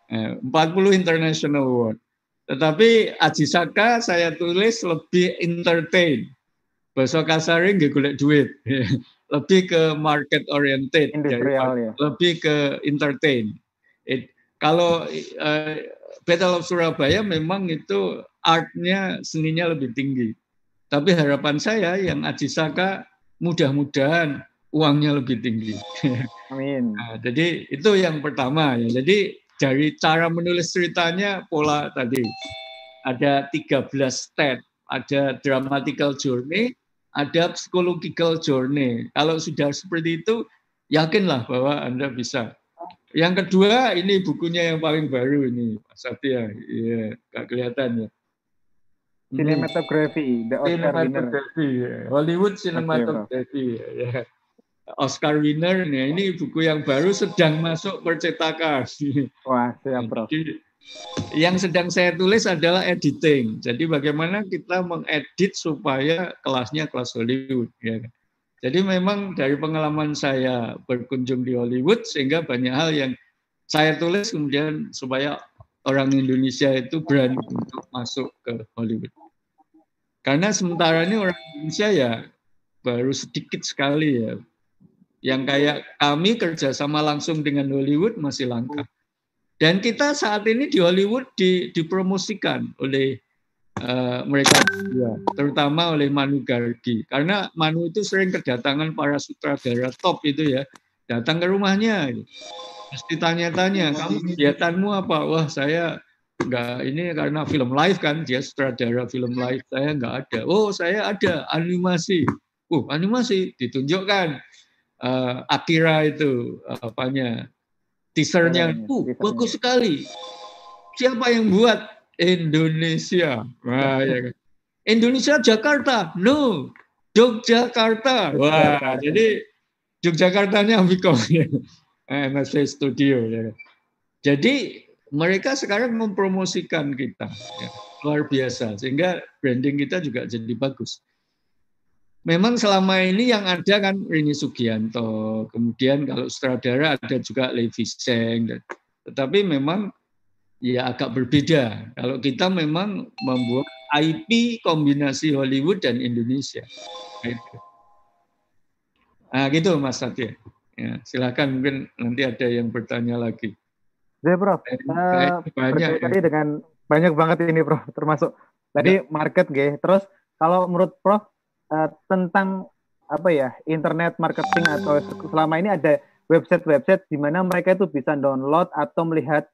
D: 40 International Award. Tetapi Aji Saka saya tulis lebih entertain. Bahasa kasarnya nggak golek duit. Lebih ke market oriented. Lebih ke entertain. Kalau Battle of Surabaya memang itu artnya, seninya lebih tinggi. Tapi harapan saya yang Aji Saka mudah-mudahan uangnya lebih tinggi.
C: Amin.
D: Nah, jadi itu yang pertama ya. Jadi dari cara menulis ceritanya, pola tadi ada 13 step, ada dramatical journey, ada psychological journey. Kalau sudah seperti itu, yakinlah bahwa Anda bisa. Yang kedua, ini bukunya yang paling baru ini, Pak Satya. Iya, nggak kelihatan ya.
C: Cinematography, The Oscar winner.
D: Hollywood Cinematography. Ya. Oscar winner, nih, ini buku yang baru sedang masuk percetakan.
C: Wah, siap, Prof.
D: Jadi, yang sedang saya tulis adalah editing. Jadi bagaimana kita mengedit supaya kelasnya kelas Hollywood. Ya. Jadi memang dari pengalaman saya berkunjung di Hollywood, sehingga banyak hal yang saya tulis kemudian supaya orang Indonesia itu berani untuk masuk ke Hollywood. Karena sementara ini orang Indonesia ya baru sedikit sekali ya. Yang kayak kami kerjasama langsung dengan Hollywood masih langka. Dan kita saat ini di Hollywood dipromosikan oleh mereka, terutama oleh Manu Gargi. Karena Manu itu sering kedatangan para sutradara top itu ya, datang ke rumahnya. Terus ditanya-tanya, kamu kegiatanmu apa? Wah, saya enggak, ini karena film live kan, dia sutradara film live, saya enggak ada. Oh, saya ada animasi. Animasi ditunjukkan. Akira itu apanya teasernya bagus sekali. Siapa yang buat? Indonesia. Wah, ya kan. Indonesia Jakarta? No, Yogyakarta. Wah, jadi Yogyakartanya Amiko ya. MSC Studio ya. Jadi mereka sekarang mempromosikan kita ya. Luar biasa, sehingga branding kita juga jadi bagus. Memang selama ini yang ada kan Rini Sugianto, kemudian kalau sutradara ada juga Levi Seng, tetapi memang ya agak berbeda. Kalau kita memang membuat IP kombinasi Hollywood dan Indonesia. Nah gitu Mas Satya. Ya, silakan mungkin nanti ada yang bertanya lagi.
C: Ya Prof, banyak tadi dengan banyak banget ini Prof, termasuk tadi market terus kalau menurut Prof tentang apa ya internet marketing atau selama ini ada website di mana mereka itu bisa download atau melihat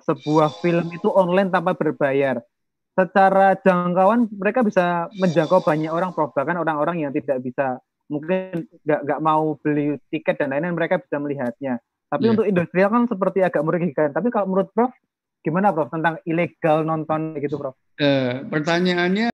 C: sebuah film itu online tanpa berbayar. secara jangkauan mereka bisa menjangkau banyak orang, Prof. Bahkan orang-orang yang tidak bisa, mungkin nggak mau beli tiket dan lain-lain, mereka bisa melihatnya. Tapi untuk industrial kan seperti agak merugikan. Tapi kalau menurut Prof, gimana Prof tentang ilegal nonton gitu Prof?
D: Pertanyaannya